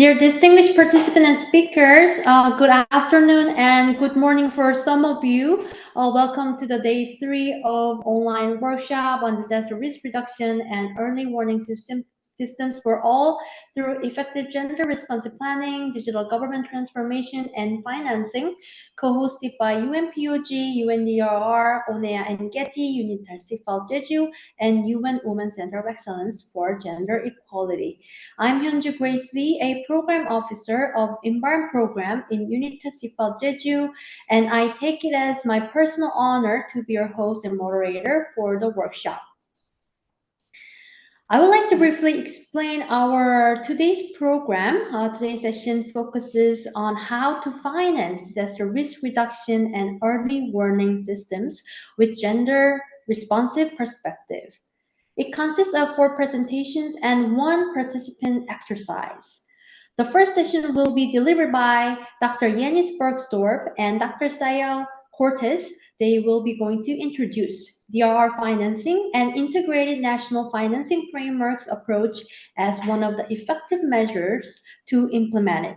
Dear distinguished participants and speakers, good afternoon and good morning for some of you. Welcome to the day 3 of online workshop on disaster risk reduction and early warning systems for all through effective gender responsive planning, digital government transformation, and financing, co-hosted by UNPOG, UNDRR, ONEA and Getty, UNITAR CIFAL Jeju, and UN Women Center of Excellence for Gender Equality. I'm Hyunju Grace Lee, a program officer of Environment Program in UNITAR CIFAL Jeju, and I take it as my personal honor to be your host and moderator for the workshop. I would like to briefly explain our today's program. Today's session focuses on how to finance disaster risk reduction and early warning systems with gender responsive perspective. It consists of 4 presentations and 1 participant exercise. The first session will be delivered by Dr. Yanis Bergsdorf and Dr. Sayal Cortez. They will be going to introduce DRR financing and integrated national financing frameworks approach as one of the effective measures to implement it.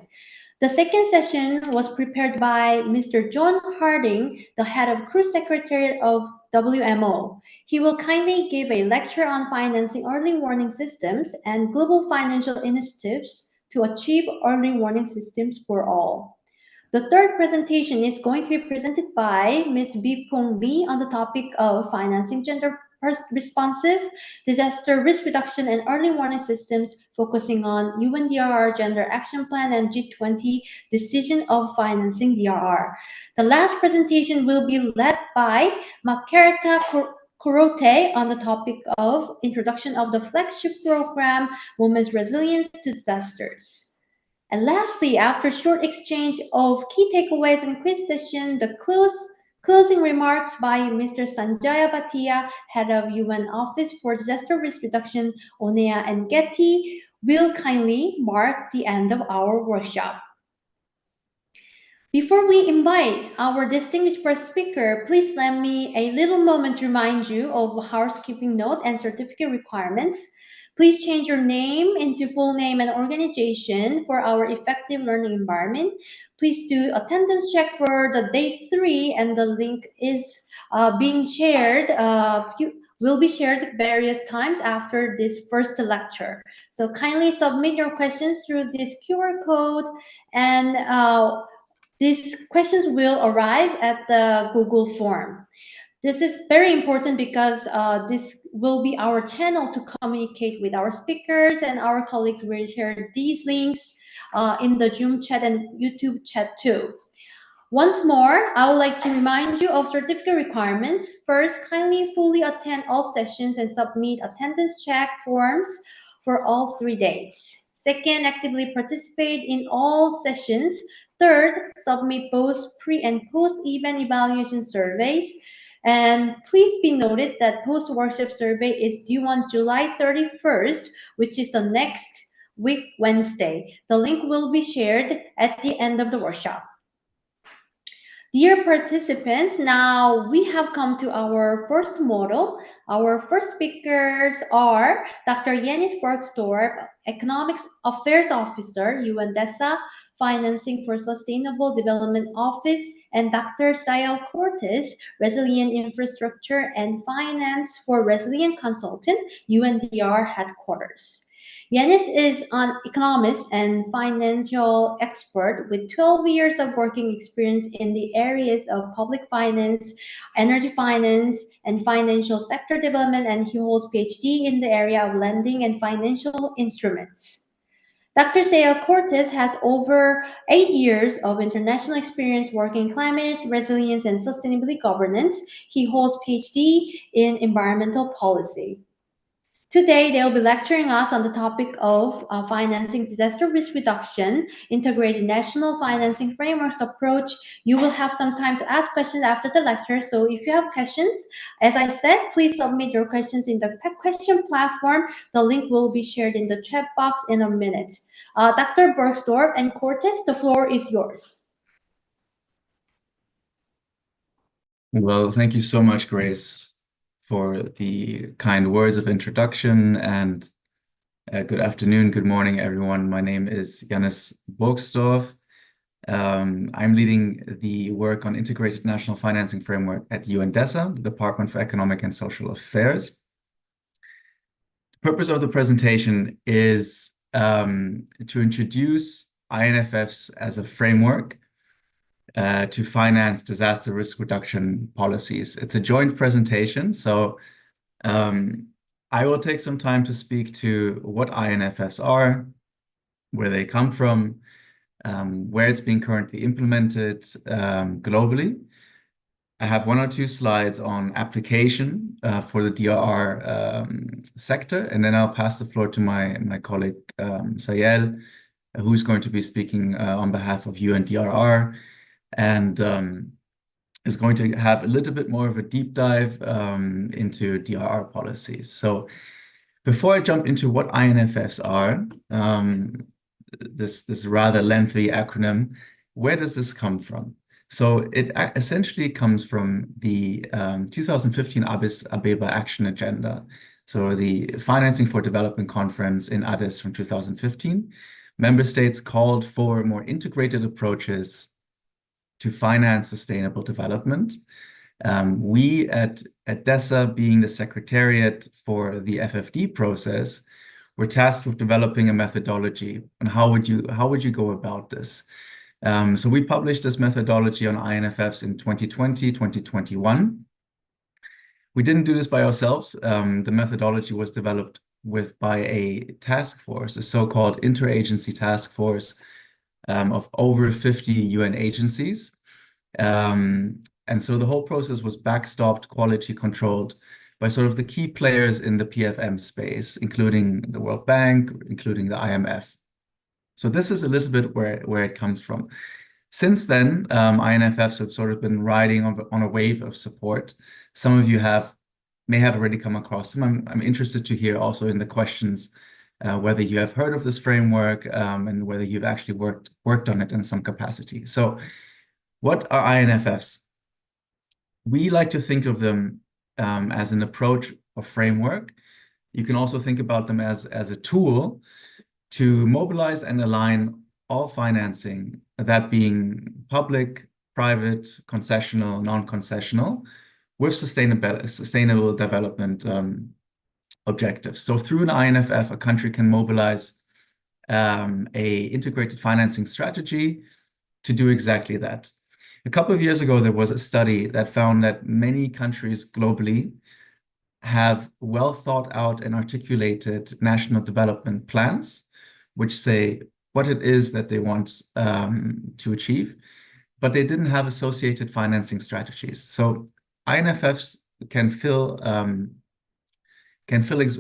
The second session was prepared by Mr. John Harding, the head of Crew Secretariat of WMO. He will kindly give a lecture on financing early warning systems and global financial initiatives to achieve early warning systems for all. The third presentation is going to be presented by Ms. Bipong Lee on the topic of financing gender responsive disaster risk reduction and early warning systems, focusing on UNDRR Gender Action Plan and G20 decision of financing DRR. The last presentation will be led by Makerta Kurote on the topic of introduction of the flagship program, Women's Resilience to Disasters. And lastly, after short exchange of key takeaways and quiz session, the closing remarks by Mr. Sanjaya Bhatia, head of UN Office for Disaster Risk Reduction, ONEA and Getty, will kindly mark the end of our workshop. Before we invite our distinguished first speaker, please let me a little moment to remind you of housekeeping note and certificate requirements. Please change your name into full name and organization for our effective learning environment. Please do attendance check for the day 3, and the link is being shared. Will be shared various times after this first lecture. So kindly submit your questions through this QR code, and these questions will arrive at the Google form. This is very important because this will be our channel to communicate with our speakers, and our colleagues will share these links in the Zoom chat and YouTube chat too. Once more, I would like to remind you of certificate requirements. First, kindly fully attend all sessions and submit attendance check forms for all 3 days. Second, actively participate in all sessions. Third, submit both pre and post-event evaluation surveys. And please be noted that post-workshop survey is due on July 31st, which is the next week, Wednesday. The link will be shared at the end of the workshop. Dear participants, now we have come to our first model. Our first speakers are Dr. Yanis Bergsdorf, Economics Affairs Officer, UNDESA, Financing for Sustainable Development Office, and Dr. Sayal Cortez, Resilient Infrastructure and Finance for Resilient Consultant, UNDR Headquarters. Yanis is an economist and financial expert with 12 years of working experience in the areas of public finance, energy finance, and financial sector development, and he holds PhD in the area of lending and financial instruments. Dr. Sayal Cortez has over 8 years of international experience working in climate, resilience, and sustainability governance. He holds PhD in environmental policy. Today, they'll be lecturing us on the topic of financing disaster risk reduction, integrated national financing frameworks approach. You will have some time to ask questions after the lecture. So if you have questions, as I said, please submit your questions in the question platform. The link will be shared in the chat box in a minute. Dr. Bergsdorf and Cortez, the floor is yours. Well, thank you so much, Grace, for the kind words of introduction, and Good afternoon, good morning, everyone. My name is Jannis Bogsdorf. I'm leading the work on Integrated National Financing Framework at UNDESA, the Department for Economic and Social Affairs. The purpose of the presentation is to introduce INFFs as a framework to finance disaster risk reduction policies. It's a joint presentation, so I will take some time to speak to what INFFs are, where they come from, where it's being currently implemented globally. I have one or two slides on application for the DRR sector, and then I'll pass the floor to my colleague Sayel, who's going to be speaking on behalf of UNDRR, and is going to have a little bit more of a deep dive into DRR policies. So before I jump into what INFFs are, this rather lengthy acronym, where does this come from? So it essentially comes from the 2015 Addis Ababa Action Agenda. So the Financing for Development Conference in Addis from 2015. Member states called for more integrated approaches to finance sustainable development. We at DESA, being the secretariat for the FFD process, were tasked with developing a methodology. And how would you go about this? So we published this methodology on INFFs in 2020, 2021. We didn't do this by ourselves. The methodology was developed by a task force, a so-called interagency task force of over 50 UN agencies. And so the whole process was backstopped, quality controlled by sort of the key players in the PFM space, including the World Bank, including the IMF. So this is a little bit where it comes from. Since then, INFFs have sort of been riding on a wave of support. Some of you may have already come across them. I'm interested to hear also in the questions whether you have heard of this framework and whether you've actually worked on it in some capacity. So what are INFFs? We like to think of them as an approach or framework. You can also think about them as a tool to mobilize and align all financing, that being public, private, concessional, non-concessional, with sustainable development objectives. So through an INFF, a country can mobilize a integrated financing strategy to do exactly that. A couple of years ago, there was a study that found that many countries globally have well thought out and articulated national development plans, which say what it is that they want to achieve, but they didn't have associated financing strategies. So INFFs can fill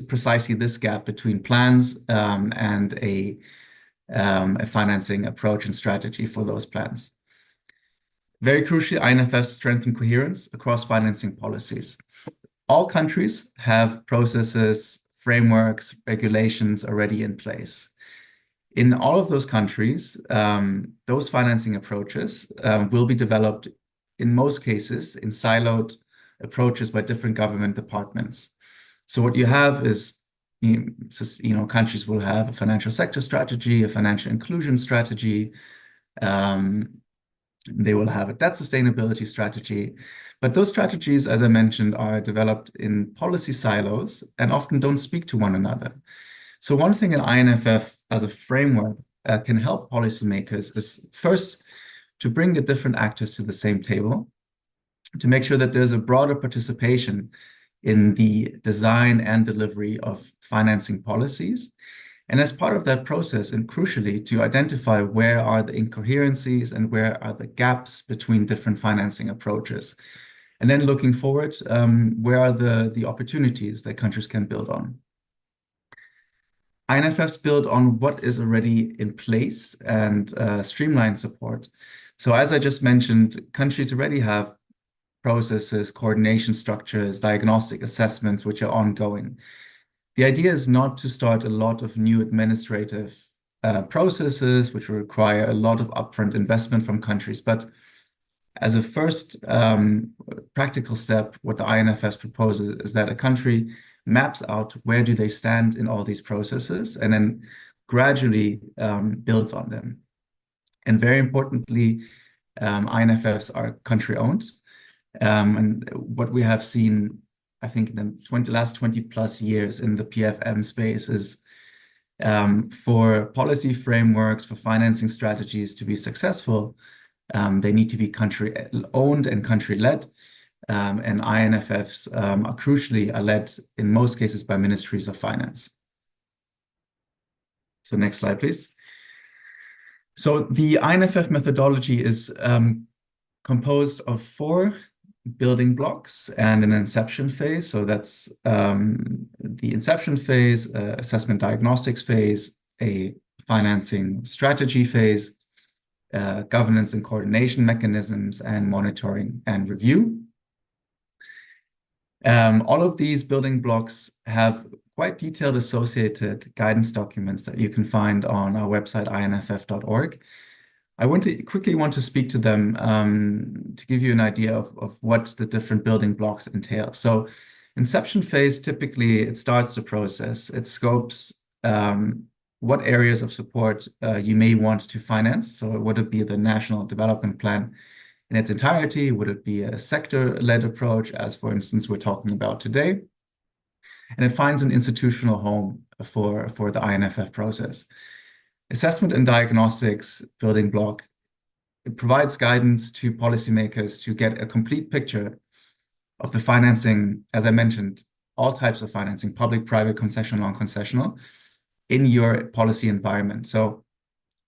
precisely this gap between plans and a financing approach and strategy for those plans. Very crucially, INFFs strengthen coherence across financing policies. All countries have processes, frameworks, regulations already in place. In all of those countries, those financing approaches will be developed, in most cases, in siloed approaches by different government departments. So what you have is, countries will have a financial sector strategy, a financial inclusion strategy, they will have a debt sustainability strategy. But those strategies, as I mentioned, are developed in policy silos and often don't speak to one another. So one thing an INFF as a framework can help policymakers is first to bring the different actors to the same table, to make sure that there's a broader participation in the design and delivery of financing policies. And as part of that process, and crucially, to identify where are the incoherencies and where are the gaps between different financing approaches. And then looking forward, where are the opportunities that countries can build on? INFFs build on what is already in place and streamline support. So as I just mentioned, countries already have processes, coordination structures, diagnostic assessments, which are ongoing. The idea is not to start a lot of new administrative processes, which will require a lot of upfront investment from countries. But as a first practical step, what the INFS proposes is that a country maps out where do they stand in all these processes, and then gradually builds on them. And very importantly, INFFs are country-owned. And what we have seen, I think, in the last 20 plus years in the PFM space is for policy frameworks, for financing strategies to be successful, they need to be country-owned and country-led. And INFFs are crucially led in most cases by ministries of finance. So next slide, please. So the INFF methodology is composed of 4 building blocks and an inception phase. So that's the inception phase, assessment diagnostics phase, a financing strategy phase, governance and coordination mechanisms, and monitoring and review. All of these building blocks have quite detailed associated guidance documents that you can find on our website, inff.org. I quickly want to speak to them to give you an idea of what the different building blocks entail. So inception phase, typically it starts the process. It scopes what areas of support you may want to finance. So would it be the National Development Plan in its entirety? Would it be a sector-led approach, as for instance, we're talking about today? And it finds an institutional home for the INFF process. Assessment and diagnostics building block, it provides guidance to policymakers to get a complete picture of the financing, as I mentioned, all types of financing, public, private, concessional, non-concessional, in your policy environment. So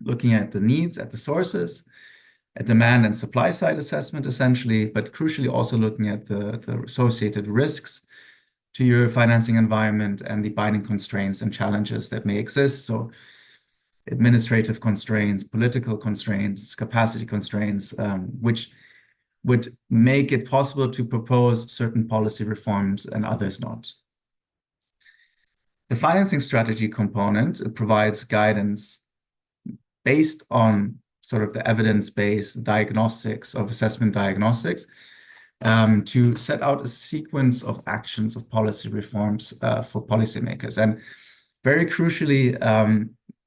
looking at the needs, at the sources, a demand and supply side assessment, essentially, but crucially also looking at the associated risks to your financing environment and the binding constraints and challenges that may exist. So administrative constraints, political constraints, capacity constraints, which would make it possible to propose certain policy reforms and others not. The financing strategy component provides guidance based on sort of the evidence-based diagnostics of assessment diagnostics to set out a sequence of actions of policy reforms for policymakers. And very crucially,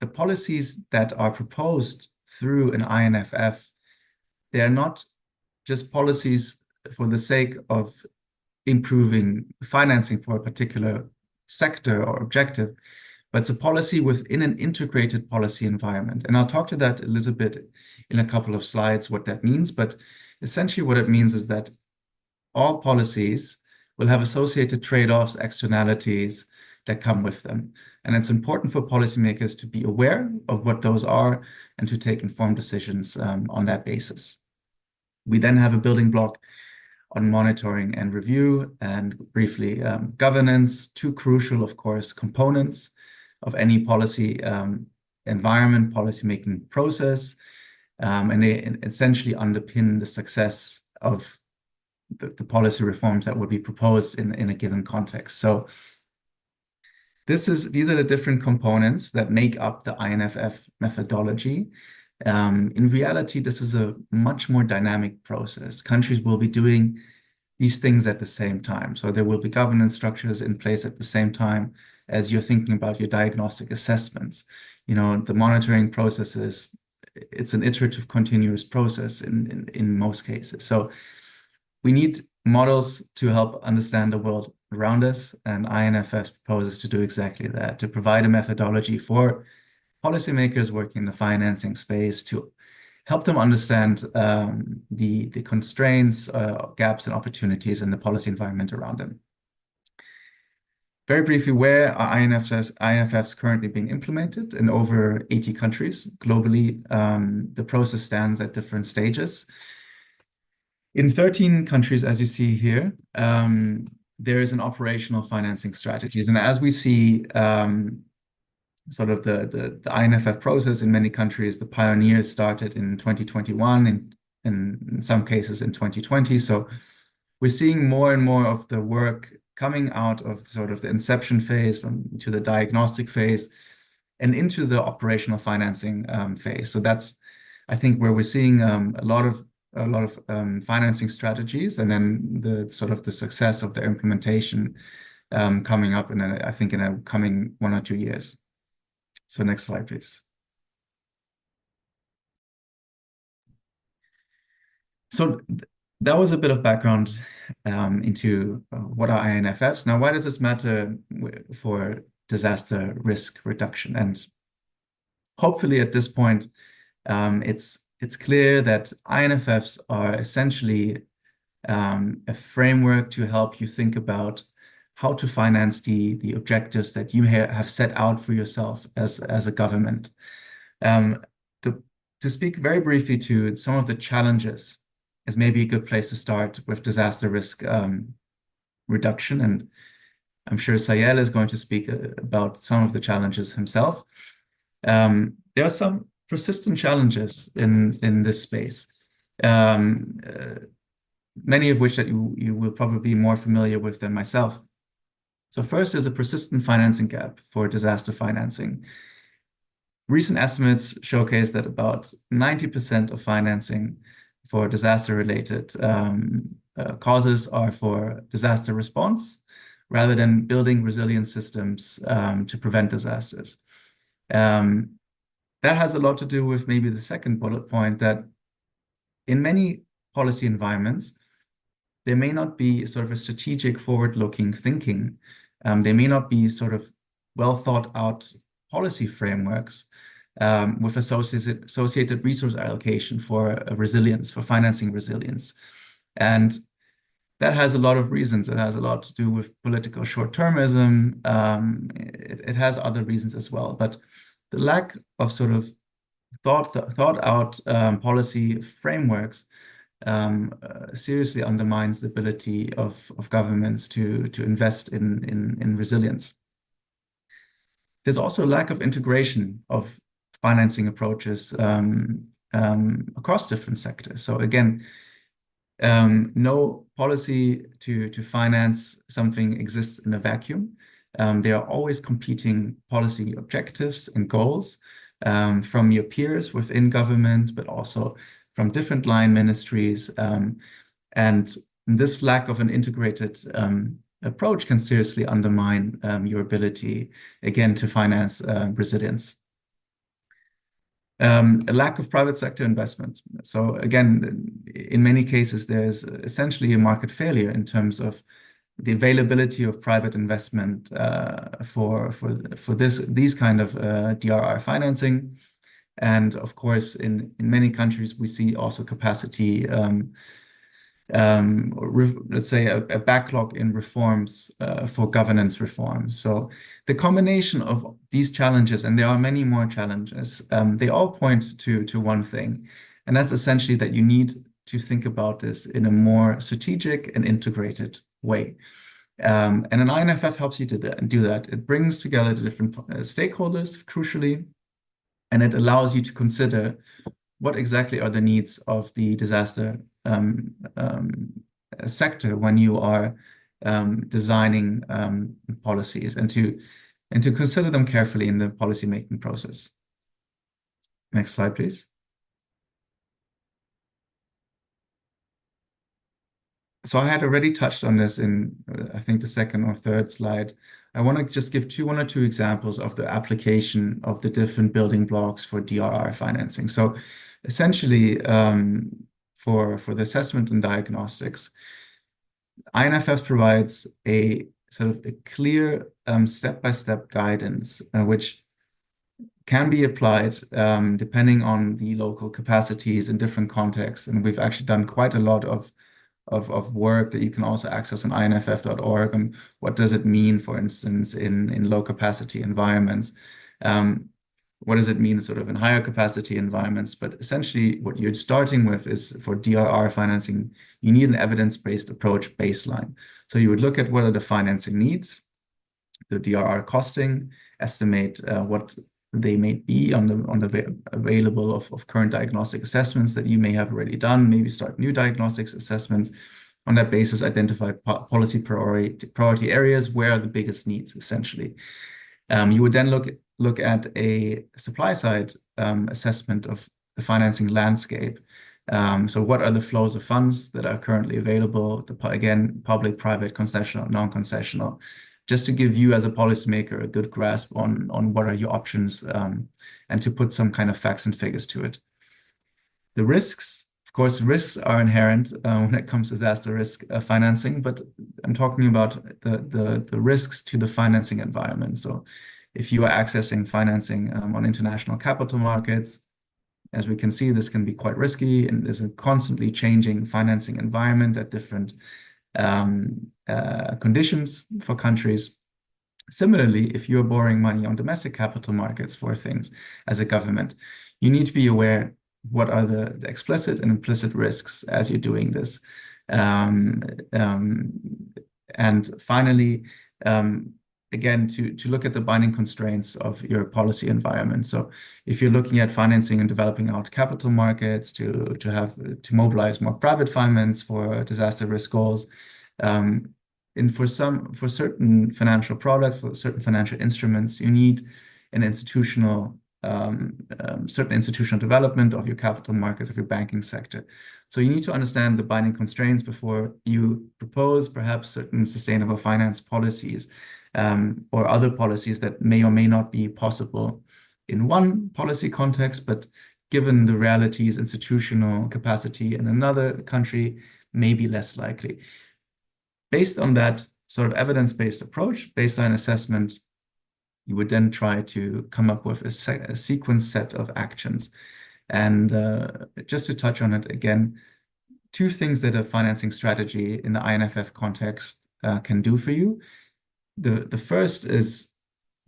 the policies that are proposed through an INFF, they are not just policies for the sake of improving financing for a particular sector or objective, but it's a policy within an integrated policy environment. And I'll talk to that a little bit in a couple of slides, what that means. But essentially what it means is that all policies will have associated trade-offs, externalities that come with them. And it's important for policymakers to be aware of what those are and to take informed decisions on that basis. We then have a building block on monitoring and review, and briefly governance, 2 crucial, of course, components of any policy environment, policymaking process, and they essentially underpin the success of the policy reforms that would be proposed in a given context. So these are the different components that make up the INFF methodology. In reality, this is a much more dynamic process. Countries will be doing these things at the same time. So there will be governance structures in place at the same time as you're thinking about your diagnostic assessments. You know, the monitoring processes, it's an iterative, continuous process in most cases. So we need models to help understand the world around us, and INFS proposes to do exactly that, to provide a methodology for policymakers working in the financing space to help them understand the constraints, gaps, and opportunities in the policy environment around them. Very briefly, where are INFFs currently being implemented? In over 80 countries globally. The process stands at different stages. In 13 countries, as you see here, there is an operational financing strategies. And as we see sort of the INFF process in many countries, the pioneers started in 2021 and in some cases in 2020. So we're seeing more and more of the work coming out of sort of the inception phase to the diagnostic phase and into the operational financing phase. So that's, I think, where we're seeing a lot of financing strategies, and then the sort of the success of their implementation coming up I think in a coming 1 or 2 years. So next slide, please. So that was a bit of background into what are INFFs. Now, why does this matter for disaster risk reduction? And hopefully at this point, it's clear that INFFs are essentially a framework to help you think about how to finance the objectives that you have set out for yourself as a government. Um, to speak very briefly to some of the challenges is maybe a good place to start with disaster risk reduction. And I'm sure Sayel is going to speak about some of the challenges himself. There are some persistent challenges in this space, many of which that you will probably be more familiar with than myself. So first is a persistent financing gap for disaster financing. Recent estimates showcase that about 90% of financing for disaster-related causes are for disaster response rather than building resilient systems to prevent disasters. That has a lot to do with maybe the second bullet point, that in many policy environments, there may not be sort of a strategic forward-looking thinking. There may not be sort of well thought out policy frameworks with associated resource allocation for resilience, for financing resilience. And that has a lot of reasons. It has a lot to do with political short-termism. It has other reasons as well. But the lack of sort of thought out policy frameworks seriously undermines the ability of governments to invest in resilience. There's also a lack of integration of financing approaches across different sectors. So again, no policy to finance something exists in a vacuum. There are always competing policy objectives and goals from your peers within government, but also from different line ministries. And this lack of an integrated approach can seriously undermine your ability, again, to finance resilience. A lack of private sector investment. So again, in many cases, there's essentially a market failure in terms of the availability of private investment for these kind of DRR financing. And of course, in many countries, we see also capacity, let's say a backlog in reforms for governance reforms. So the combination of these challenges, and there are many more challenges, they all point to one thing, and that's essentially that you need to think about this in a more strategic and integrated way. And an INFF helps you do that. It brings together the different stakeholders, crucially, and it allows you to consider what exactly are the needs of the disaster sector when you are designing policies, and to consider them carefully in the policy-making process. Next slide, please. So I had already touched on this in, I think, the second or third slide. I want to just give one or two examples of the application of the different building blocks for DRR financing. So essentially, for the assessment and diagnostics, INFS provides a sort of a clear step-by-step guidance, which can be applied depending on the local capacities in different contexts. And we've actually done quite a lot of work that you can also access on inff.org. And what does it mean, for instance, in low capacity environments? What does it mean sort of in higher capacity environments? But essentially what you're starting with is, for DRR financing, you need an evidence-based approach baseline. So you would look at what are the financing needs, the DRR costing, estimate what they may be on the available of current diagnostic assessments that you may have already done, maybe start new diagnostics assessments. On that basis, identify policy priority areas where are the biggest needs, essentially. You would then look at a supply side assessment of the financing landscape. So what are the flows of funds that are currently available? Again, public, private, concessional, non-concessional. just to give you as a policymaker a good grasp on what are your options, and to put some kind of facts and figures to it. The risks, of course, risks are inherent when it comes to disaster risk financing, but I'm talking about the risks to the financing environment. So if you are accessing financing on international capital markets, as we can see, this can be quite risky, and there's a constantly changing financing environment at different conditions for countries. Similarly, if you're borrowing money on domestic capital markets for things as a government, you need to be aware what are the explicit and implicit risks as you're doing this. And finally, again, to look at the binding constraints of your policy environment. So if you're looking at financing and developing out capital markets to mobilize more private finance for disaster risk goals, and for certain financial products, for certain financial instruments, you need an certain institutional development of your capital markets, of your banking sector. So you need to understand the binding constraints before you propose perhaps certain sustainable finance policies, or other policies that may or may not be possible in one policy context, but given the realities, institutional capacity in another country, may be less likely. Based on that sort of evidence-based approach, baseline assessment, you would then try to come up with a sequence set of actions. And just to touch on it again, two things that a financing strategy in the INFF context can do for you. The first is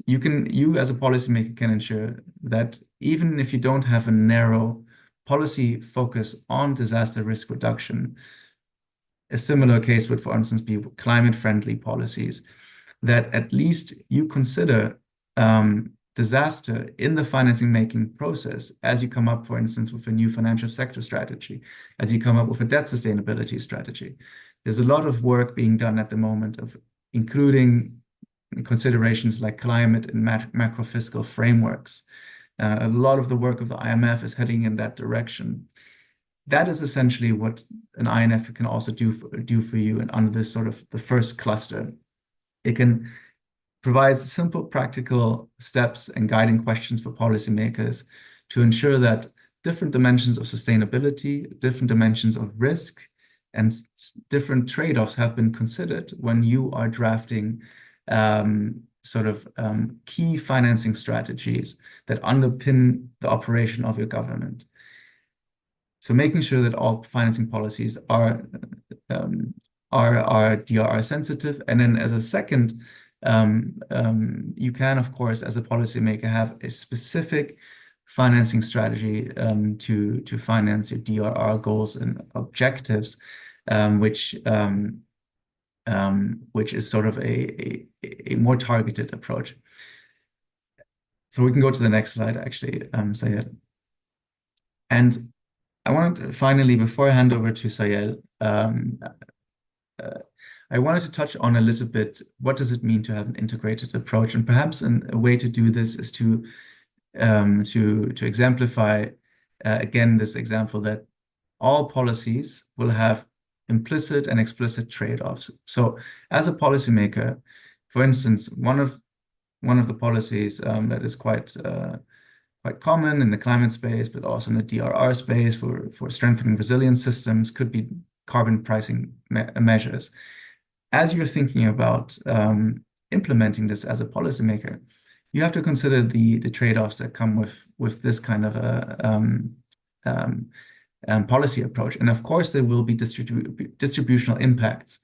you as a policymaker can ensure that even if you don't have a narrow policy focus on disaster risk reduction, a similar case would, for instance, be climate-friendly policies, that at least you consider disaster in the financing making process as you come up, for instance, with a new financial sector strategy, as you come up with a debt sustainability strategy. There's a lot of work being done at the moment of including considerations like climate and macro fiscal frameworks. A lot of the work of the IMF is heading in that direction. That is essentially what an INF can also do for you, and under this sort of the first cluster. It can provide simple, practical steps and guiding questions for policymakers to ensure that different dimensions of sustainability, different dimensions of risk, and different trade-offs have been considered when you are drafting key financing strategies that underpin the operation of your government. So making sure that all financing policies are DRR sensitive. And then as a second, you can, of course, as a policymaker, have a specific financing strategy to finance your DRR goals and objectives, which is sort of a more targeted approach. So we can go to the next slide, actually, Sayed. And I wanted to, finally, before I hand over to Sayed, I wanted to touch on a little bit, what does it mean to have an integrated approach? And perhaps a way to do this is to exemplify, again, this example that all policies will have implicit and explicit trade-offs. So as a policymaker, for instance, one of the policies that is quite common in the climate space, but also in the DRR space for strengthening resilience systems, could be carbon pricing measures. As you're thinking about implementing this as a policymaker, you have to consider the trade-offs that come with this kind of a policy approach. And of course, there will be distributional impacts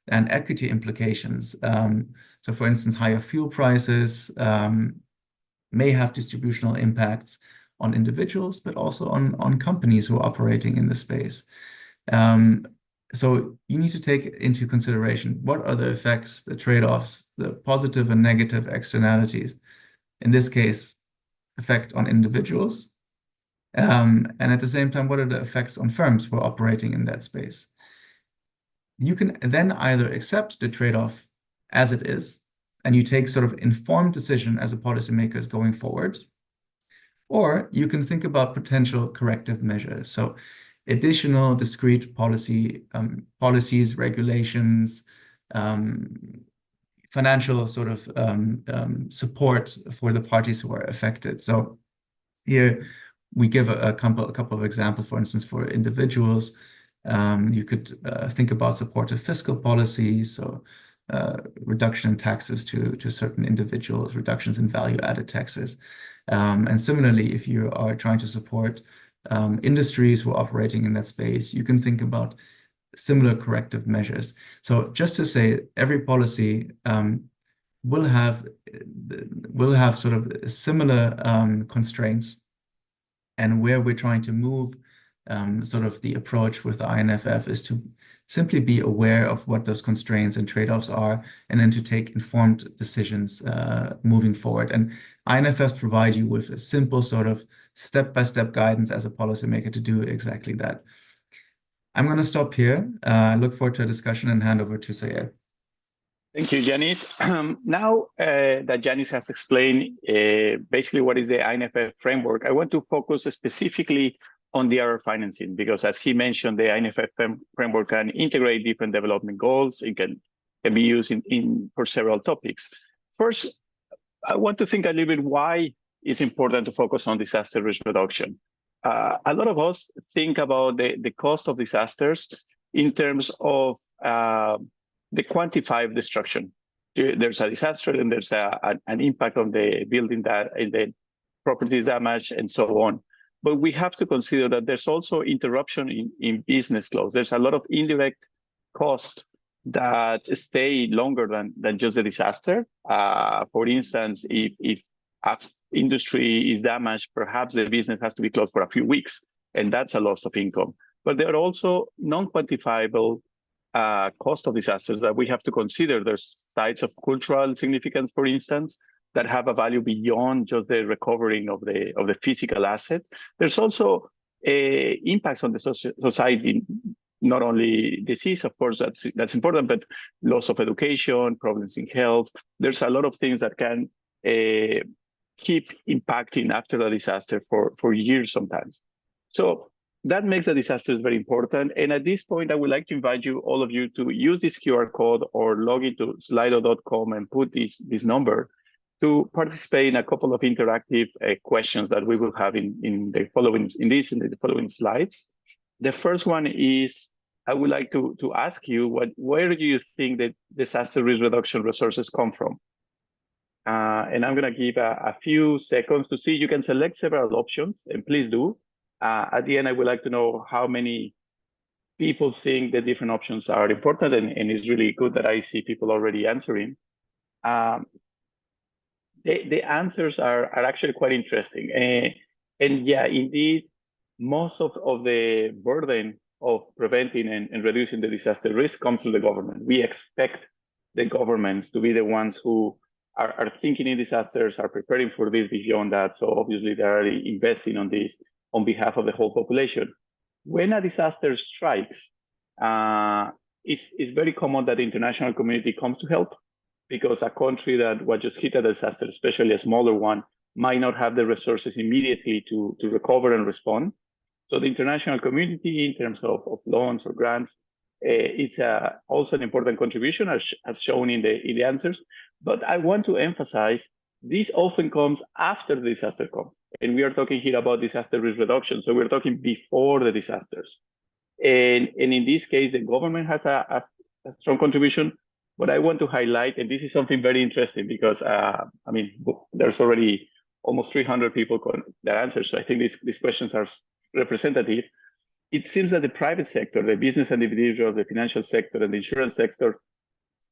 and equity implications. So for instance, higher fuel prices may have distributional impacts on individuals, but also on companies who are operating in the space. So you need to take into consideration what are the effects, the trade-offs, the positive and negative externalities, in this case, effect on individuals. And at the same time, what are the effects on firms who are operating in that space? You can then either accept the trade-off as it is, and you take sort of informed decision as a policymaker going forward, or you can think about potential corrective measures. So additional discrete policies, regulations, financial sort of support for the parties who are affected. So here we give a couple of examples. For instance, for individuals, you could think about supportive fiscal policies, so reduction in taxes to certain individuals, reductions in value-added taxes. And similarly, if you are trying to support industries who are operating in that space, you can think about similar corrective measures. So just to say, every policy will have sort of similar constraints, and where we're trying to move sort of the approach with the INFF is to simply be aware of what those constraints and trade-offs are, and then to take informed decisions moving forward. And INFFs provide you with a simple sort of step-by-step guidance as a policymaker to do exactly that. I'm going to stop here. I look forward to a discussion and hand over to Sayed. Thank you, Janice. Now that Janice has explained basically what is the INFF framework, I want to focus specifically on DRR financing, because as he mentioned, the INFF framework can integrate different development goals. It can be used for several topics. First, I want to think a little bit why it's important to focus on disaster risk reduction. A lot of us think about the cost of disasters in terms of the quantified destruction. There's a disaster and there's an impact on the building and the property damage and so on. But we have to consider that there's also interruption in business flows. There's a lot of indirect costs that stay longer than just the disaster. For instance, if industry is damaged, perhaps the business has to be closed for a few weeks, and that's a loss of income. But there are also non-quantifiable cost of disasters that we have to consider. There's sites of cultural significance, for instance, that have a value beyond just the recovering of the physical asset. There's also impacts on the society, not only disease, of course, that's important, but loss of education, problems in health. There's a lot of things that can keep impacting after the disaster for years sometimes. So that makes the disasters very important. And at this point, I would like to invite all of you to use this QR code or log into slido.com and put this number to participate in a couple of interactive questions that we will have in the following slides. The first one is, I would like to ask you, where do you think that disaster risk reduction resources come from? And I'm going to give a few seconds to see. You can select several options, and please do. At the end, I would like to know how many people think the different options are important, and it's really good that I see people already answering. The answers are actually quite interesting. And yeah, indeed, most of the burden of preventing and reducing the disaster risk comes from the government. We expect the governments to be the ones who are thinking in disasters, are preparing for this beyond that. So obviously they are investing on this on behalf of the whole population. When a disaster strikes, it's very common that the international community comes to help, because a country that was just hit a disaster, especially a smaller one, might not have the resources immediately to recover and respond. So the international community, in terms of loans or grants, it's also an important contribution, as shown in the answers. But I want to emphasize, this often comes after the disaster comes. And we are talking here about disaster risk reduction. So we're talking before the disasters. And in this case, the government has a strong contribution. But I want to highlight, and this is something very interesting, because I mean, there's already almost 300 people that answer. So I think these questions are representative. It seems that the private sector, the business and individuals, the financial sector, and the insurance sector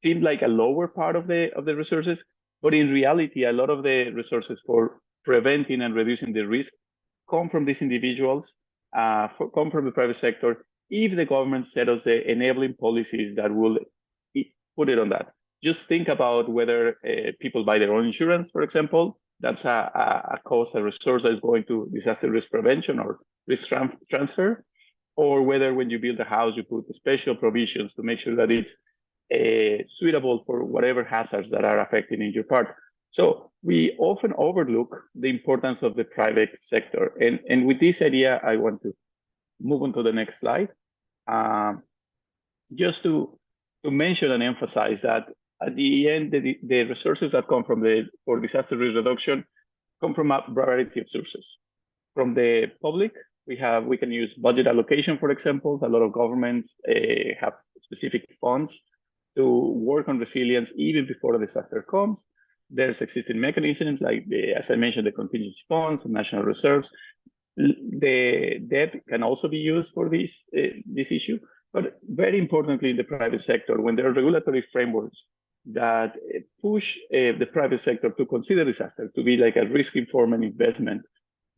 seem like a lower part of the resources. But in reality, a lot of the resources for preventing and reducing the risk come from these individuals, come from the private sector, if the government settles the enabling policies that will put it on that. Just think about whether people buy their own insurance, for example. That's a cost, a resource that is going to disaster risk prevention or risk transfer, or whether when you build a house, you put special provisions to make sure that it's suitable for whatever hazards that are affecting in your part. So we often overlook the importance of the private sector. And with this idea, I want to move on to the next slide. Just to mention and emphasize that at the end, the resources that come for disaster risk reduction come from a variety of sources. From the public, we can use budget allocation, for example. A lot of governments have specific funds to work on resilience even before a disaster comes. There's existing mechanisms like, as I mentioned, the contingency funds, national reserves. The debt can also be used for this issue, but very importantly in the private sector, when there are regulatory frameworks that push the private sector to consider disaster to be like a risk-informed investment,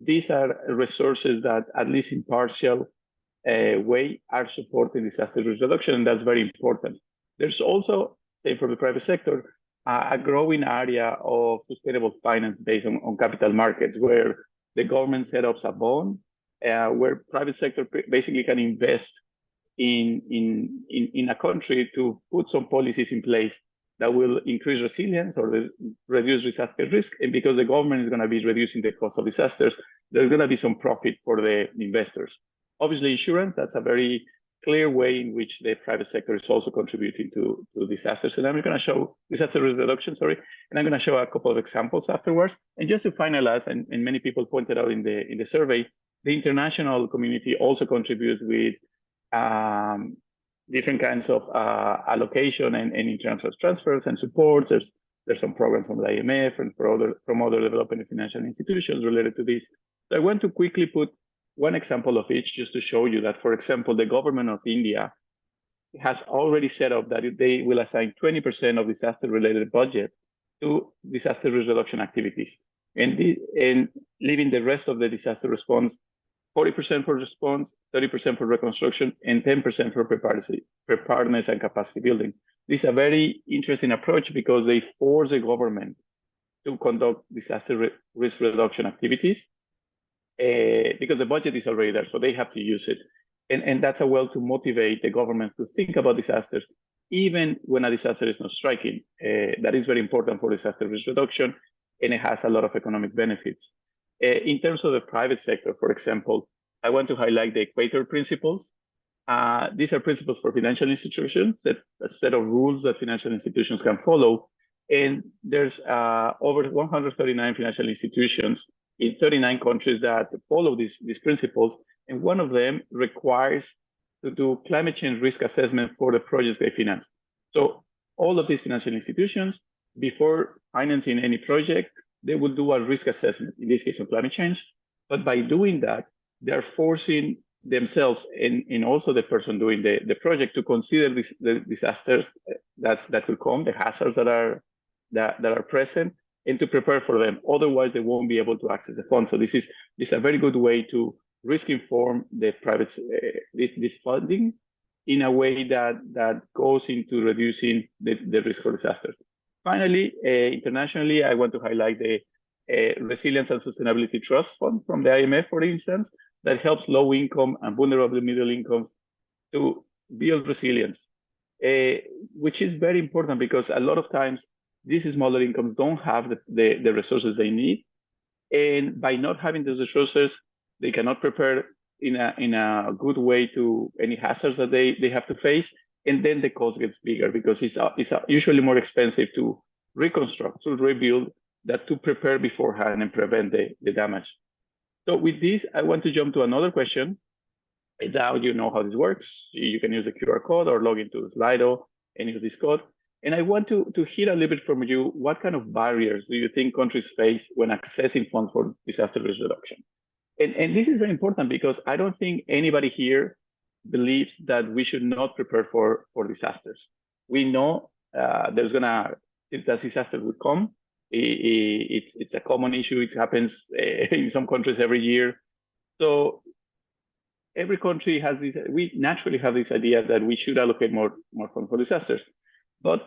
these are resources that, at least in partial way, are supporting disaster risk reduction, and that's very important. There's also, say, for the private sector, a growing area of sustainable finance based on capital markets, where the government set up a bond, where private sector basically can invest in a country to put some policies in place that will increase resilience or reduce disaster risk. And because the government is going to be reducing the cost of disasters, there's going to be some profit for the investors. Obviously, insurance, that's a very clear way in which the private sector is also contributing to disasters. And I'm going to show disaster risk reduction, and I'm going to show a couple of examples afterwards. And just to finalize, and many people pointed out in the survey, the international community also contributes with different kinds of allocation and international transfers and supports. There's some programs from the IMF and from other developing financial institutions related to this. So I want to quickly put one example of each just to show you that, for example, the government of India has already set up that they will assign 20% of disaster-related budget to disaster risk reduction activities, and leaving the rest of the disaster response 40% for response, 30% for reconstruction, and 10% for preparedness and capacity building. This is a very interesting approach because they force the government to conduct disaster risk reduction activities because the budget is already there, so they have to use it. And that's a way to motivate the government to think about disasters, even when a disaster is not striking. That is very important for disaster risk reduction, and it has a lot of economic benefits. In terms of the private sector, for example, I want to highlight the Equator principles. These are principles for financial institutions, that a set of rules that financial institutions can follow. And there's over 139 financial institutions in 39 countries that follow these principles. And one of them requires to do climate change risk assessment for the projects they finance. So all of these financial institutions, before financing any project, they will do a risk assessment, in this case of climate change. But by doing that, they're forcing themselves and also the person doing the project to consider the disasters that will come, the hazards that are present, and to prepare for them. Otherwise, they won't be able to access the fund. So this is a very good way to risk inform the private this funding in a way that goes into reducing the risk for disasters. Finally, internationally, I want to highlight the Resilience and Sustainability Trust Fund from the IMF, for instance, that helps low-income and vulnerable middle incomes to build resilience, which is very important because a lot of times these smaller incomes don't have the resources they need. And by not having those resources, they cannot prepare in a good way to any hazards that they have to face. And then the cost gets bigger because it's usually more expensive to reconstruct, to rebuild, than to prepare beforehand and prevent the damage. So with this, I want to jump to another question. Now you know how this works. You can use the QR code or log into Slido and use this code. And I want to hear a little bit from you, what kind of barriers do you think countries face when accessing funds for disaster risk reduction? And this is very important because I don't think anybody here believes that we should not prepare for disasters. We know that disaster will come. It's a common issue. It happens in some countries every year. So every country has this. We naturally have this idea that we should allocate more funds for disasters. But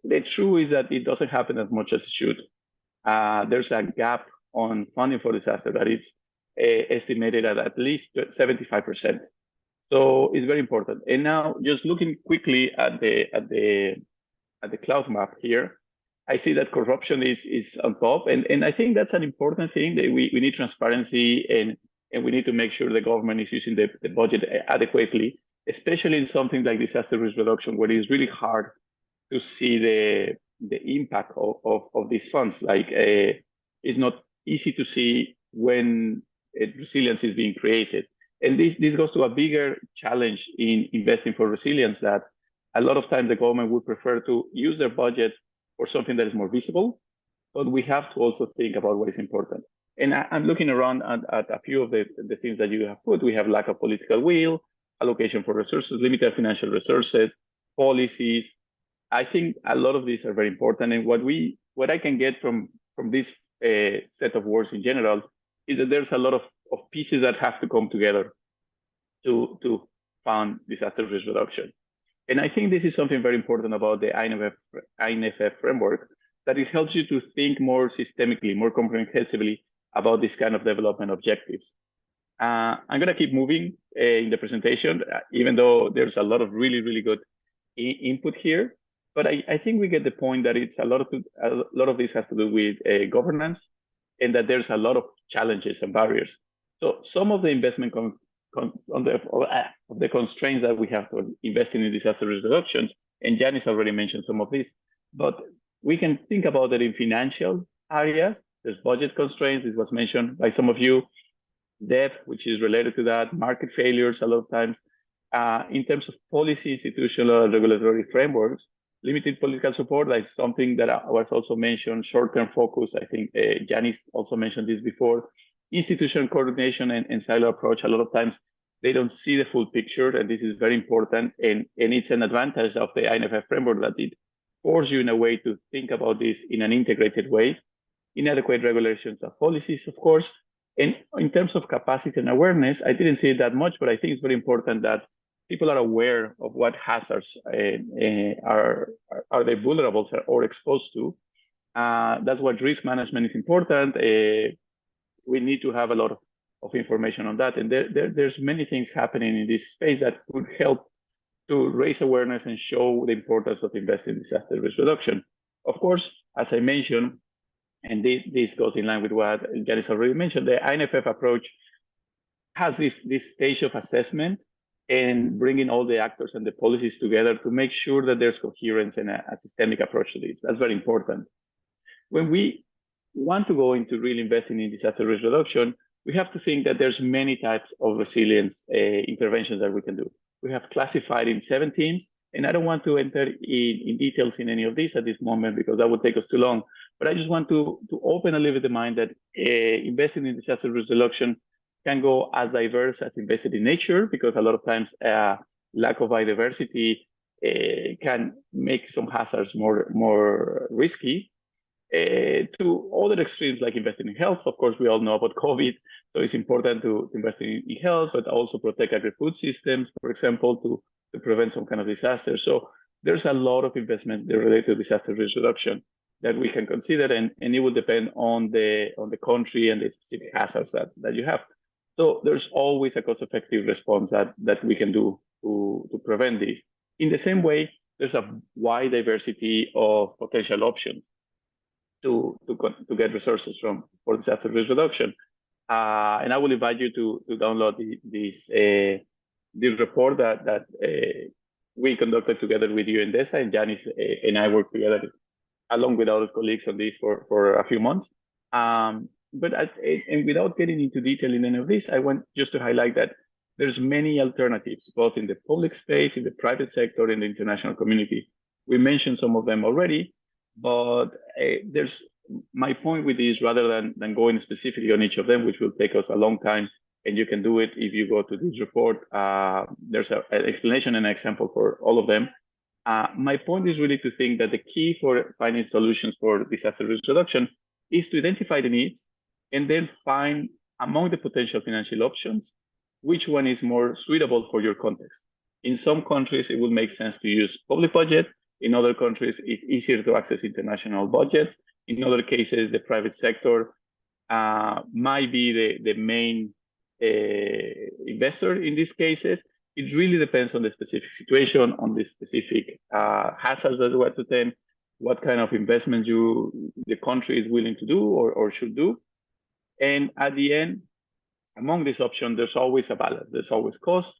the truth is that it doesn't happen as much as it should. There's a gap on funding for disaster that it's estimated at least 75%. So it's very important. And now, just looking quickly at the cloud map here, I see that corruption is on top, and I think that's an important thing. That we need transparency, and we need to make sure the government is using the budget adequately, especially in something like disaster risk reduction, where it is really hard to see the impact of these funds. Like it's not easy to see when resilience is being created. And this goes to a bigger challenge in investing for resilience, that a lot of times the government would prefer to use their budget for something that is more visible, but we have to also think about what is important. And I'm looking around at a few of the things that you have put. We have lack of political will, allocation for resources, limited financial resources, policies. I think a lot of these are very important. And what I can get from this set of words in general is that there's a lot of pieces that have to come together to fund disaster risk reduction. And I think this is something very important about the INFF framework, that it helps you to think more systemically, more comprehensively about this kind of development objectives. I'm going to keep moving in the presentation, even though there's a lot of really, really good input here. But I think we get the point that it's a lot of this has to do with governance, and that there's a lot of challenges and barriers. So some of the investment of the constraints that we have to invest in disaster risk reductions, and Janice already mentioned some of these, but we can think about it in financial areas. There's budget constraints. This was mentioned by some of you. Debt, which is related to that, market failures a lot of times. In terms of policy, institutional, and regulatory frameworks, limited political support, that's something that was also mentioned, short-term focus. I think Janice also mentioned this before. Institutional coordination and silo approach, a lot of times they don't see the full picture, and this is very important. And it's an advantage of the INFF framework that it forces you in a way to think about this in an integrated way. Inadequate regulations of policies, of course. And in terms of capacity and awareness, I didn't say it that much, but I think it's very important that people are aware of what hazards are they vulnerable or exposed to. That's what risk management is important. We need to have a lot of information on that. And there's many things happening in this space that could help to raise awareness and show the importance of investing in disaster risk reduction. Of course, as I mentioned, and this goes in line with what Janice already mentioned, the INFF approach has this stage of assessment and bringing all the actors and the policies together to make sure that there's coherence and a systemic approach to this. That's very important. When we want to go into really investing in disaster risk reduction, we have to think that there's many types of resilience interventions that we can do. We have classified in 7 teams, and I don't want to enter in details in any of these at this moment because that would take us too long. But I just want to open a little bit the mind that investing in disaster risk reduction can go as diverse as invested in nature, because a lot of times lack of biodiversity can make some hazards more risky. To other extremes like investing in health. Of course, we all know about COVID, so it's important to invest in health, but also protect agri-food systems, for example, to prevent some kind of disaster. So there's a lot of investment related to disaster risk reduction that we can consider, and it will depend on the country and the specific hazards that you have. So there's always a cost-effective response that we can do to prevent this. In the same way, there's a wide diversity of potential options to get resources for disaster risk reduction. And I will invite you to download this report that we conducted together with you and Desa, and Janice and I worked together along with other colleagues on this for a few months. And without getting into detail in any of this, I want just to highlight that there's many alternatives, both in the public space, in the private sector, in the international community. We mentioned some of them already, but there's my point with this, rather than going specifically on each of them, which will take us a long time, and you can do it if you go to this report. There's an explanation and example for all of them. My point is really to think that the key for finding solutions for disaster risk reduction is to identify the needs and then find among the potential financial options which one is more suitable for your context. In some countries, it will make sense to use public budget. In other countries, it's easier to access international budgets. In other cases, the private sector might be the main investor in these cases. It really depends on the specific situation, on the specific hazards that we have to take, what kind of investment the country is willing to do or should do. And at the end, among these options, there's always a balance. There's always cost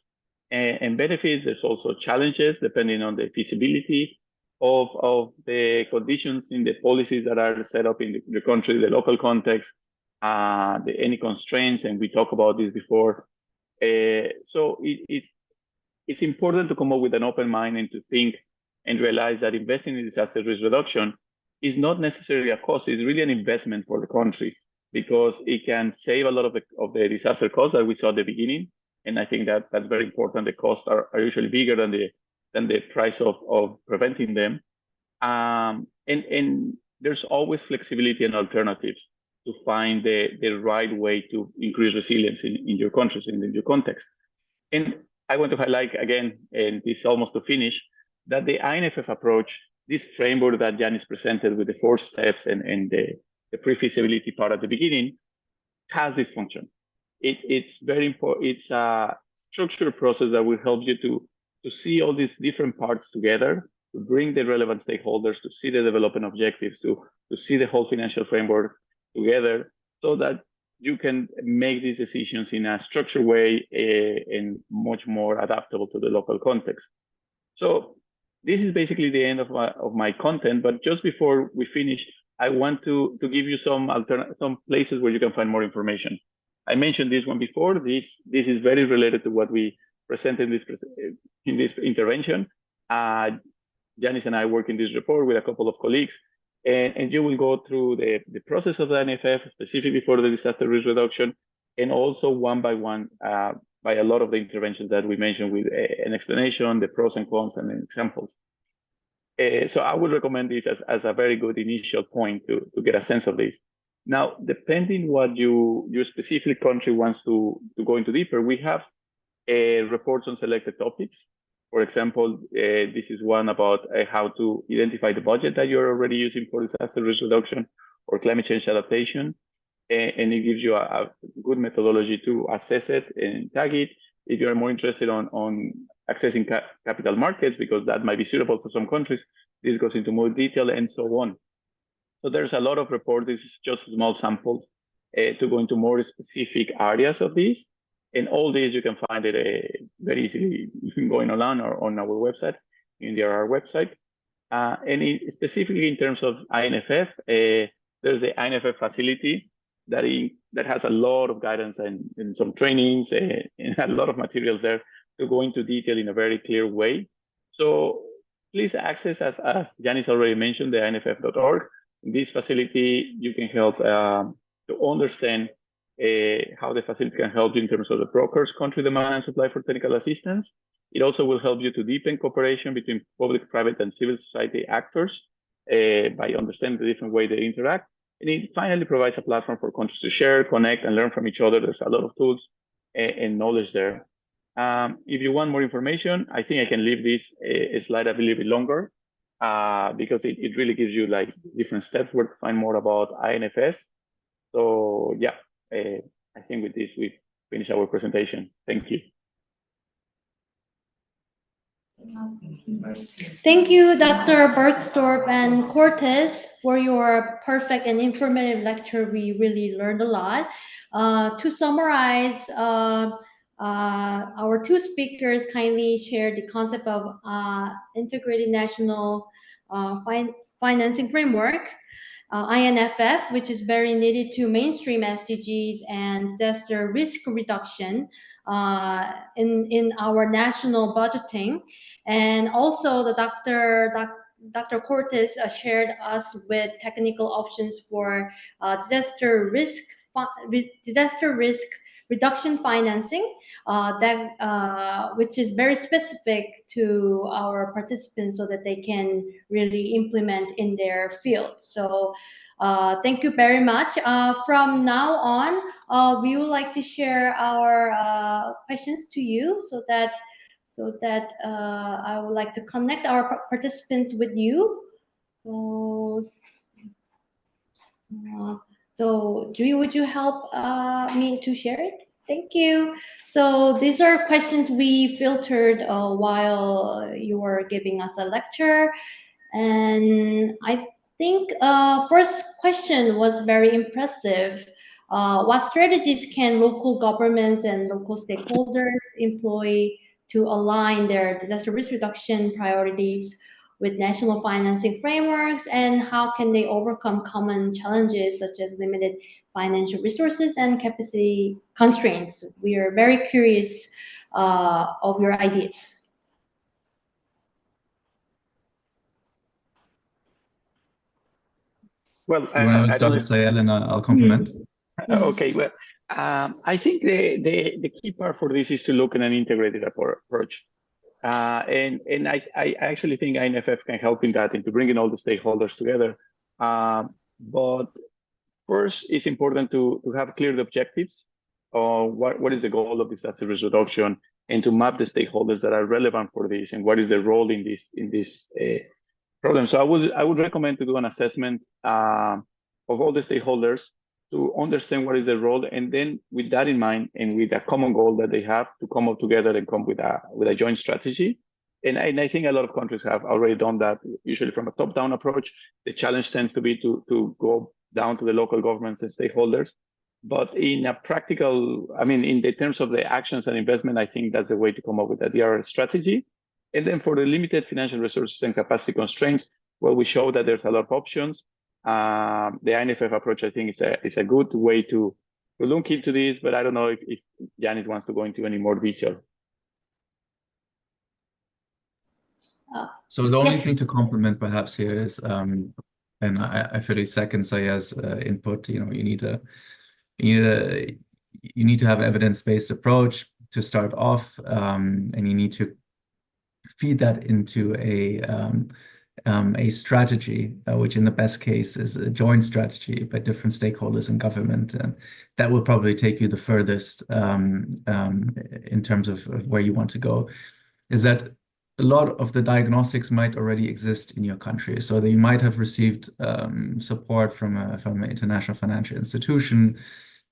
and benefits. There's also challenges depending on the feasibility. of the conditions in the policies that are set up in the country, the local context, any constraints, and we talked about this before. So it's important to come up with an open mind and to think and realize that investing in disaster risk reduction is not necessarily a cost, it's really an investment for the country, because it can save a lot of the disaster costs that we saw at the beginning. And I think that that's very important. The costs are usually bigger than the price of preventing them. And there's always flexibility and alternatives to find the right way to increase resilience in your countries and in your context. And I want to highlight again, and this is almost to finish, that the INFF approach, this framework that Yanis presented with the 4 steps and the pre-feasibility part at the beginning, has this function. It's very important. It's a structured process that will help you to see all these different parts together, to bring the relevant stakeholders, to see the development objectives, to see the whole financial framework together, so that you can make these decisions in a structured way and much more adaptable to the local context. So this is basically the end of my content, but just before we finish, I want to give you some places where you can find more information. I mentioned this one before. This is very related to what we presented in this intervention. Janice and I work in this report with a couple of colleagues, and you will go through the process of the INFF, specifically for the disaster risk reduction, and also one by one by a lot of the interventions that we mentioned, with an explanation, the pros and cons, and examples. So I would recommend this as a very good initial point to get a sense of this. Now, depending what your specific country wants to go into deeper, we have reports on selected topics. For example, this is one about how to identify the budget that you're already using for disaster risk reduction or climate change adaptation. And it gives you a good methodology to assess it and tag it. If you're more interested on accessing capital markets, because that might be suitable for some countries, this goes into more detail and so on. So there's a lot of reports. This is just small samples to go into more specific areas of this. And all these, you can find it very easily going online or on our website, in the DRR website. And specifically in terms of INFF, there's the INFF facility that has a lot of guidance and some trainings and a lot of materials there to go into detail in a very clear way. So please access, as Janice already mentioned, the INFF.org. In this facility, you can help to understand how the facility can help you in terms of the brokers, country demand and supply for technical assistance. It also will help you to deepen cooperation between public, private, and civil society actors by understanding the different way they interact. And it finally provides a platform for countries to share, connect, and learn from each other. There's a lot of tools and knowledge there. If you want more information, I think I can leave this slide a little bit longer because it really gives you like different steps where to find more about INFS. So yeah, I think with this, we finish our presentation. Thank you. Thank you, Dr. Bergstorff and Cortez, for your perfect and informative lecture. We really learned a lot. To summarize, our 2 speakers kindly shared the concept of integrated national financing framework, INFF, which is very needed to mainstream SDGs and disaster risk reduction in our national budgeting. And also the Dr. Cortez shared us with technical options for disaster risk reduction financing, which is very specific to our participants so that they can really implement in their field. So thank you very much. From now on, we would like to share our questions to you so that I would like to connect our participants with you. So Julie, would you help me to share it? Thank you. So these are questions we filtered while you were giving us a lecture. And I think first question was very impressive. What strategies can local governments and local stakeholders employ to align their disaster risk reduction priorities with national financing frameworks, and how can they overcome common challenges such as limited financial resources and capacity constraints. We are very curious of your ideas. Well, You want to I don't start, know. Sayel, and I'll complement? Okay, well, I think the key part for this is to look at an integrated approach. And I actually think INFF can help in that, into bringing all the stakeholders together. But first, it's important to have clear objectives on what is the goal of disaster risk reduction, and to map the stakeholders that are relevant for this, and what is the role in this problem. So I would recommend to do an assessment of all the stakeholders to understand what is their role, and then with that in mind and with a common goal that they have, to come up together and come with a joint strategy. And I think a lot of countries have already done that, usually from a top-down approach. The challenge tends to be to go down to the local governments and stakeholders. But in a practical, I mean, in the terms of the actions and investment, I think that's the way to come up with a DRR strategy. And then for the limited financial resources and capacity constraints, well, we show that there's a lot of options. The INFF approach, I think, is a good way to look into this, but I don't know if Janis wants to go into any more detail. So the only thing to complement perhaps here is, and I fully second Sayel's input. You know, you need to have evidence-based approach to start off, and you need to feed that into a strategy, which in the best case is a joint strategy by different stakeholders in government, and that will probably take you the furthest in terms of where you want to go. Is that a lot of the diagnostics might already exist in your country, so that you might have received support from an international financial institution.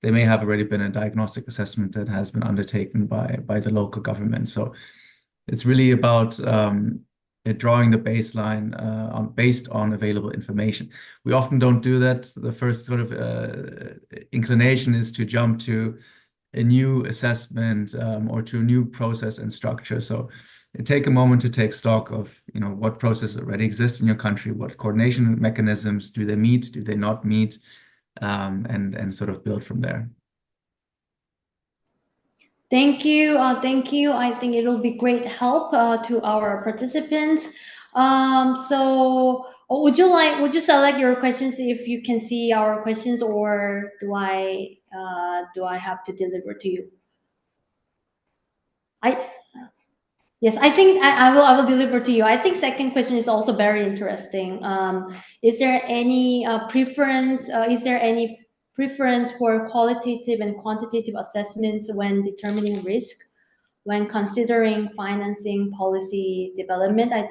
There may have already been a diagnostic assessment that has been undertaken by the local government. So it's really about drawing the baseline based on available information. We often don't do that. The first sort of inclination is to jump to a new assessment or to a new process and structure. So take a moment to take stock of, you know, what processes already exist in your country, what coordination mechanisms do they meet, do they not meet, and sort of build from there. Thank you. Thank you. I think it will be great help to our participants. So would you select your questions if you can see our questions, or do I have to deliver to you? Yes, I think I will deliver to you. I think second question is also very interesting. Is there any preference? Is there any preference for qualitative and quantitative assessments when determining risk, when considering financing policy development? I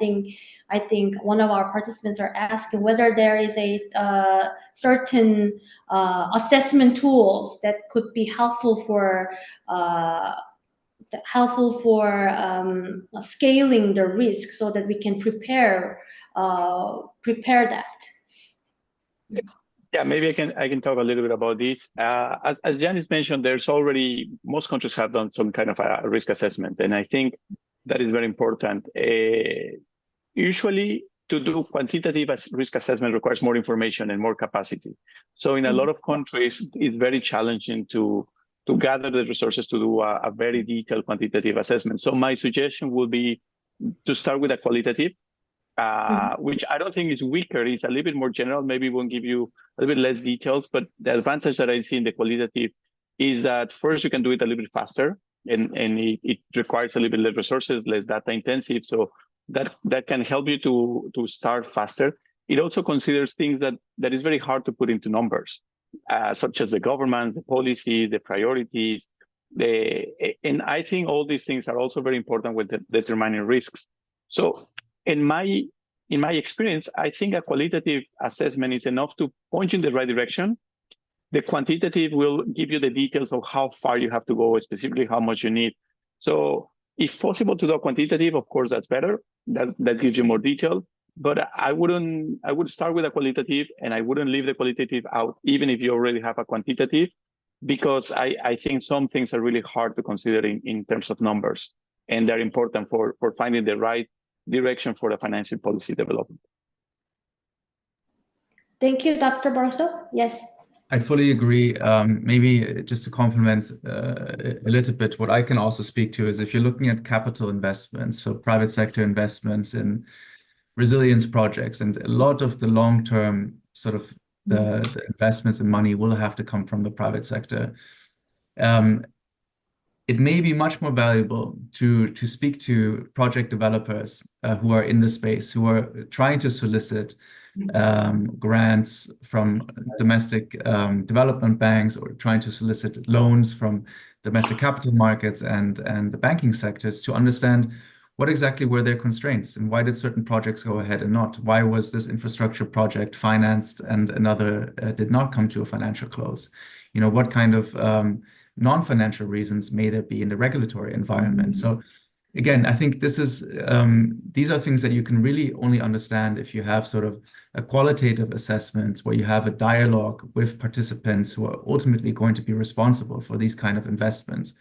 think one of our participants are asking whether there is a certain assessment tools that could be helpful for scaling the risk, so that we can prepare that. Yeah, maybe I can talk a little bit about this. As Janis mentioned, there's already, most countries have done some kind of a risk assessment, and I think that is very important. Usually, to do quantitative risk assessment requires more information and more capacity. So in a lot of countries, it's very challenging to gather the resources to do a very detailed quantitative assessment. So my suggestion would be to start with a qualitative, which I don't think is weaker. It's a little bit more general. Maybe it won't give you a little bit less details, but the advantage that I see in the qualitative is that first you can do it a little bit faster, and it requires a little bit less resources, less data intensive. So that can help you to start faster. It also considers things that is very hard to put into numbers, such as the governments, the policies, the priorities. And I think all these things are also very important with determining risks. So in my experience, I think a qualitative assessment is enough to point you in the right direction. The quantitative will give you the details of how far you have to go, specifically how much you need. So if possible to do a quantitative, of course, that's better. That gives you more detail. But I would start with a qualitative, and I wouldn't leave the qualitative out, even if you already have a quantitative, because I think some things are really hard to consider in terms of numbers, and they're important for finding the right direction for the financial policy development. Thank you, Dr. Barroso. Yes. I fully agree. Maybe just to complement a little bit, what I can also speak to is if you're looking at capital investments, so private sector investments in resilience projects, and a lot of the long-term sort of the investments and money will have to come from the private sector. It may be much more valuable to speak to project developers who are in the space, who are trying to solicit grants from domestic development banks, or trying to solicit loans from domestic capital markets and the banking sectors, to understand what exactly were their constraints and why did certain projects go ahead and not? Why was this infrastructure project financed and another did not come to a financial close? You know, what kind of non-financial reasons may there be in the regulatory environment? So again, I think this is these are things that you can really only understand if you have sort of a qualitative assessment where you have a dialogue with participants who are ultimately going to be responsible for these kind of investments.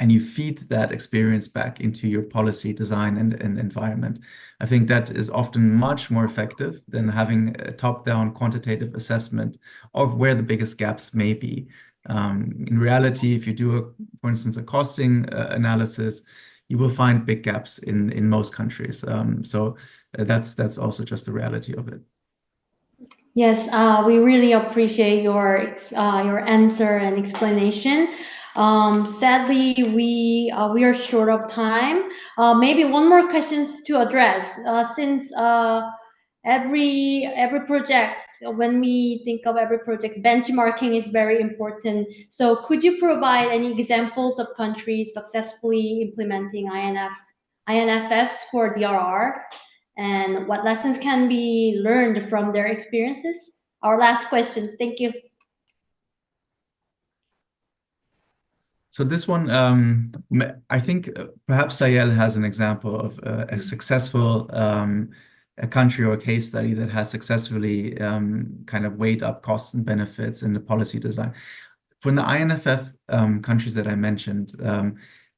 And you feed that experience back into your policy design and environment. I think that is often much more effective than having a top-down quantitative assessment of where the biggest gaps may be. In reality, if you do, for instance, a costing analysis, you will find big gaps in most countries. So that's also just the reality of it. Yes, we really appreciate your answer and explanation. Sadly, we are short of time. Maybe one more questions to address. Since every project, when we think of every project, benchmarking is very important. So could you provide any examples of countries successfully implementing INFFs for DRR, and what lessons can be learned from their experiences? Our last questions. Thank you. So this one, I think perhaps Sayel has an example of a successful a country or a case study that has successfully kind of weighed up costs and benefits in the policy design. From the INFF countries that I mentioned,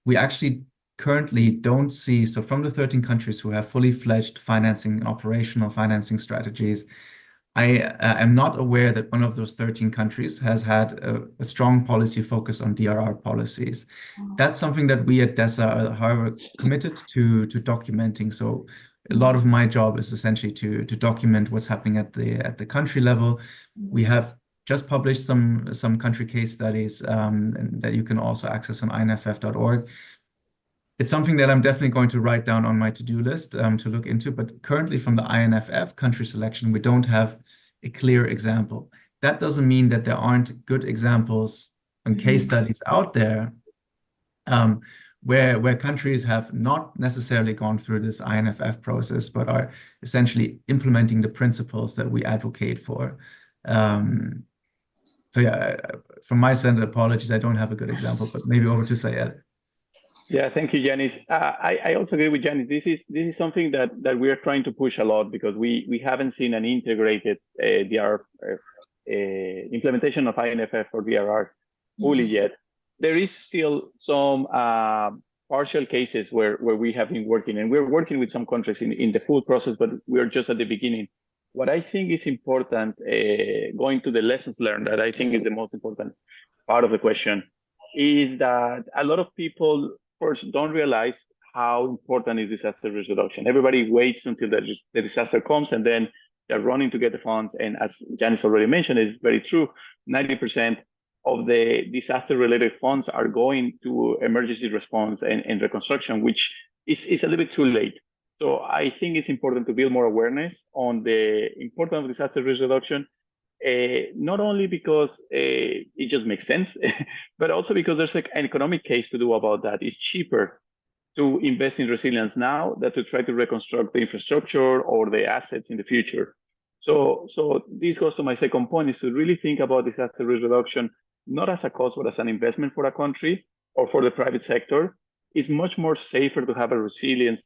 we actually currently don't see, so from the 13 countries who have fully fledged financing and operational financing strategies, I am not aware that one of those 13 countries has had a strong policy focus on DRR policies. That's something that we at DESA are, however, committed to documenting. So a lot of my job is essentially to document what's happening at the country level. We have just published some country case studies and that you can also access on inff.org. It's something that I'm definitely going to write down on my to-do list to look into. But currently from the INFF country selection, we don't have a clear example. That doesn't mean that there aren't good examples and case studies out there where countries have not necessarily gone through this INFF process, but are essentially implementing the principles that we advocate for. So yeah, from my side, apologies, I don't have a good example, but maybe over to Sayed. Yeah, thank you, Janice. I also agree with Janice. This is something that we are trying to push a lot, because we haven't seen an integrated DRR implementation of INFF or DRR fully yet. There is still some partial cases where we have been working, and we're working with some countries in the full process, but we're just at the beginning. What I think is important, going to the lessons learned, that I think is the most important part of the question, is that a lot of people first don't realize how important is disaster risk reduction. Everybody waits until the disaster comes, and then they're running to get the funds. And as Janice already mentioned, it's very true. 90% of the disaster-related funds are going to emergency response and reconstruction, which is a little bit too late. So I think it's important to build more awareness on the importance of disaster risk reduction, not only because it just makes sense, but also because there's like an economic case to do about that. It's cheaper to invest in resilience now than to try to reconstruct the infrastructure or the assets in the future. So this goes to my second point, is to really think about disaster risk reduction, not as a cost, but as an investment for a country or for the private sector. It's much more safer to have a resilience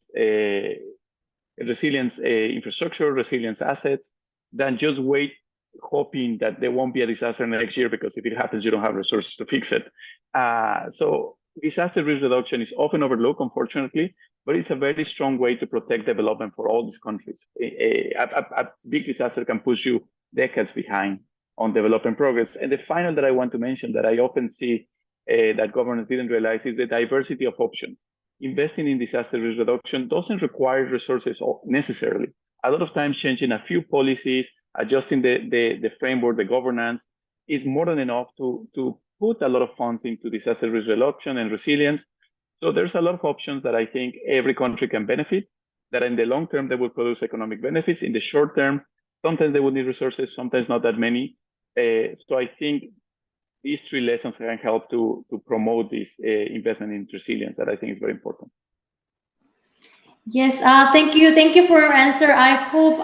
infrastructure, resilience assets, than just wait hoping that there won't be a disaster next year, because if it happens, you don't have resources to fix it. So disaster risk reduction is often overlooked, unfortunately, but it's a very strong way to protect development for all these countries. A big disaster can push you decades behind on development progress. And the final that I want to mention that I often see that governments didn't realize is the diversity of options. Investing in disaster risk reduction doesn't require resources necessarily. A lot of times changing a few policies, adjusting the framework, the governance, is more than enough to put a lot of funds into disaster risk reduction and resilience. So there's a lot of options that I think every country can benefit, that in the long term, they will produce economic benefits. In the short term, sometimes they will need resources, sometimes not that many. So I think these three lessons can help to promote this investment in resilience that I think is very important. Yes, thank you. Thank you for your answer. I hope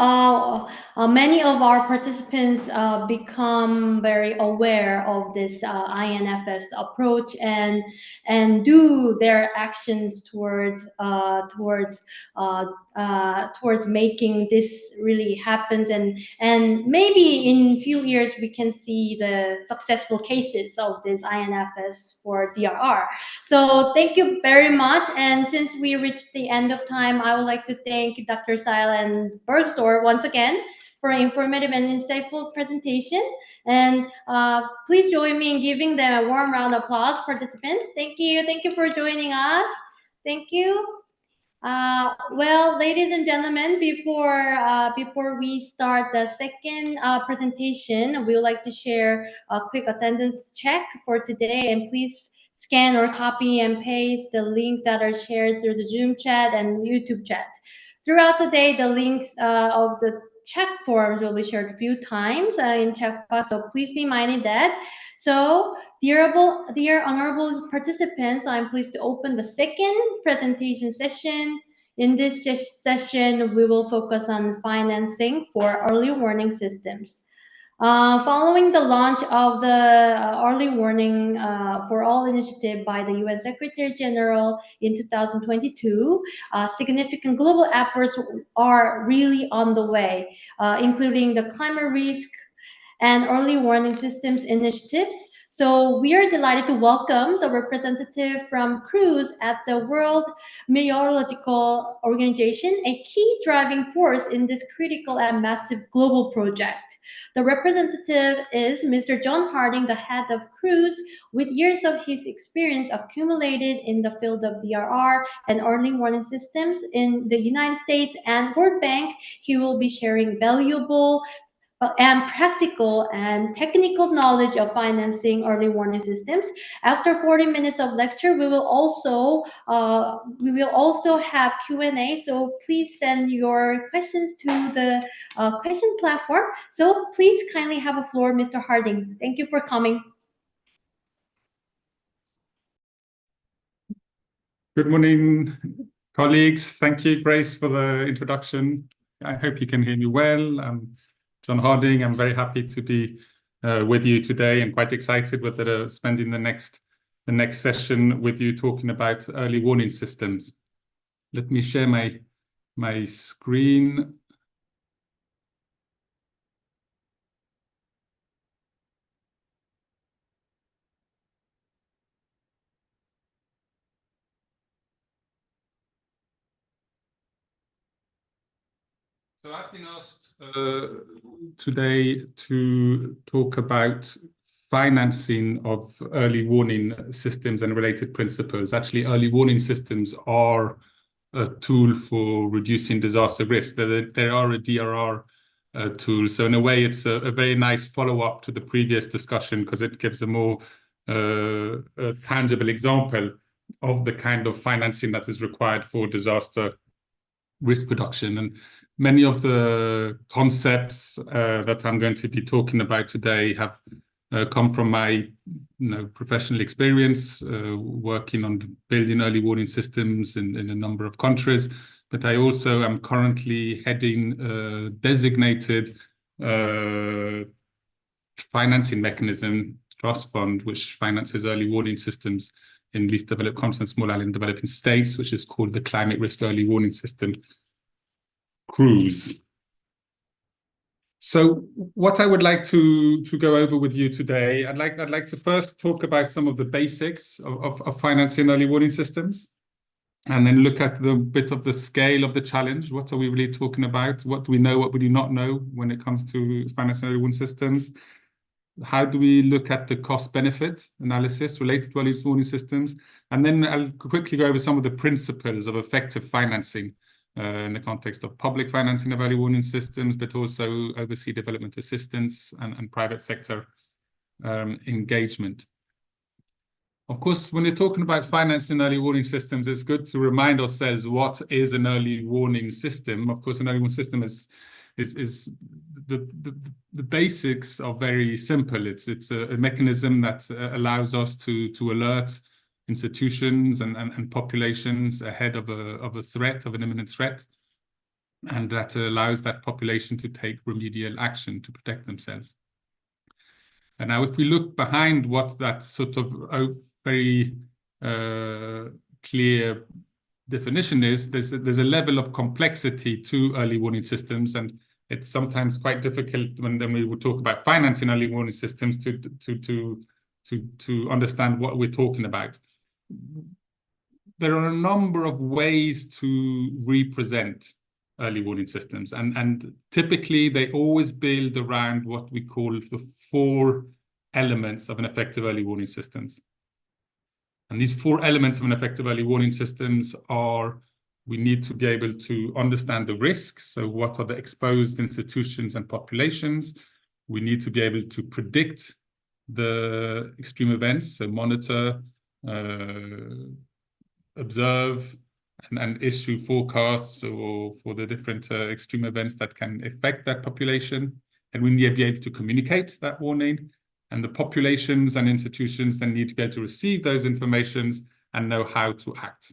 many of our participants become very aware of this INFS approach and do their actions towards making this really happen. And maybe in a few years we can see the successful cases of this INFS for DRR. So thank you very much. And since we reached the end of time, I would like to thank Dr. Seil and Bergstor once again for an informative and insightful presentation. And please join me in giving them a warm round of applause, participants. Thank you. Thank you for joining us. Thank you. Well, ladies and gentlemen, before we start the second presentation, we would like to share a quick attendance check for today. And please scan or copy and paste the link that are shared through the Zoom chat and YouTube chat. Throughout the day, the links of the chat forms will be shared a few times in chat box, so please be minded that. So, dear honorable participants, I'm pleased to open the second presentation session. In this session, we will focus on financing for early warning systems. Following the launch of the Early Warning for All initiative by the UN Secretary General in 2022, significant global efforts are really on the way, including the climate risk and early warning systems initiatives. So we are delighted to welcome the representative from CRUISE at the World Meteorological Organization, a key driving force in this critical and massive global project. The representative is Mr. John Harding, the head of CRUISE, with years of his experience accumulated in the field of DRR and early warning systems in the United States and World Bank. He will be sharing valuable and practical and technical knowledge of financing early warning systems. After 40 minutes of lecture, we will also have Q&A. So please send your questions to the question platform. So please kindly have a floor, Mr. Harding. Thank you for coming. Good morning, colleagues. Thank you, Grace, for the introduction. I hope you can hear me well. I'm John Harding. I'm very happy to be with you today and quite excited with spending the next session with you talking about early warning systems. Let me share my screen. So I've been asked today to talk about financing of early warning systems and related principles. Actually, early warning systems are a tool for reducing disaster risk. They are a DRR tool. So in a way, it's a very nice follow-up to the previous discussion because it gives a more tangible example of the kind of financing that is required for disaster risk reduction. And many of the concepts that I'm going to be talking about today have come from my professional experience working on building early warning systems in a number of countries. But I also am currently heading a designated financing mechanism, trust fund, which finances early warning systems in least developed countries and small island developing states, which is called the Climate Risk Early Warning System, CRUISE. So what I would like to go over with you today, I'd like to first talk about some of the basics of financing early warning systems. and then look at the bit of the scale of the challenge. What are we really talking about? What do we know? What we do not know when it comes to financing early warning systems? How do we look at the cost-benefit analysis related to early warning systems? And then I'll quickly go over some of the principles of effective financing in the context of public financing of early warning systems, but also overseas development assistance and private sector engagement. Of course, when you're talking about financing early warning systems, it's good to remind ourselves what is an early warning system. Of course, an early warning system is the basics are very simple. It's a mechanism that allows us to alert institutions and populations ahead of a threat, of an imminent threat, and that allows that population to take remedial action to protect themselves. And now, if we look behind what that sort of very clear definition is, there's a level of complexity to early warning systems, and it's sometimes quite difficult when we would talk about financing early warning systems to understand what we're talking about. There are a number of ways to represent early warning systems, and typically they always build around what we call the 4 elements of an effective early warning systems. And these 4 elements of an effective early warning systems are: we need to be able to understand the risk. So what are the exposed institutions and populations? We need to be able to predict the extreme events, so monitor, observe, and issue forecasts for the different extreme events that can affect that population. And we need to be able to communicate that warning. And the populations and institutions then need to be able to receive those informations and know how to act.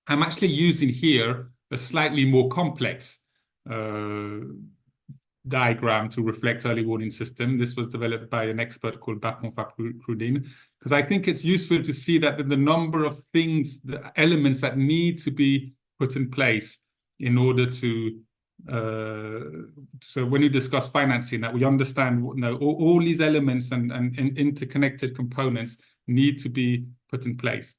I'm actually using here a slightly more complex diagram to reflect early warning system. This was developed by an expert called Bapon-Fakrudin, because I think it's useful to see that the number of things, the elements that need to be put in place in order to so when you discuss financing, that we understand, you know, all these elements and interconnected components need to be put in place.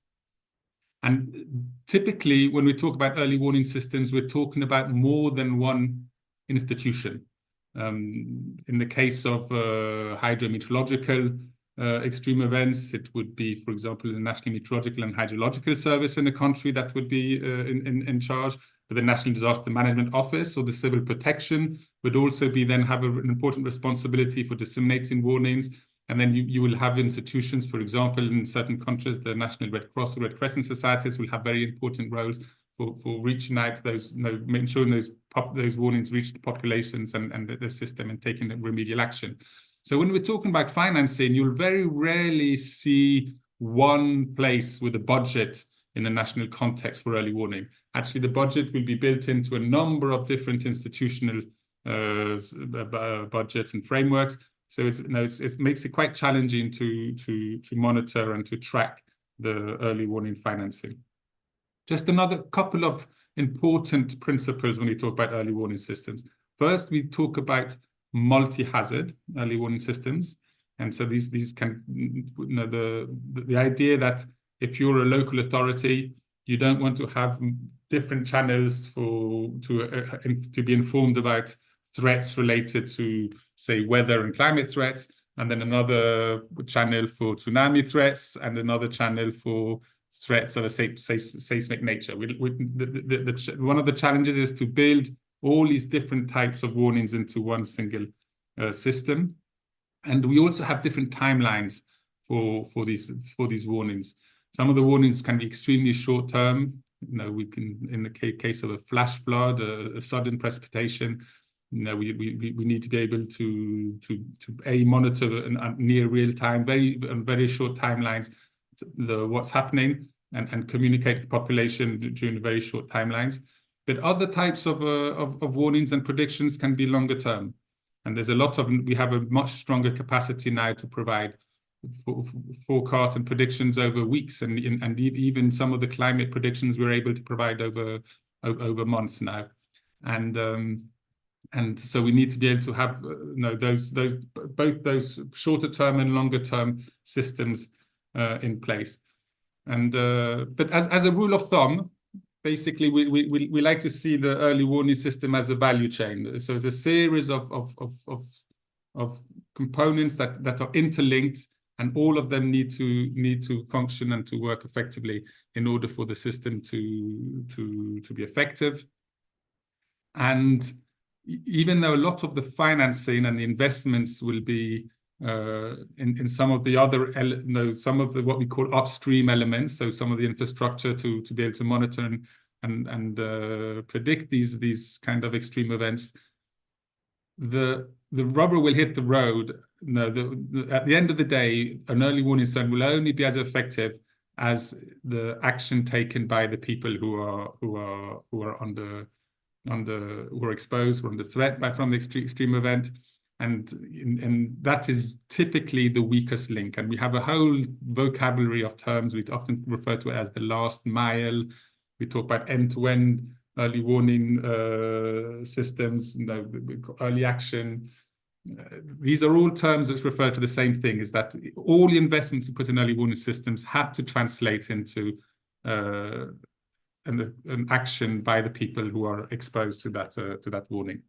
And typically, when we talk about early warning systems, we're talking about more than one institution. In the case of hydrometeorological extreme events, it would be, for example, the National Meteorological and Hydrological Service in the country that would be in charge. But the National Disaster Management Office or the Civil Protection would also be then have an important responsibility for disseminating warnings. And then you will have institutions, for example, in certain countries, the National Red Cross or Red Crescent societies will have very important roles for reaching out to those, you know, ensuring those warnings reach the populations and the system and taking remedial action. So when we're talking about financing, you'll very rarely see one place with a budget in a national context for early warning. Actually, the budget will be built into a number of different institutional budgets and frameworks. So it makes it quite challenging to monitor and to track the early warning financing. Just another couple of important principles when we talk about early warning systems. First, we talk about multi-hazard early warning systems. And so these can, you know, the idea that if you're a local authority, you don't want to have different channels to be informed about threats related to, say, weather and climate threats, and then another channel for tsunami threats, and another channel for threats of a seismic nature. One of the challenges is to build all these different types of warnings into one single system. And we also have different timelines for these warnings. Some of the warnings can be extremely short term. You know, we can, in the case of a flash flood, a sudden precipitation, you know, we need to be able to monitor near real time, very short timelines, what's happening and communicate to the population during very short timelines. But other types of warnings and predictions can be longer term. And there's we have a much stronger capacity now to provide forecasts and predictions over weeks, and even some of the climate predictions we're able to provide over months now. And so we need to be able to have both those shorter term and longer term systems in place. And but as a rule of thumb, basically, we like to see the early warning system as a value chain. So it's a series of components that are interlinked, and all of them need to function and to work effectively in order for the system to be effective. And even though a lot of the financing and the investments will be in some of the other, some of the what we call upstream elements, so some of the infrastructure to be able to monitor and predict these kind of extreme events, the rubber will hit the road. At the end of the day, an early warning system will only be as effective as the action taken by the people who are exposed, who are under threat from the extreme event. And that is typically the weakest link. And we have a whole vocabulary of terms. We often refer to it as the last mile. We talk about end-to-end early warning systems, early action. These are all terms which refer to the same thing, is that all the investments we put in early warning systems have to translate into an action by the people who are exposed to that warning.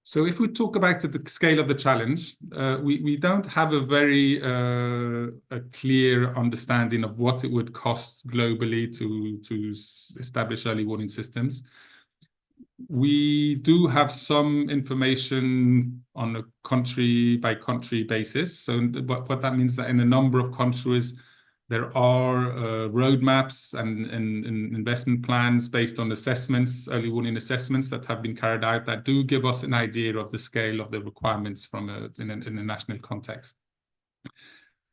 So if we talk about the scale of the challenge, we don't have a very a clear understanding of what it would cost globally to establish early warning systems. We do have some information on a country-by-country basis. So what that means that in a number of countries, there are roadmaps and investment plans based on assessments, early warning assessments that have been carried out that do give us an idea of the scale of the requirements in a national context.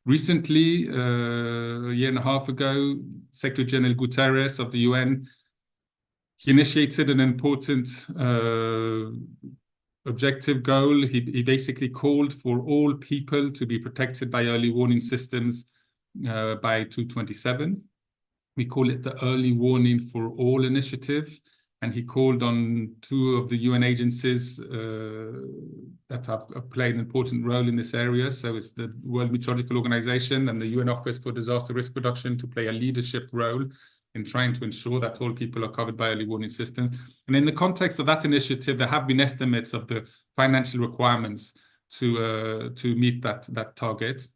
Recently, a year and a half ago, Secretary General Guterres of the UN, he initiated an important objective goal. He basically called for all people to be protected by early warning systems by 2027. We call it the Early Warning for All initiative. And he called on 2 of the UN agencies that have played an important role in this area. So it's the World Meteorological Organization and the UN Office for Disaster Risk Reduction to play a leadership role in trying to ensure that all people are covered by early warning systems. And in the context of that initiative, there have been estimates of the financial requirements to meet that target.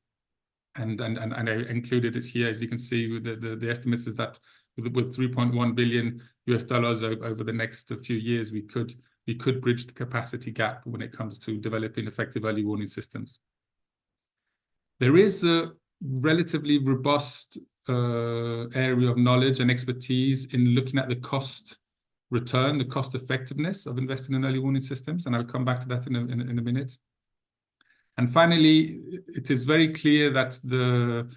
And I included it here, as you can see, with the estimates is that with $3.1 billion over the next few years, we could bridge the capacity gap when it comes to developing effective early warning systems. There is a relatively robust area of knowledge and expertise in looking at the cost return, the cost effectiveness of investing in early warning systems, and I'll come back to that in a minute. And finally, it is very clear that the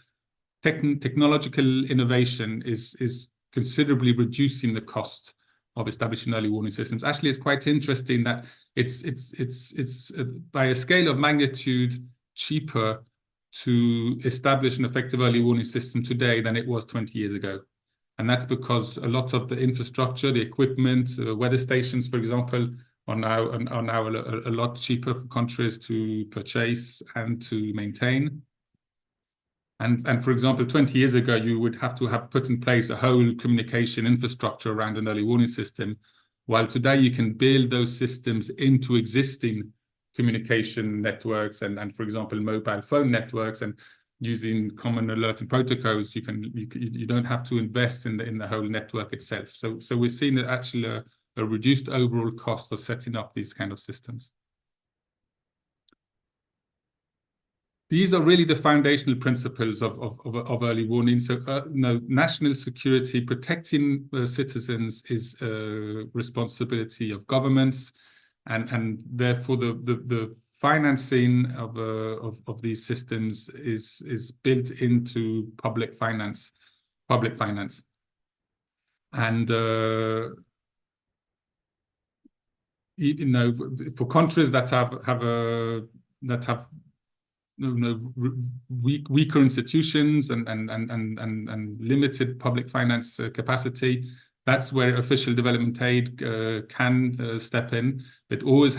technological innovation is considerably reducing the cost of establishing early warning systems. Actually, it's quite interesting that it's by a scale of magnitude cheaper to establish an effective early warning system today than it was 20 years ago. And that's because a lot of the infrastructure, the equipment, weather stations, for example, are now a lot cheaper for countries to purchase and to maintain. And for example, 20 years ago, you would have to have put in place a whole communication infrastructure around an early warning system, while today you can build those systems into existing communication networks and for example, mobile phone networks, and using common alerting protocols, you don't have to invest in the whole network itself. So we're seeing actually a reduced overall cost of setting up these kind of systems. These are really the foundational principles of early warning. So national security, protecting citizens is a responsibility of governments, and therefore the financing of these systems is built into public finance. And for countries that have weaker institutions and limited public finance capacity, that's where official development aid can step in, but always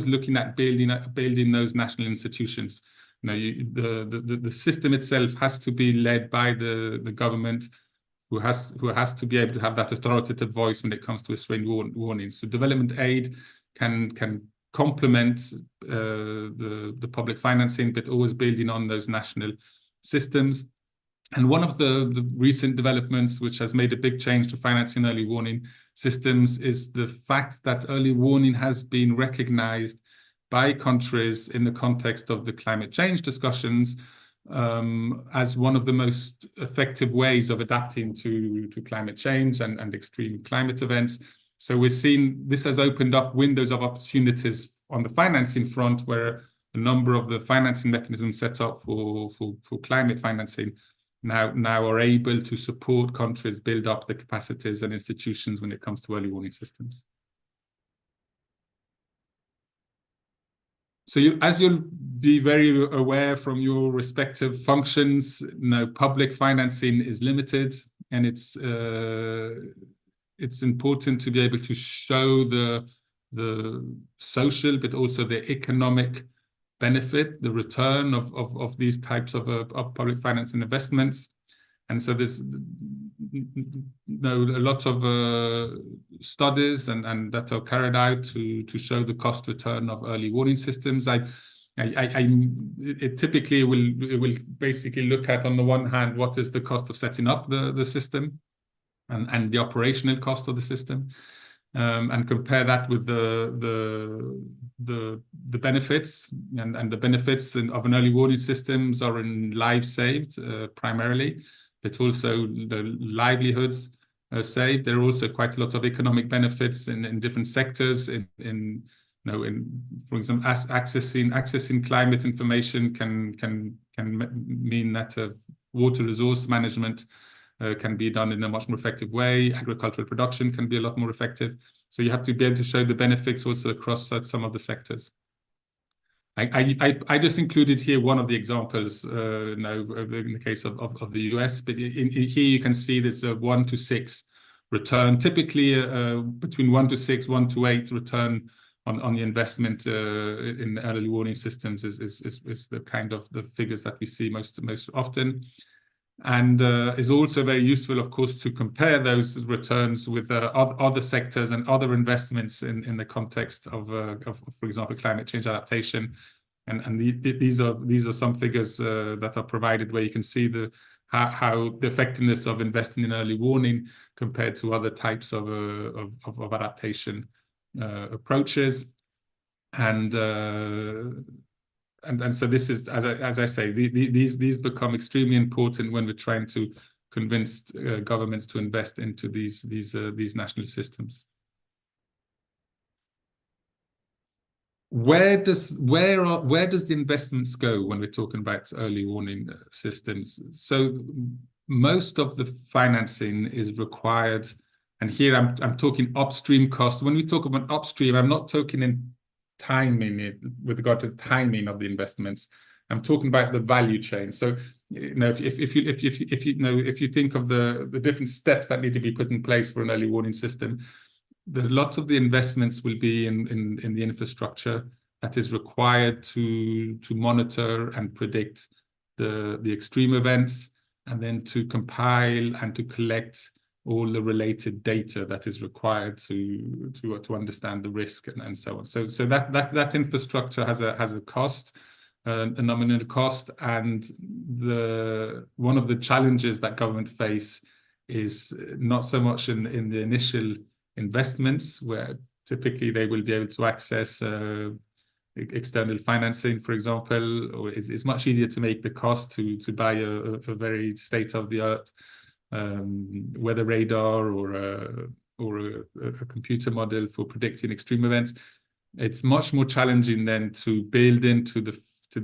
looking at building those national institutions. the system itself has to be led by the government, who has to be able to have that authoritative voice when it comes to issuing warnings. So development aid can complement the public financing, but always building on those national systems. And one of the recent developments which has made a big change to financing early warning systems is the fact that early warning has been recognized by countries in the context of the climate change discussions as one of the most effective ways of adapting to climate change and extreme climate events. So we're seeing this has opened up windows of opportunities on the financing front, where a number of the financing mechanisms set up for climate financing now are able to support countries build up the capacities and institutions when it comes to early warning systems. So as you'll be very aware from your respective functions, public financing is limited, and it's important to be able to show the social, but also the economic benefit, the return of these types of public finance and investments. And so there's a lot of studies and that are carried out to show the cost return of early warning systems. It typically will basically look at, on the one hand, what is the cost of setting up the system and the operational cost of the system, and compare that with the benefits, and the benefits of an early warning systems are in lives saved primarily, but also the livelihoods saved. There are also quite a lot of economic benefits in different sectors. For example, accessing climate information can mean that water resource management can be done in a much more effective way. Agricultural production can be a lot more effective. So you have to be able to show the benefits also across some of the sectors. I just included here one of the examples in the case of the US, but here you can see there's a 1 to 6 return, typically between 1 to 6, 1 to 8 return on the investment in early warning systems is the kind of the figures that we see most often. And is also very useful, of course, to compare those returns with other sectors and other investments in the context of, for example, climate change adaptation. And these are some figures that are provided where you can see how the effectiveness of investing in early warning compared to other types of adaptation approaches. And so this is, as I say, these become extremely important when we're trying to convince governments to invest into these national systems. Where does the investments go when we're talking about early warning systems? So most of the financing is required, and here I'm talking upstream costs. When we talk about upstream, I'm not talking in timing it with regard to the timing of the investments. I'm talking about the value chain. So if you think of the different steps that need to be put in place for an early warning system, lots of the investments will be in the infrastructure that is required to monitor and predict the extreme events, and then to compile and to collect all the related data that is required to understand the risk and so on. So that infrastructure has a cost, a nominal cost, and one of the challenges that government face is not so much in the initial investments, where typically they will be able to access external financing, for example, or it's much easier to make the cost to buy a very state-of-the-art weather radar or a computer model for predicting extreme events. It's much more challenging then to build into the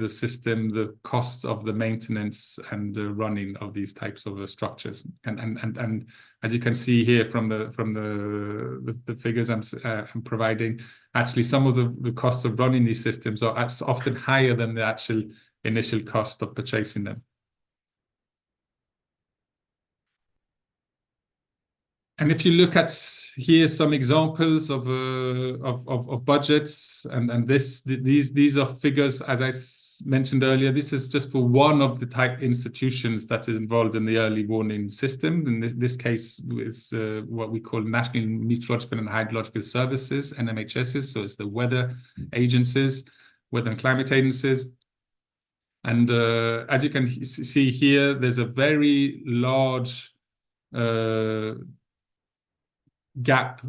system the cost of the maintenance and the running of these types of structures. And as you can see here from the figures I'm providing, actually some of the costs of running these systems are often higher than the actual initial cost of purchasing them. And if you look at here some examples of budgets, and these are figures, as I as mentioned earlier, this is just for one of the type institutions that is involved in the early warning system. In this case, it's what we call National Meteorological and Hydrological Services, NMHSs. So it's the weather agencies, weather and climate agencies. And as you can see here, there's a very large gap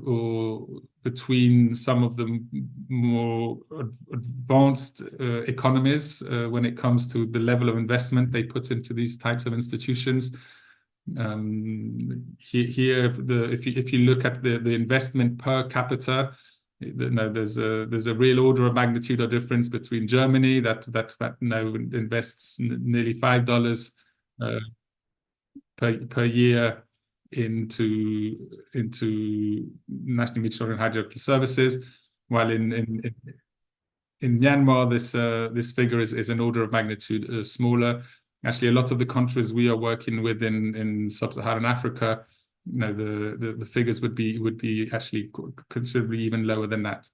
between some of the more advanced economies when it comes to the level of investment they put into these types of institutions. Here, if you look at the investment per capita, there's a real order of magnitude of difference between Germany that invests nearly $5 per year into National Meteorological and Hydrological Services, while in Myanmar this figure is an order of magnitude smaller. Actually, a lot of the countries we are working with in sub-Saharan Africa, the figures would be actually considerably even lower than that.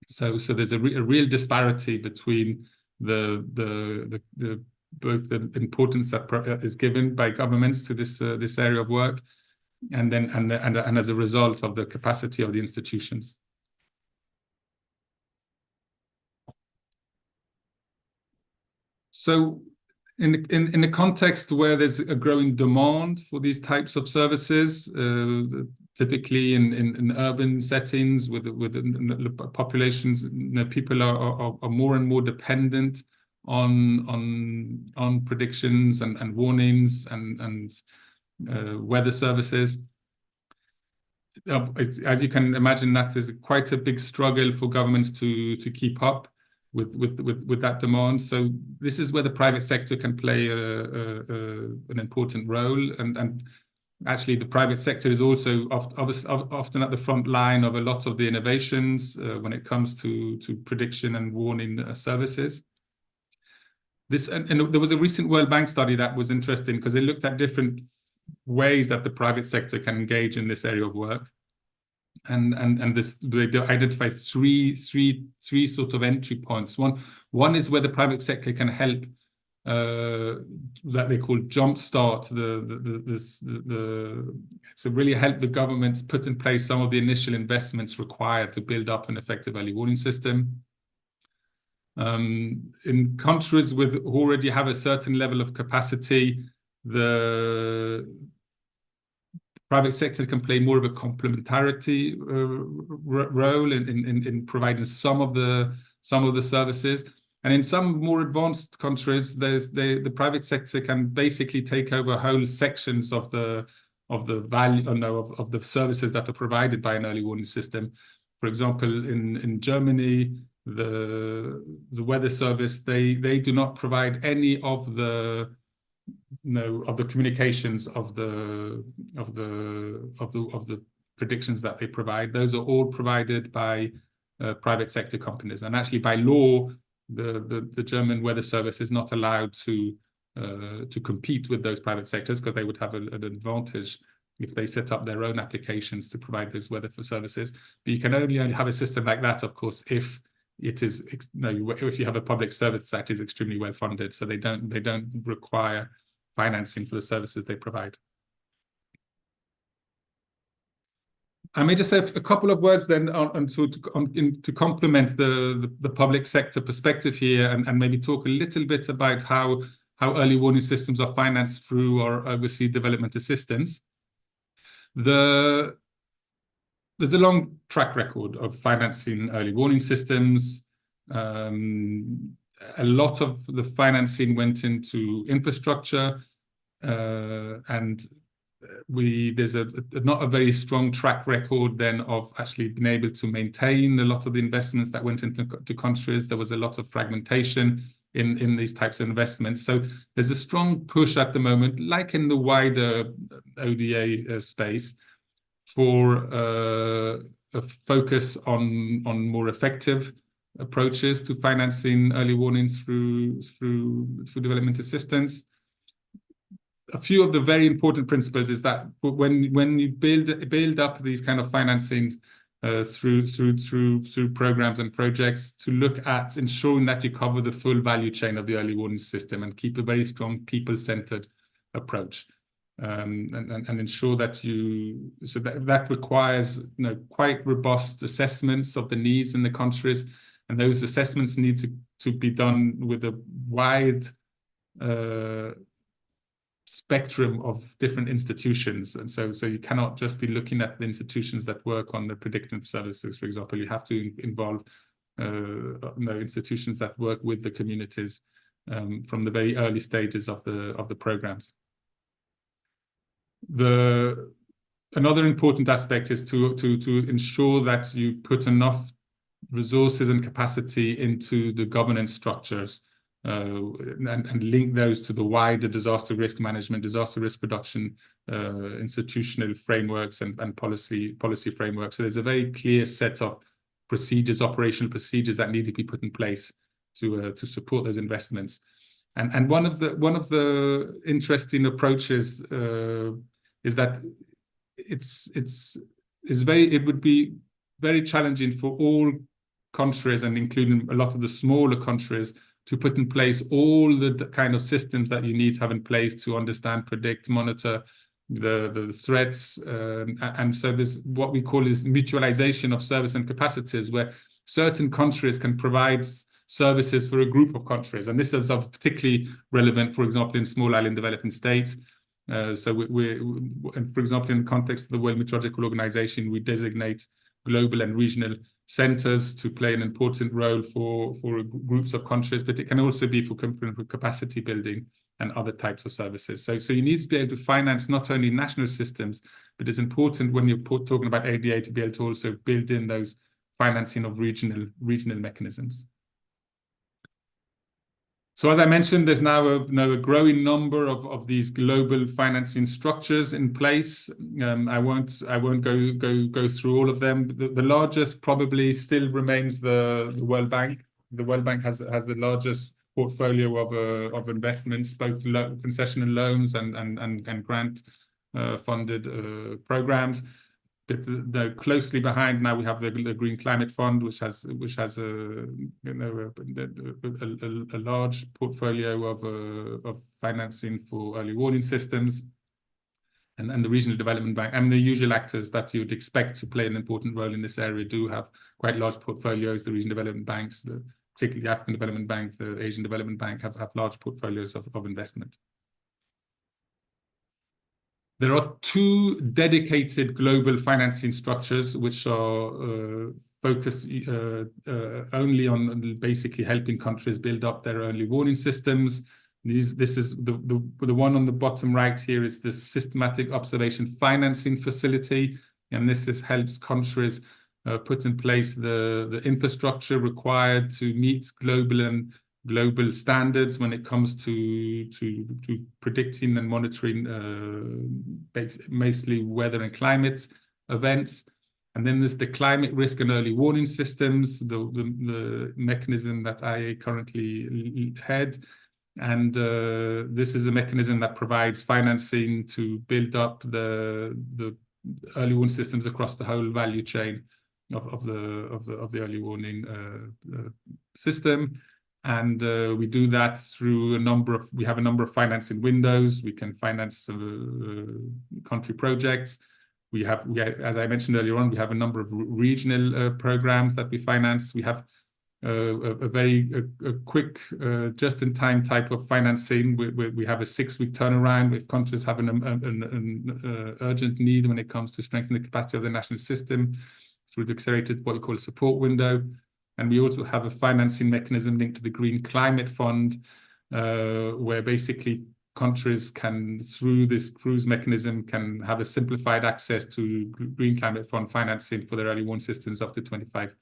So there's a real disparity between both the importance that is given by governments to this area of work, and as a result of the capacity of the institutions. So in the context where there's a growing demand for these types of services, typically in urban settings with populations, people are more and more dependent on predictions and warnings and weather services. As you can imagine, that is quite a big struggle for governments to keep up with that demand. So this is where the private sector can play an important role, and actually the private sector is also often at the front line of a lot of the innovations when it comes to prediction and warning services. And there was a recent World Bank study that was interesting because it looked at different ways that the private sector can engage in this area of work, and they identified three sort of entry points. One is where the private sector can help, that they call jumpstart to really help the governments put in place some of the initial investments required to build up an effective early warning system. In countries who already have a certain level of capacity, the private sector can play more of a complementarity role in providing some of the services. And in some more advanced countries, the private sector can basically take over whole sections of the value of the services that are provided by an early warning system. For example, in Germany, the weather service, they do not provide any of the communications of the predictions that they provide. Those are all provided by private sector companies, and actually by law, the German weather service is not allowed to compete with those private sectors, because they would have an advantage if they set up their own applications to provide those weather services. But you can only have a system like that, of course, if you have a public service that is extremely well funded. So they don't require financing for the services they provide. I may just say a couple of words then to complement the public sector perspective here, and maybe talk a little bit about how early warning systems are financed through our overseas development assistance. There's a long track record of financing early warning systems. A lot of the financing went into infrastructure, and there's not a very strong track record then of actually being able to maintain a lot of the investments that went into countries. There was a lot of fragmentation in these types of investments. So there's a strong push at the moment, like in the wider ODA space, for a focus on more effective approaches to financing early warnings through development assistance. A few of the very important principles is that when you build up these kind of financing, through programs and projects to look at ensuring that you cover the full value chain of the early warning system and keep a very strong people-centered approach. And ensure that that requires quite robust assessments of the needs in the countries, and those assessments need to be done with a wide spectrum of different institutions. And so you cannot just be looking at the institutions that work on the predictive services, for example. You have to involve institutions that work with the communities from the very early stages of the programs. Another important aspect is to ensure that you put enough resources and capacity into the governance structures and link those to the wider disaster risk management, disaster risk reduction, institutional frameworks and policy frameworks. So there's a very clear set of procedures, operational procedures that need to be put in place to support those investments. And one of the interesting approaches is that it would be very challenging for all countries, and including a lot of the smaller countries, to put in place all the kind of systems that you need to have in place to understand, predict, monitor the threats. And so there's what we call is mutualization of service and capacities, where certain countries can provide services for a group of countries. And this is particularly relevant, for example, in small island developing states. And for example, in the context of the World Meteorological Organization, we designate global and regional centers to play an important role for groups of countries, but it can also be for capacity building and other types of services. So you need to be able to finance not only national systems, but it's important when you're talking about ADA to be able to also build in those financing of regional mechanisms. So as I mentioned, there's now a growing number of these global financing structures in place. I won't go through all of them. The largest probably still remains the World Bank. The World Bank has the largest portfolio of investments, both concessional loans and grant funded programs. But closely behind now we have the Green Climate Fund, which has a large portfolio of financing for early warning systems, and the Regional Development Bank, and the usual actors that you'd expect to play an important role in this area do have quite large portfolios. The Regional Development Banks, particularly the African Development Bank, the Asian Development Bank, have large portfolios of investment. There are two dedicated global financing structures which are focused only on basically helping countries build up their early warning systems. This is the one on the bottom right here is the Systematic Observation Financing Facility, and this helps countries put in place the infrastructure required to meet global standards when it comes to predicting and monitoring mostly weather and climate events. And then there's the Climate Risk and Early Warning Systems, the mechanism that I currently head. And this is a mechanism that provides financing to build up the early warning systems across the whole value chain of the early warning system. And we do that through we have a number of financing windows. We can finance country projects. We have, as I mentioned earlier on, we have a number of regional programs that we finance. We have a very quick, just-in-time type of financing. We have a 6-week turnaround if countries have an urgent need when it comes to strengthening the capacity of the national system through the accelerated, what we call a support window. And we also have a financing mechanism linked to the Green Climate Fund, where basically countries can, through this cruise mechanism, can have a simplified access to Green Climate Fund financing for their early warning systems up to 25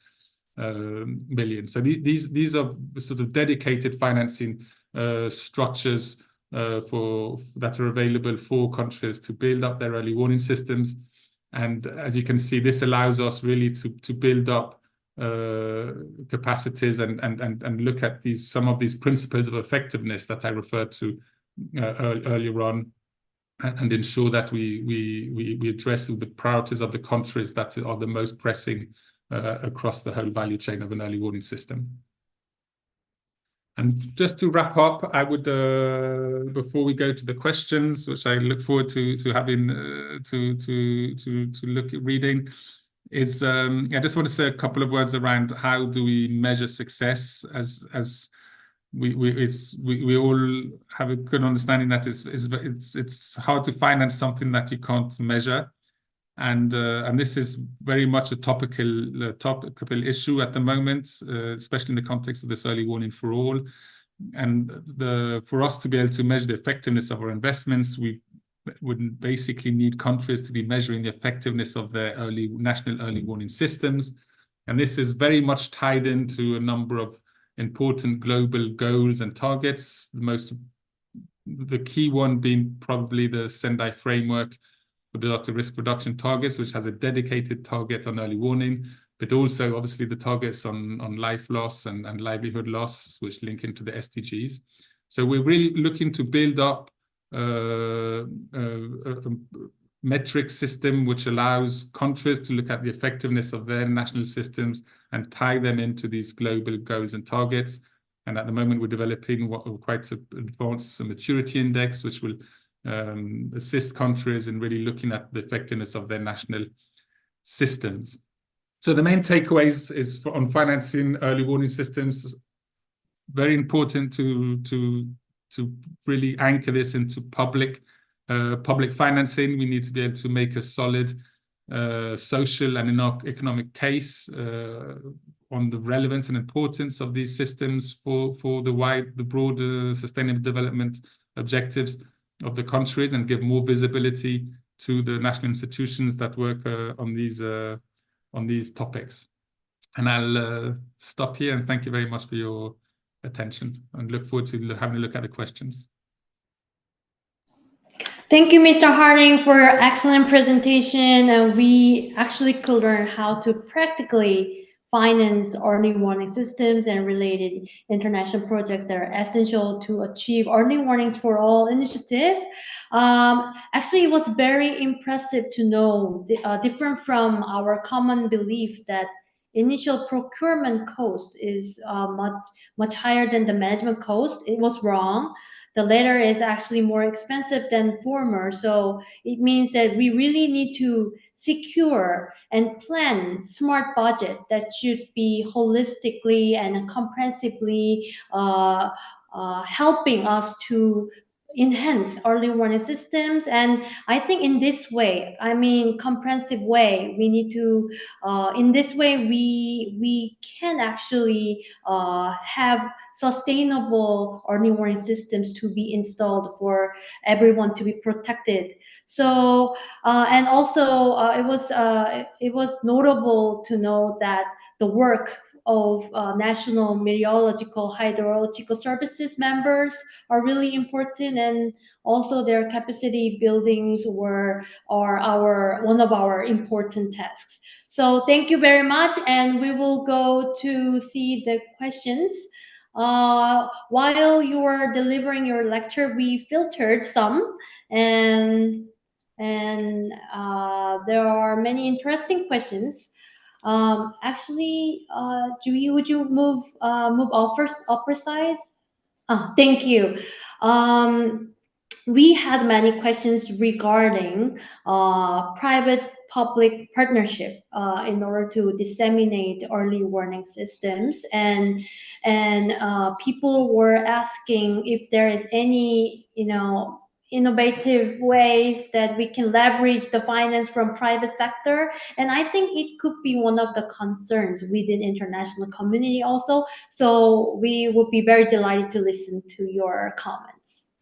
million. So these are sort of dedicated financing structures that are available for countries to build up their early warning systems. And as you can see, this allows us really to build up capacities and look at some of these principles of effectiveness that I referred to earlier on, and ensure that we address the priorities of the countries that are the most pressing across the whole value chain of an early warning system. And just to wrap up, I would, before we go to the questions, which I look forward to having to look at reading, is I just want to say a couple of words around how do we measure success, as we all have a good understanding that it's hard to finance something that you can't measure. And this is very much a topical issue at the moment, especially in the context of this early warning for all. And for us to be able to measure the effectiveness of our investments, we would basically need countries to be measuring the effectiveness of their national early warning systems. And this is very much tied into a number of important global goals and targets. The key one being probably the Sendai framework for disaster risk reduction targets, which has a dedicated target on early warning, but also obviously the targets on life loss and livelihood loss, which link into the SDGs. So we're really looking to build up a metric system which allows countries to look at the effectiveness of their national systems and tie them into these global goals and targets. And at the moment, we're developing quite an advanced maturity index, which will assist countries in really looking at the effectiveness of their national systems. So the main takeaways is on financing early warning systems. Very important to really anchor this into public financing. We need to be able to make a solid social and economic case on the relevance and importance of these systems for the broader sustainable development objectives of the countries, and give more visibility to the national institutions that work on these topics. And I'll stop here and thank you very much for your attention, and look forward to having a look at the questions. Thank you, Mr. Harding, for your excellent presentation. And we actually could learn how to practically finance early warning systems and related international projects that are essential to achieve early warnings for all initiative. Actually, it was very impressive to know, different from our common belief that initial procurement cost is much higher than the management cost. It was wrong. The latter is actually more expensive than former. So it means that we really need to secure and plan smart budget that should be holistically and comprehensively helping us to enhance early warning systems. And I think in this way, I mean comprehensive way, we need to in this way we can actually have sustainable early warning systems to be installed for everyone to be protected. So and also it was notable to know that the work of National Meteorological Hydrological Services members are really important, and also their capacity buildings are one of our important tasks. So thank you very much, and we will go to see the questions. While you were delivering your lecture, we filtered some, and there are many interesting questions. Actually, would you move upper side? Thank you. We had many questions regarding private-public partnership in order to disseminate early warning systems, and people were asking if there is any, innovative ways that we can leverage the finance from private sector. And I think it could be one of the concerns within international community also. So we would be very delighted to listen to your comments.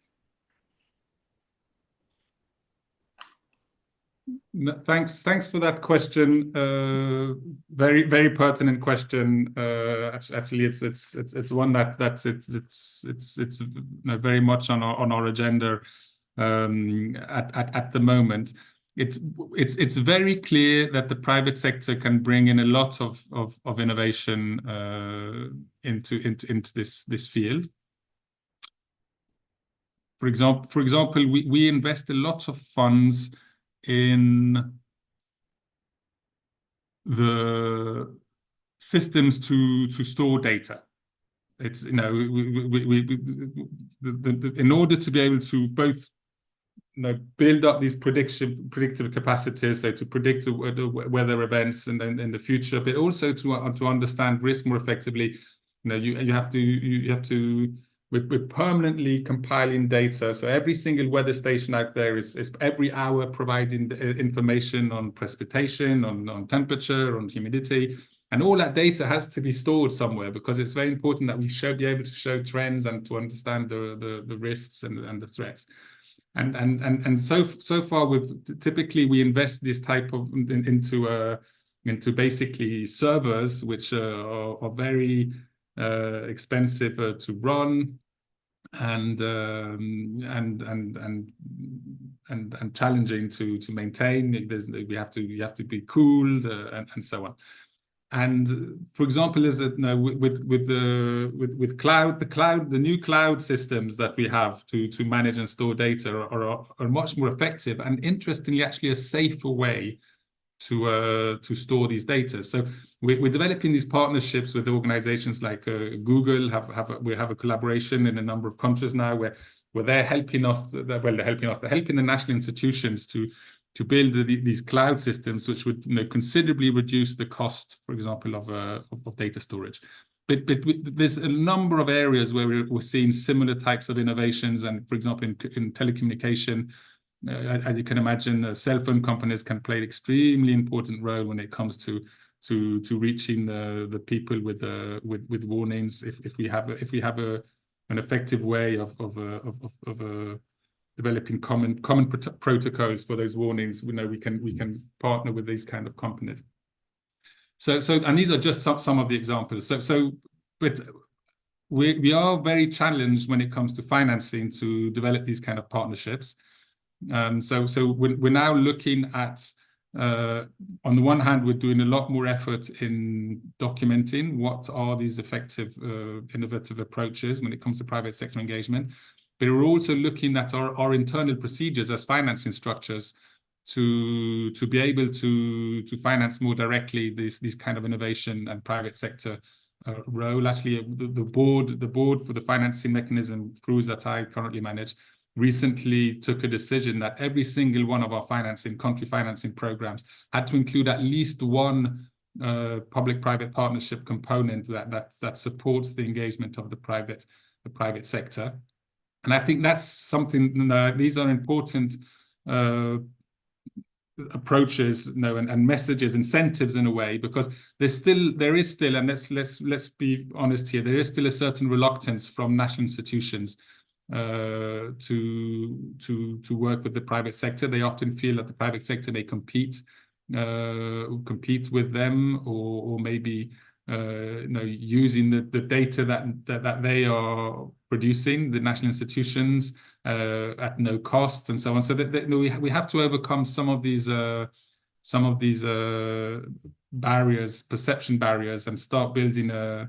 Thanks for that question. Very, very pertinent question. Actually, it's one it's very much on our agenda at the moment. It's very clear that the private sector can bring in a lot of innovation into this field. For example, we invest a lot of funds in the systems to store data. It's, you know, in order to be able to both, you know, build up these predictive capacities, so to predict the weather events and in the future, but also to understand risk more effectively. You know, you have to we're permanently compiling data. So every single weather station out there is every hour providing information on precipitation, on temperature, on humidity. And all that data has to be stored somewhere, because it's very important that we be able to show trends and to understand the risks and the threats. And so far, typically we invest this type of into basically servers, which are very expensive to run and challenging to maintain. You have to be cooled and so on. And for example, with cloud, the new cloud systems that we have to manage and store data are much more effective, and interestingly, actually a safer way to store these data. So we're developing these partnerships with organizations like Google. We have a collaboration in a number of countries now where they're helping us. They're helping the national institutions to build these cloud systems, which would, you know, considerably reduce the cost, for example, of data storage. But there's a number of areas where we're seeing similar types of innovations. And for example, in telecommunication, as you can imagine, cell phone companies can play an extremely important role when it comes to reaching the people with warnings. If we have an effective way of developing common protocols for those warnings, we know we can partner with these kind of companies. So and these are just some of the examples. But we are very challenged when it comes to financing to develop these kind of partnerships. So we're now looking at, on the one hand, we're doing a lot more effort in documenting what are these effective, innovative approaches when it comes to private sector engagement. But we're also looking at our internal procedures as financing structures to be able to finance more directly these kind of innovation and private sector role. Actually, the board for the financing mechanism CRUISE that I currently manage recently took a decision that every single one of our country financing programs had to include at least one public-private partnership component that supports the engagement of the private sector. And I think that's something. These are important approaches, you know, and messages, incentives in a way, because there is still, and let's be honest here, there is still a certain reluctance from national institutions to work with the private sector. They often feel that the private sector may compete with them, or maybe you know, using the data that they are producing, the national institutions, at no cost and so on. So that we have to overcome some of these barriers, perception barriers, and start building a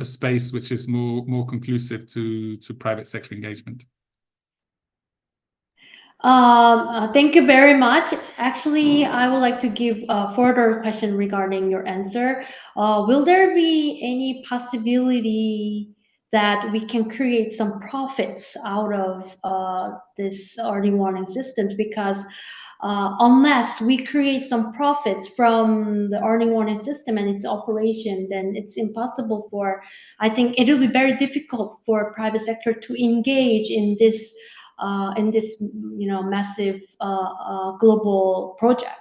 space which is more conclusive to private sector engagement. Thank you very much. Actually, I would like to give a further question regarding your answer. Will there be any possibility that we can create some profits out of this early warning systems? Because unless we create some profits from the early warning system and its operation, then it's impossible for, I think it will be very difficult for private sector to engage in this you know, massive global project.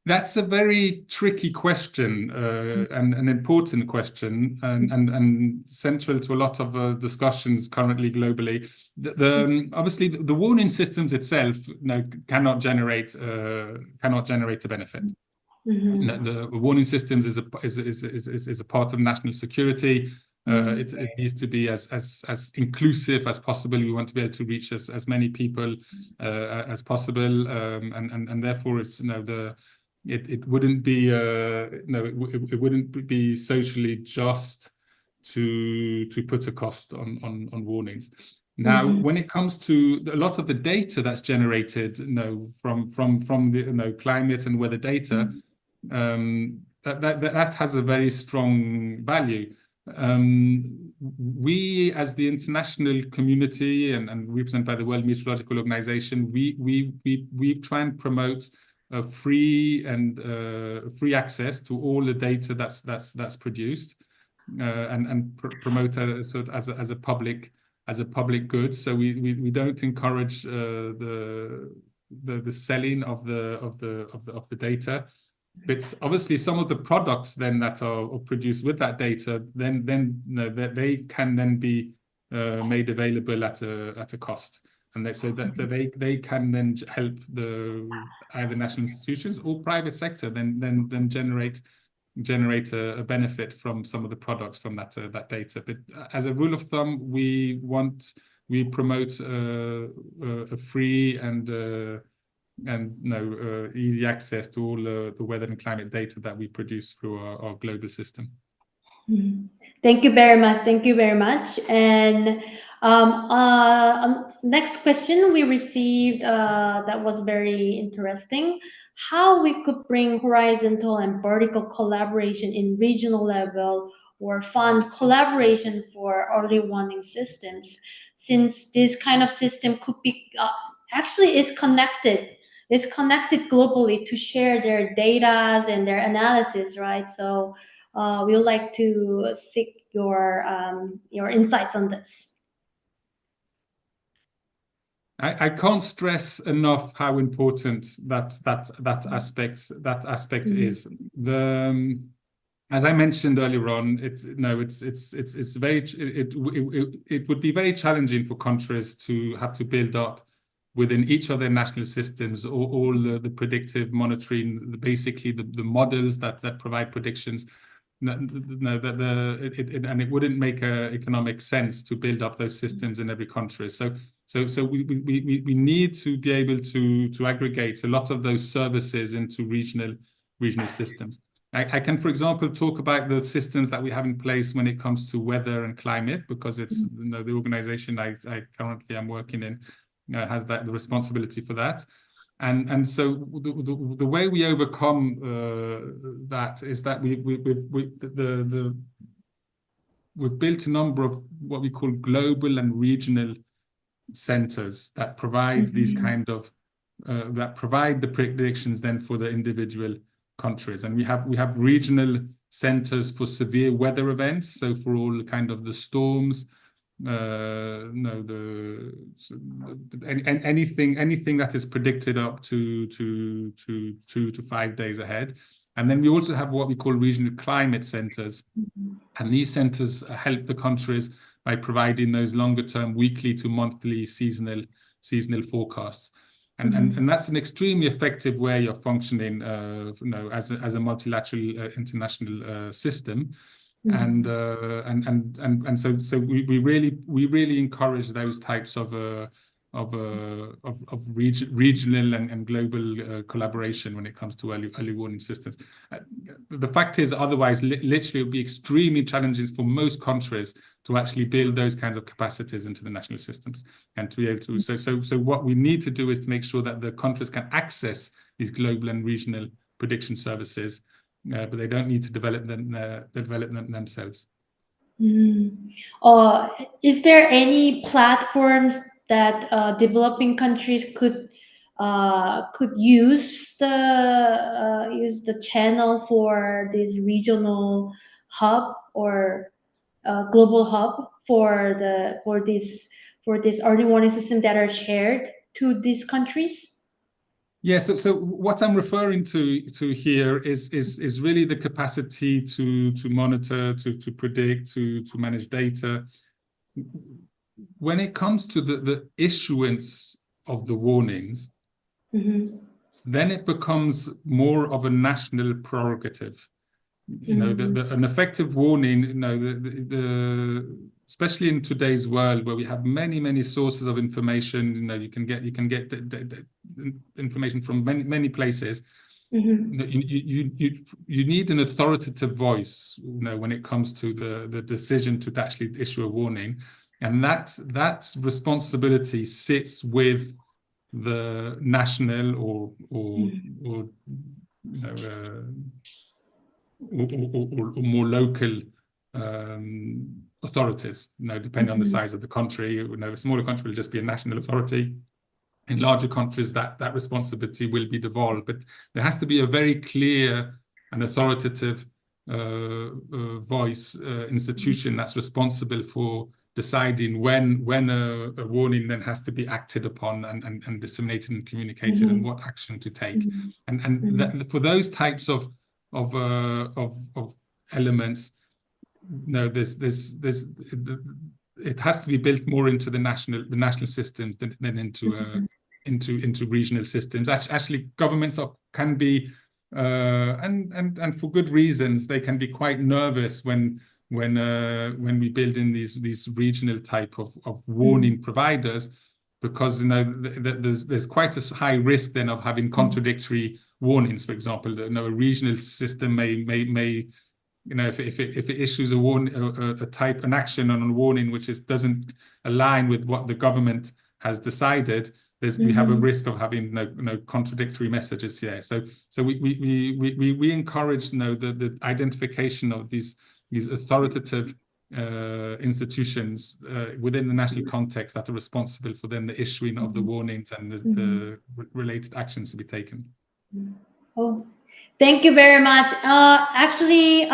That's a very tricky question, and an important question, and central to a lot of discussions currently globally. Obviously, the warning systems itself, you know, cannot generate a benefit. Mm-hmm. You know, the warning systems is a part of national security. It needs to be as inclusive as possible. We want to be able to reach as many people as possible, and therefore it's, you know, it wouldn't be it wouldn't be socially just to put a cost on warnings. Now, when it comes to a lot of the data that's generated, from the climate and weather data, that has a very strong value. We, as the international community and represented by the World Meteorological Organization, we try and promote free access to all the data that's produced, and promote as a public good. So we don't encourage the selling of the data. But obviously, some of the products then that are produced with that data, then they can then be made available at a cost, and so that they can then help either national institutions or private sector then generate a benefit from some of the products from that data. But as a rule of thumb, we promote a free and easy access to all the weather and climate data that we produce through our global system. Thank you very much. Thank you very much. And next question we received that was very interesting. How we could bring horizontal and vertical collaboration in regional level or fund collaboration for early warning systems, since this kind of system could be actually is connected globally to share their data and their analysis, right? So we would like to seek your insights on this. I can't stress enough how important that aspect is. As I mentioned earlier on, it would be very challenging for countries to have to build up within each of their national systems all the predictive monitoring, basically the models that provide predictions. And it wouldn't make economic sense to build up those systems in every country. So we need to be able to aggregate a lot of those services into regional systems. I can, for example, talk about the systems that we have in place when it comes to weather and climate, because it's the organization I currently am working in has the responsibility for that. And so the way we overcome that is that we've built a number of what we call global and regional centers that provide these kind of that provide the predictions then for the individual countries. And we have regional centers for severe weather events, so for all kind of the storms, anything that is predicted up to 2 to 5 days ahead. And then we also have what we call regional climate centers, and these centers help the countries by providing those longer term weekly to monthly seasonal forecasts. And that's an extremely effective way of functioning as a multilateral international system. And so we really encourage those types of regional and global collaboration when it comes to early warning systems. The fact is, otherwise, literally, it would be extremely challenging for most countries to actually build those kinds of capacities into the national systems and to be able to. So what we need to do is to make sure that the countries can access these global and regional prediction services. But they don't need to develop them themselves. Is there any platforms that developing countries could use the channel for this regional hub or global hub for this early warning system that are shared to these countries? Yeah, so what I'm referring to here is really the capacity to monitor, to predict, to manage data. When it comes to the issuance of the warnings, then it becomes more of a national prerogative. An effective warning, especially in today's world where we have many sources of information, you can get information from many places. you need an authoritative voice, when it comes to the decision to actually issue a warning, and that responsibility sits with the national or more local authorities, depending on the size of the country. A smaller country will just be a national authority. In larger countries, that responsibility will be devolved, but there has to be a very clear and authoritative voice institution that's responsible for deciding when a warning then has to be acted upon and disseminated and communicated, and what action to take. And that, for those types of elements, it has to be built more into the national systems than into regional systems. Actually, governments can be and for good reasons, they can be quite nervous when we build in these regional type of warning providers, because there's quite a high risk then of having contradictory warnings. For example, a regional system may if it issues a warning, an action on a warning which doesn't align with what the government has decided, we have a risk of having contradictory messages here. So we encourage the identification of these authoritative institutions within the national context that are responsible for then the issuing of the warnings and the related actions to be taken. Oh, thank you very much. Actually,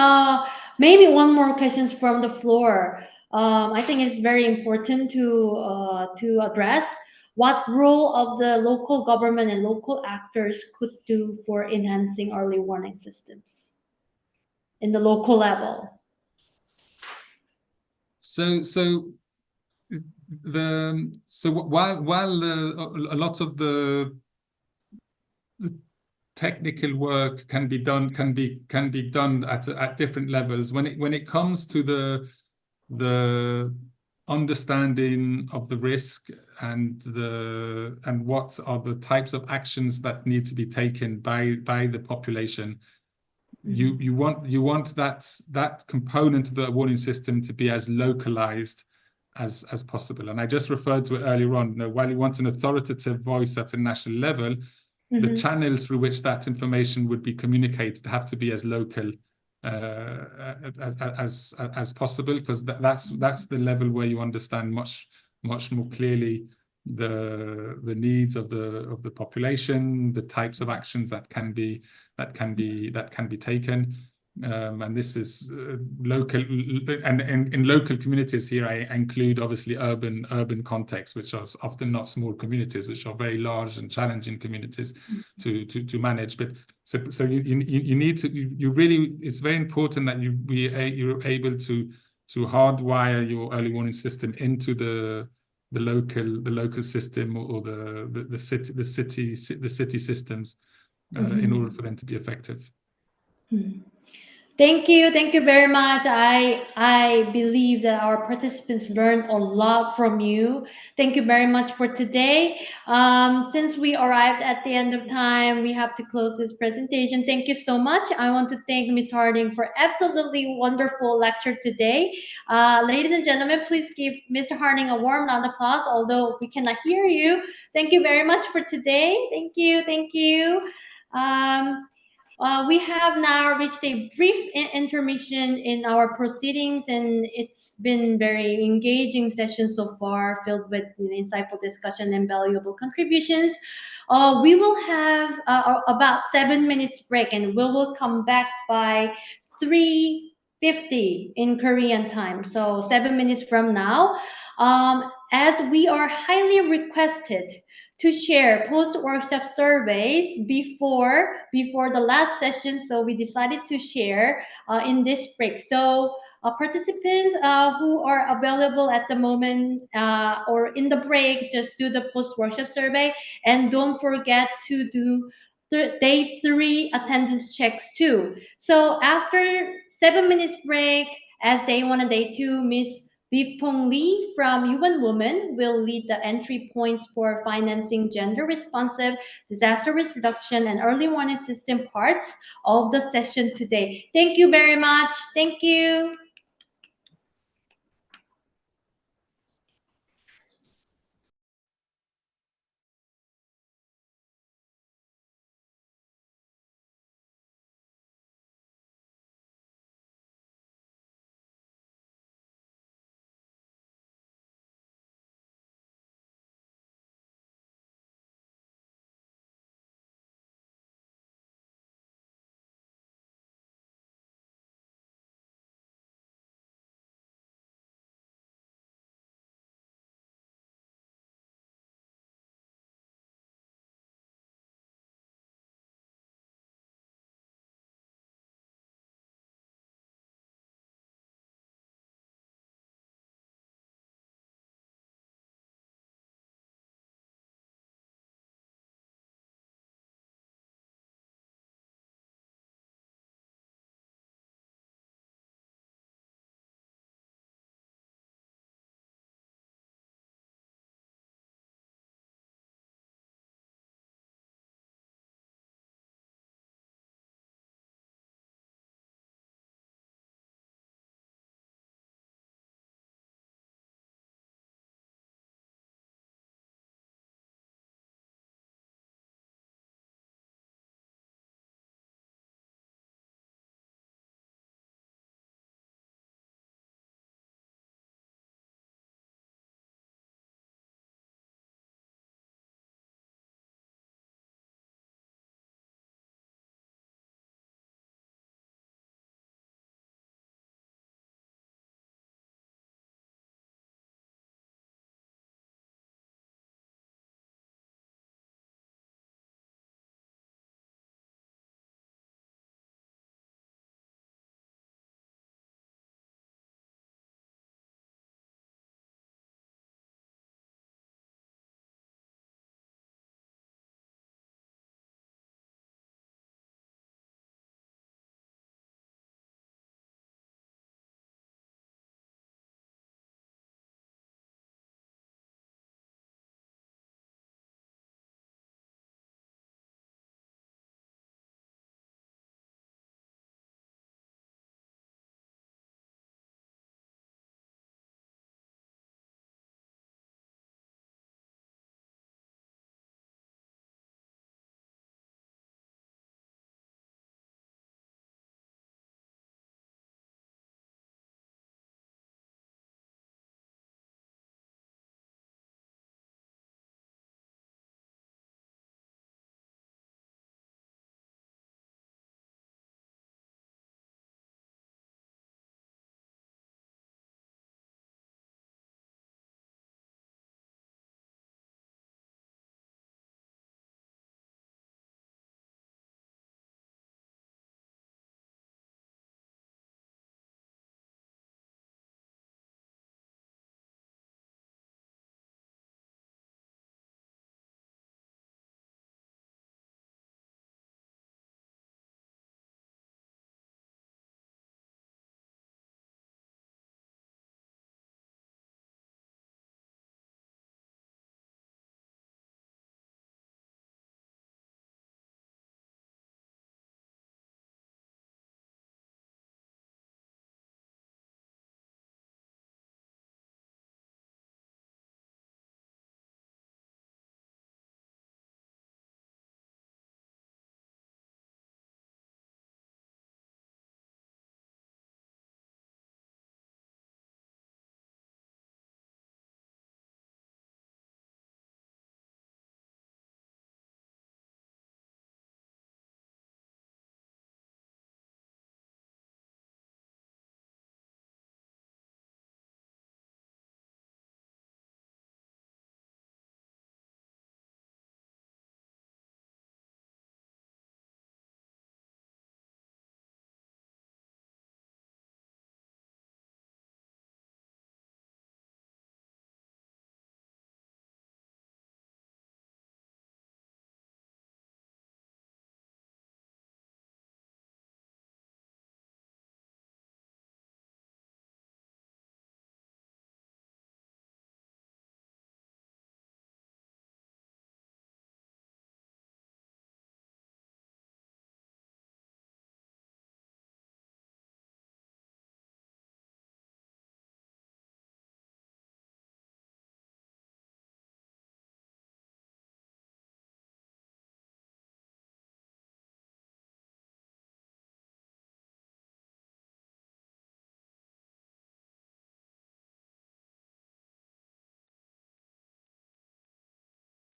maybe one more questions from the floor. I think it's very important to address what role of the local government and local actors could do for enhancing early warning systems in the local level. While a lot of the technical work can be done at different levels, when it comes to the understanding of the risk and what are the types of actions that need to be taken by the population, you want that component of the warning system to be as localized as possible. And I just referred to it earlier on. While you want an authoritative voice at a national level, the channels through which that information would be communicated have to be as local as possible, because that's the level where you understand much more clearly the needs of the population, the types of actions that can be taken. And this is local, and in local communities here, I include obviously urban contexts, which are often not small communities, which are very large and challenging communities to manage. But so you need to, you really, it's very important that you're able to hardwire your early warning system into the local system or the city systems in order for them to be effective. Thank you very much. I believe that our participants learned a lot from you. Thank you very much for today. Since we arrived at the end of time, we have to close this presentation. Thank you so much. I want to thank Ms. Harding for absolutely wonderful lecture today. Ladies and gentlemen, please give Mr. Harding a warm round of applause, although we cannot hear you. Thank you very much for today. Thank you. We have now reached a brief intermission in our proceedings, and it's been very engaging session so far, filled with insightful discussion and valuable contributions. We will have about 7 minutes break, and we will come back by 3:50 in Korean time, so 7 minutes from now. As we are highly requested to share post-workshop surveys before the last session, so we decided to share in this break. So participants who are available at the moment or in the break, just do the post-workshop survey, and don't forget to do day 3 attendance checks too. So after 7 minutes break, as day 1 and day 2, Miss Vipong Lee from Yuan Woman will lead the entry points for financing gender responsive, disaster risk reduction, and early warning system parts of the session today. Thank you very much. Thank you.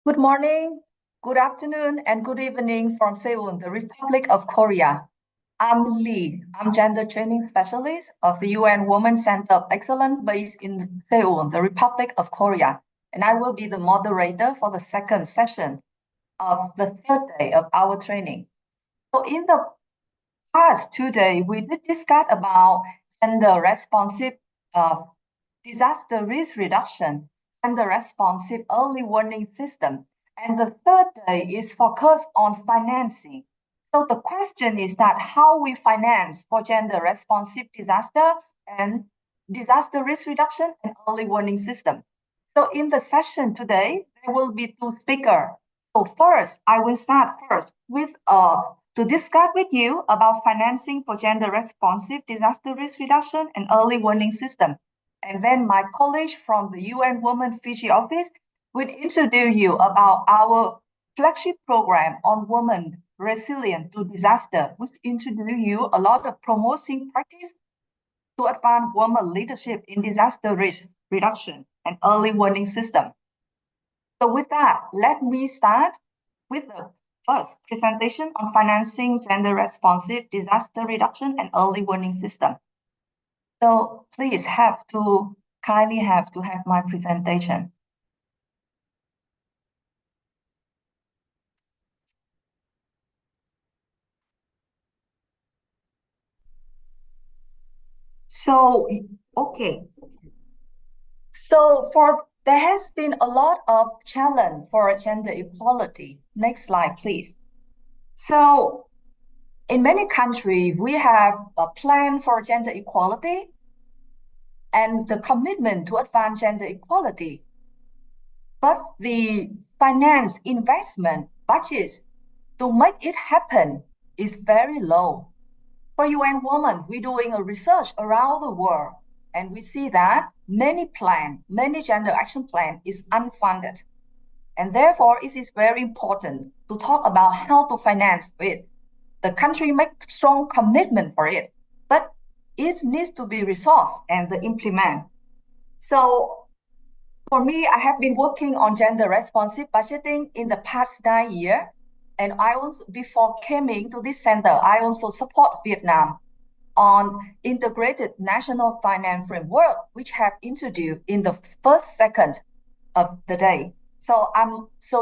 Good morning, good afternoon, and good evening from Seoul, the Republic of Korea. I'm Lee. I'm gender training specialist of the UN Women's Center of Excellence based in Seoul, the Republic of Korea. And I will be the moderator for the second session of the third day of our training. So in the past 2 days, we did discuss about gender responsive disaster risk reduction and the responsive early warning system. And the third day is focused on financing. So the question is that how we finance for gender responsive disaster and disaster risk reduction and early warning system. So in the session today, there will be two speakers. So first, I will start first with to discuss with you about financing for gender responsive disaster risk reduction and early warning system. And then my colleague from the UN Women Fiji office will introduce you about our flagship program on women resilient to disaster, which introduce you a lot of promoting practice to advance women leadership in disaster risk reduction and early warning system. So with that, let me start with the first presentation on financing gender responsive disaster reduction and early warning system. So please kindly have my presentation. So, okay. So there has been a lot of challenge for gender equality. Next slide, please. So in many countries, we have a plan for gender equality and the commitment to advance gender equality. But the finance investment budgets to make it happen is very low. For UN Women, we're doing a research around the world, and we see that many gender action plan is unfunded. And therefore, it is very important to talk about how to finance it. The country make strong commitment for it, but it needs to be resourced and implement. So for me, I have been working on gender responsive budgeting in the past 9 years. And I also, before coming to this center, I also support Vietnam on integrated national finance framework, which have introduced in the first second of the day. So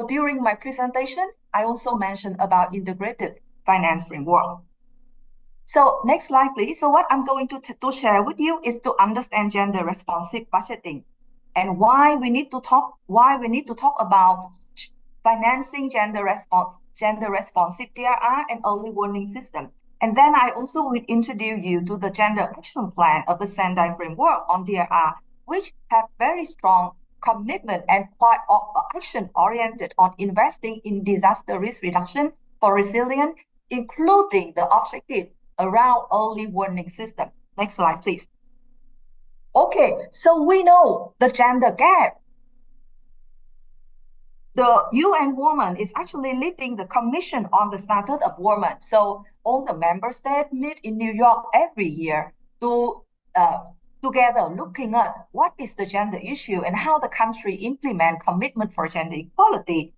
during my presentation, I also mentioned about integrated finance framework. So next slide, please. So what I'm going to share with you is to understand gender responsive budgeting and why we need to talk about financing gender responsive DRR and early warning system. And then I also will introduce you to the gender action plan of the Sendai framework on DRR, which have very strong commitment and quite action oriented on investing in disaster risk reduction for resilience, including the objective around early warning system. Next slide, please. Okay, so we know the gender gap. The UN Women is actually leading the Commission on the Status of Women. So all the member states meet in New York every year to together looking at what is the gender issue and how the country implement commitment for gender equality.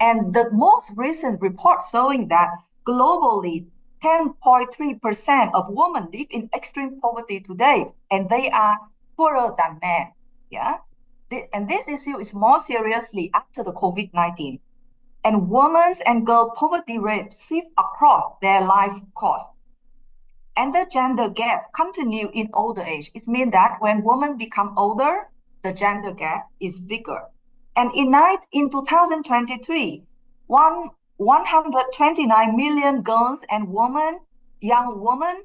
And the most recent report showing that globally 10.3% of women live in extreme poverty today, and they are poorer than men. Yeah. And this issue is more seriously after the COVID-19. And women's and girl poverty rate shift across their life course. And the gender gap continue in older age. It means that when women become older, the gender gap is bigger. And in 2023, 129 million girls and young women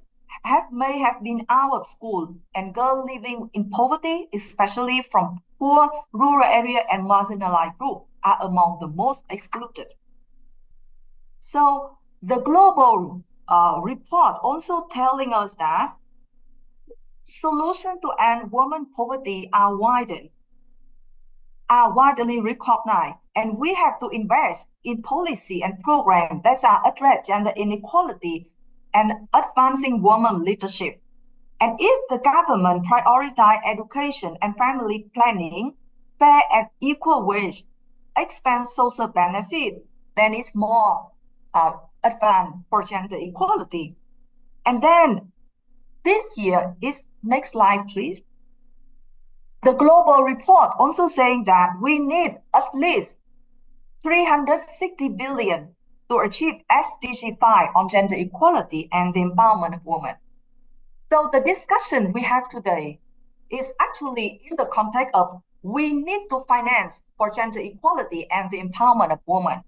may have been out of school, and girls living in poverty, especially from poor rural area and marginalized groups, are among the most excluded. So the global report also telling us that solutions to end women poverty are widely recognized, and we have to invest in policy and programs that are address gender inequality and advancing women leadership. And if the government prioritize education and family planning, fair and equal wage, expand social benefit, then it's more advanced for gender equality. And then this year is, next slide, please. The global report also saying that we need at least 360 billion to achieve SDG 5 on gender equality and the empowerment of women. So the discussion we have today is actually in the context of we need to finance for gender equality and the empowerment of women.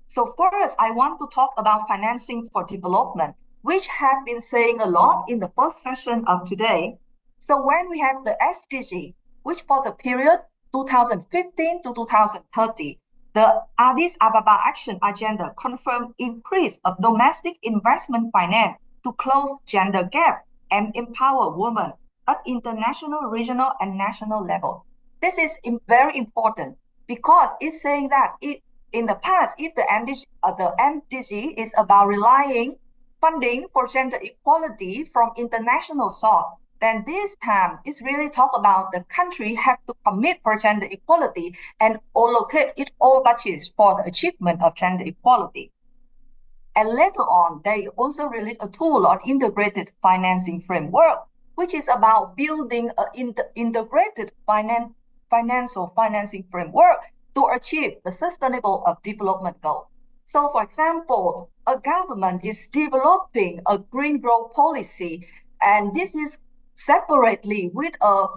So first, I want to talk about financing for development, which have been saying a lot in the first session of today. So when we have the SDG, which for the period 2015 to 2030, the Addis Ababa Action Agenda confirmed increase of domestic investment finance to close gender gap and empower women at international, regional, and national level. This is very important because it's saying that in the past, if the MDG is about relying funding for gender equality from international source, then this time it's really talk about the country have to commit for gender equality and allocate its all budgets for the achievement of gender equality. And later on, they also released a tool on integrated financing framework, which is about building an integrated financing framework to achieve the sustainable development goal. So for example, a government is developing a green growth policy, and this is separately with a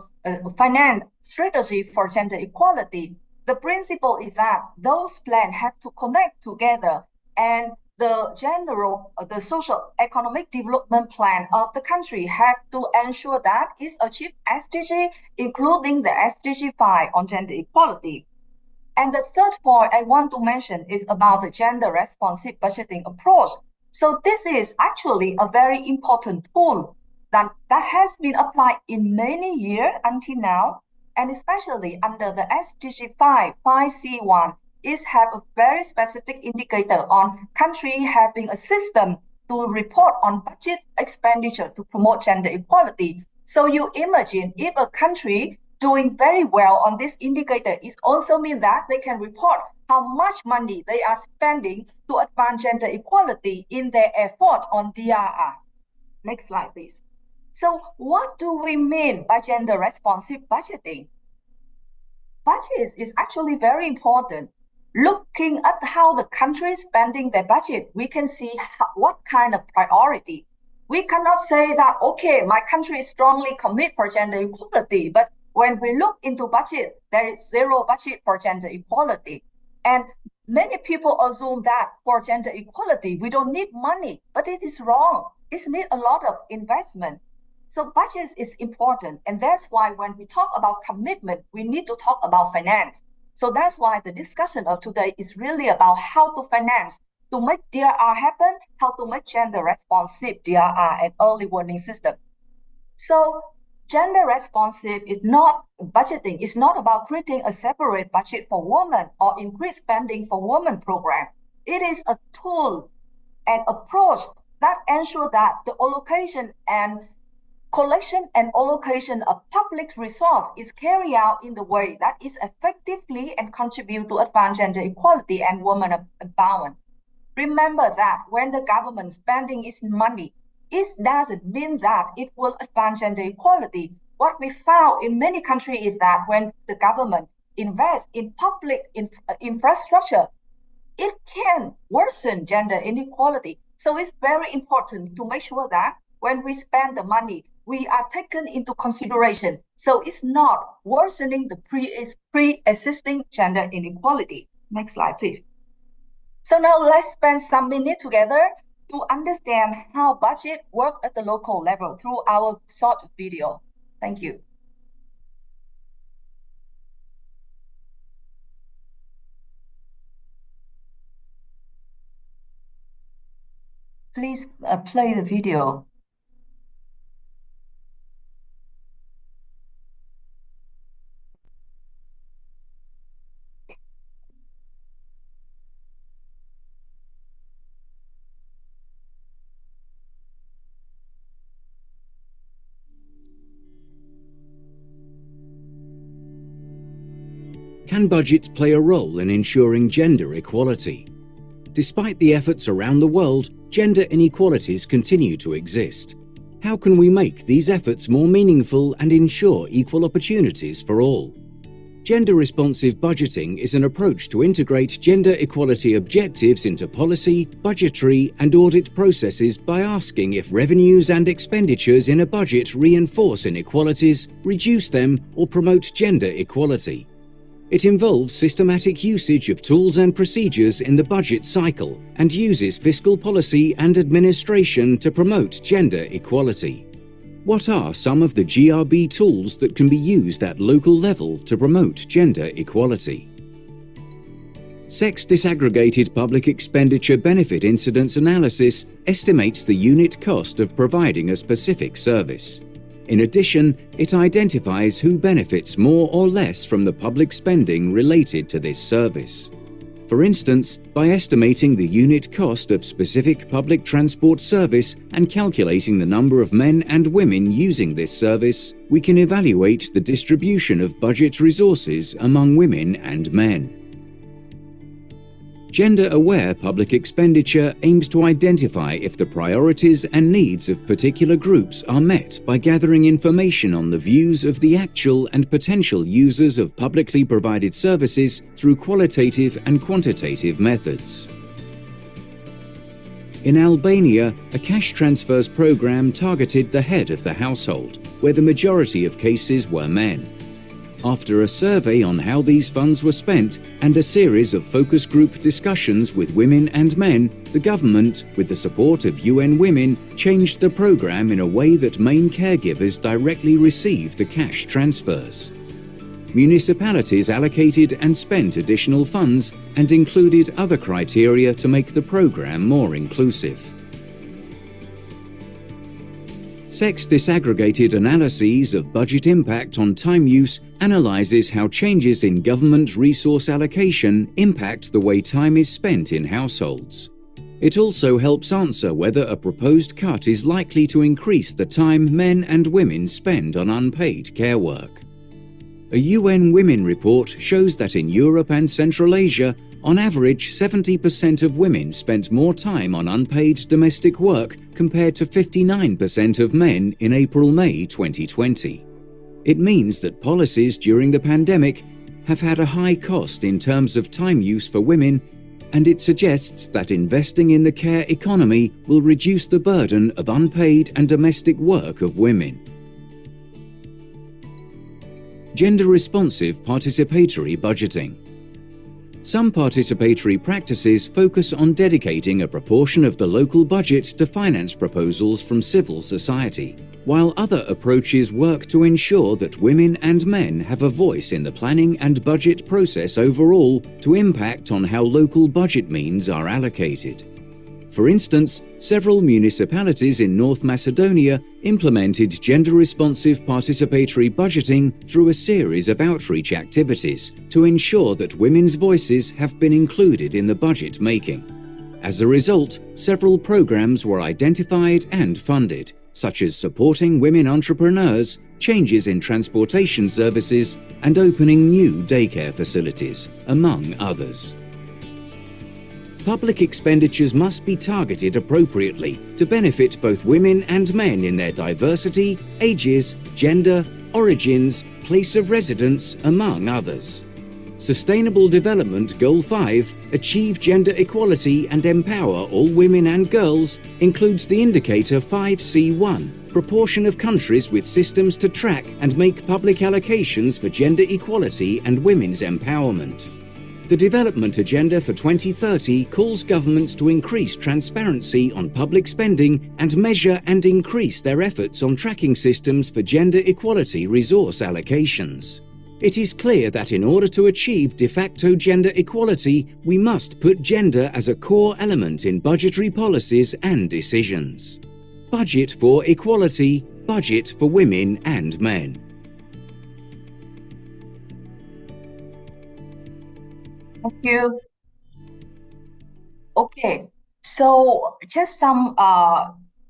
finance strategy for gender equality. The principle is that those plans have to connect together, and the social economic development plan of the country have to ensure that it achieves SDG, including the SDG 5 on gender equality. And the third point I want to mention is about the gender responsive budgeting approach. So this is actually a very important tool that has been applied in many years until now, and especially under the SDG 5, 5C1, is have a very specific indicator on country having a system to report on budget expenditure to promote gender equality. So you imagine if a country doing very well on this indicator, it also means that they can report how much money they are spending to advance gender equality in their effort on DRR. Next slide, please. So what do we mean by gender responsive budgeting? Budget is actually very important. Looking at how the country is spending their budget, we can see what kind of priority. We cannot say that, okay, my country is strongly commit for gender equality, but when we look into budget, there is zero budget for gender equality. And many people assume that for gender equality, we don't need money, but it is wrong. It needs a lot of investment. So budget is important. And that's why when we talk about commitment, we need to talk about finance. So that's why the discussion of today is really about how to finance, to make DRR happen, how to make gender responsive DRR and early warning system. So gender responsive is not budgeting. It's not about creating a separate budget for women or increase spending for women program. It is a tool and approach that ensure that the allocation and collection and allocation of public resource is carried out in the way that is effectively and contribute to advance gender equality and women empowerment. Remember that when the government spending its money, it doesn't mean that it will advance gender equality. What we found in many countries is that when the government invests in public infrastructure, it can worsen gender inequality. So it's very important to make sure that when we spend the money, we are taken into consideration. So it's not worsening the pre-existing gender inequality. Next slide, please. So now let's spend some minutes together to understand how budget works at the local level through our short video. Thank you. Please play the video. can budgets play a role in ensuring gender equality? Despite the efforts around the world, gender inequalities continue to exist. How can we make these efforts more meaningful and ensure equal opportunities for all? Gender-responsive budgeting is an approach to integrate gender equality objectives into policy, budgetary, and audit processes by asking if revenues and expenditures in a budget reinforce inequalities, reduce them, or promote gender equality. It involves systematic usage of tools and procedures in the budget cycle and uses fiscal policy and administration to promote gender equality. What are some of the GRB tools that can be used at local level to promote gender equality? Sex disaggregated public expenditure benefit incidence analysis estimates the unit cost of providing a specific service. In addition, it identifies who benefits more or less from the public spending related to this service. For instance, by estimating the unit cost of specific public transport service and calculating the number of men and women using this service, we can evaluate the distribution of budget resources among women and men. Gender-aware public expenditure aims to identify if the priorities and needs of particular groups are met by gathering information on the views of the actual and potential users of publicly provided services through qualitative and quantitative methods. In Albania, a cash transfers program targeted the head of the household, where the majority of cases were men. After a survey on how these funds were spent and a series of focus group discussions with women and men, the government, with the support of UN Women, changed the program in a way that main caregivers directly received the cash transfers. Municipalities allocated and spent additional funds and included other criteria to make the program more inclusive. Sex disaggregated analyses of budget impact on time use analyzes how changes in government resource allocation impact the way time is spent in households. It also helps answer whether a proposed cut is likely to increase the time men and women spend on unpaid care work. A UN Women report shows that in Europe and Central Asia, on average, 70% of women spent more time on unpaid domestic work compared to 59% of men in April-May 2020. It means that policies during the pandemic have had a high cost in terms of time use for women, and it suggests that investing in the care economy will reduce the burden of unpaid and domestic work of women. Gender-responsive participatory budgeting. Some participatory practices focus on dedicating a proportion of the local budget to finance proposals from civil society, while other approaches work to ensure that women and men have a voice in the planning and budget process overall to impact on how local budget means are allocated. For instance, several municipalities in North Macedonia implemented gender-responsive participatory budgeting through a series of outreach activities to ensure that women's voices have been included in the budget making. As a result, several programs were identified and funded, such as supporting women entrepreneurs, changes in transportation services, and opening new daycare facilities, among others. Public expenditures must be targeted appropriately to benefit both women and men in their diversity, ages, gender, origins, place of residence, among others. Sustainable Development Goal 5, Achieve Gender Equality and Empower All Women and Girls, includes the indicator 5C1, proportion of countries with systems to track and make public allocations for gender equality and women's empowerment. The Development Agenda for 2030 calls governments to increase transparency on public spending and measure and increase their efforts on tracking systems for gender equality resource allocations. It is clear that in order to achieve de facto gender equality, we must put gender as a core element in budgetary policies and decisions. Budget for equality, budget for women and men. Thank you. Okay, so just some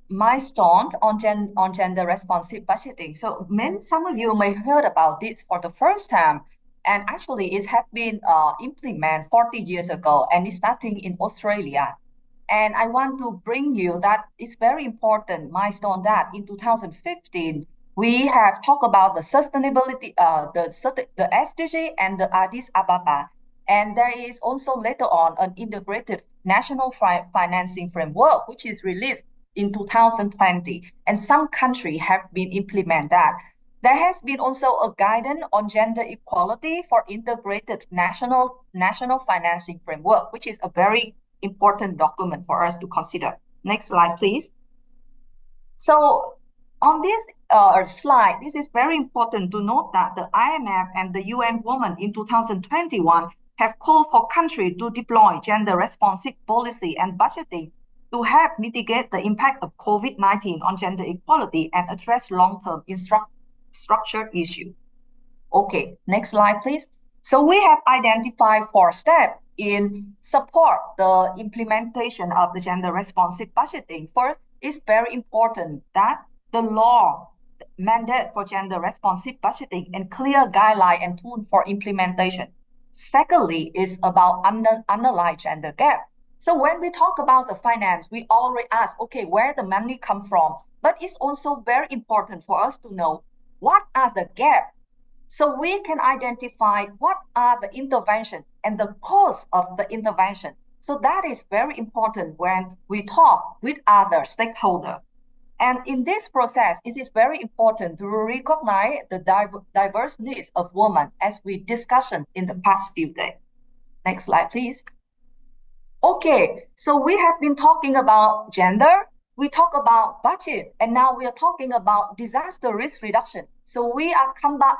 milestones on gender responsive budgeting. So some of you may heard about this for the first time. And actually, it has been implemented 40 years ago, and it's starting in Australia. And I want to bring you that it's very important milestone that in 2015, we have talked about the sustainability, the SDG and the Addis Ababa. And there is also later on an integrated national financing framework, which is released in 2020. And some countries have been implement that. There has been also a guidance on gender equality for integrated national financing framework, which is a very important document for us to consider. Next slide, please. So on this slide, this is very important to note that the IMF and the UN Women in 2021 have called for countries to deploy gender-responsive policy and budgeting to help mitigate the impact of COVID-19 on gender equality and address long-term structured issue. Okay, next slide, please. So we have identified 4 steps in support the implementation of the gender responsive budgeting. First, it's very important that the law mandate for gender responsive budgeting and clear guideline and tool for implementation. Secondly, is about underlying gender gap. So when we talk about the finance, we already ask, okay, where the money come from? But it's also very important for us to know what are the gaps, so we can identify what are the intervention and the cost of the intervention. So that is very important when we talk with other stakeholders. And in this process, it is very important to recognize the diverse needs of women, as we discussed in the past few days. Next slide, please. Okay, so we have been talking about gender, we talk about budget, and now we are talking about disaster risk reduction. So we are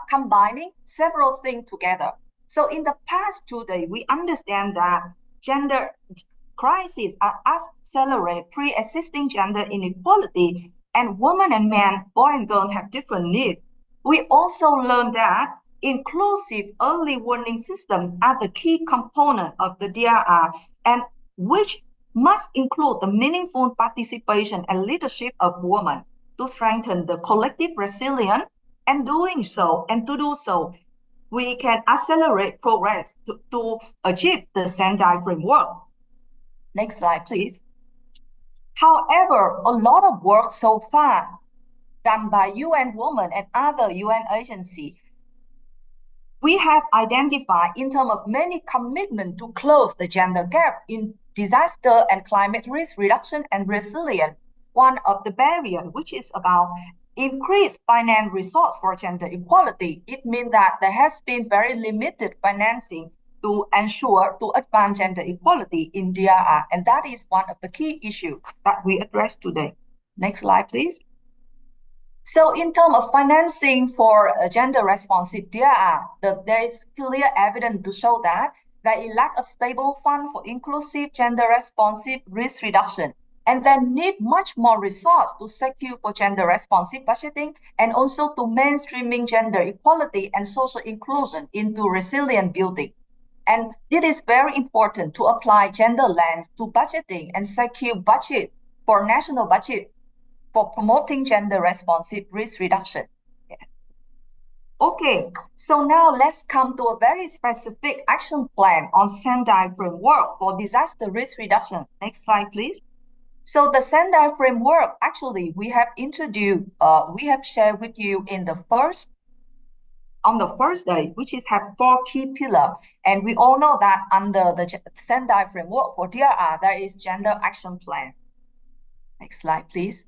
combining several things together. So in the past 2 days, we understand that gender crises are accelerate pre-existing gender inequality, and women and men, boy and girl, have different needs. We also learned that inclusive early warning systems are the key component of the DRR, and which must include the meaningful participation and leadership of women to strengthen the collective resilience. And to do so, we can accelerate progress to achieve the Sendai framework. Next slide, please. However, a lot of work so far done by UN Women and other UN agencies, we have identified in terms of many commitments to close the gender gap in disaster and climate risk reduction and resilience. One of the barriers, which is about increased finance resource for gender equality, it means that there has been very limited financing to ensure to advance gender equality in DRR, and that is one of the key issues that we address today. Next slide, please. So in terms of financing for gender responsive DRR, there is clear evidence to show that there is lack of stable fund for inclusive gender responsive risk reduction, and then need much more resource to secure for gender responsive budgeting and also to mainstreaming gender equality and social inclusion into resilient building. And it is very important to apply gender lens to budgeting and secure budget for national budget for promoting gender responsive risk reduction. Yeah. Okay, so now let's come to a very specific action plan on Sendai framework for disaster risk reduction. Next slide, please. So the Sendai framework, actually, we have introduced, we have shared with you on the first day, which is have 4 key pillars. And we all know that under the Sendai framework for DRR, there is gender action plan. Next slide, please.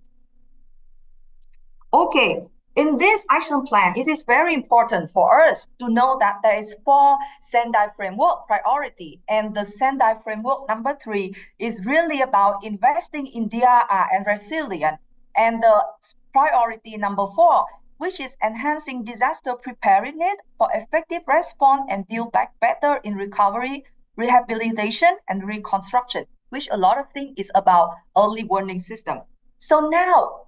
Okay, in this action plan, it is very important for us to know that there is 4 Sendai framework priority, and the Sendai framework number 3 is really about investing in DRR and resilience, and the priority number 4, which is enhancing disaster preparedness for effective response and build back better in recovery, rehabilitation, and reconstruction, which a lot of things is about early warning system. So now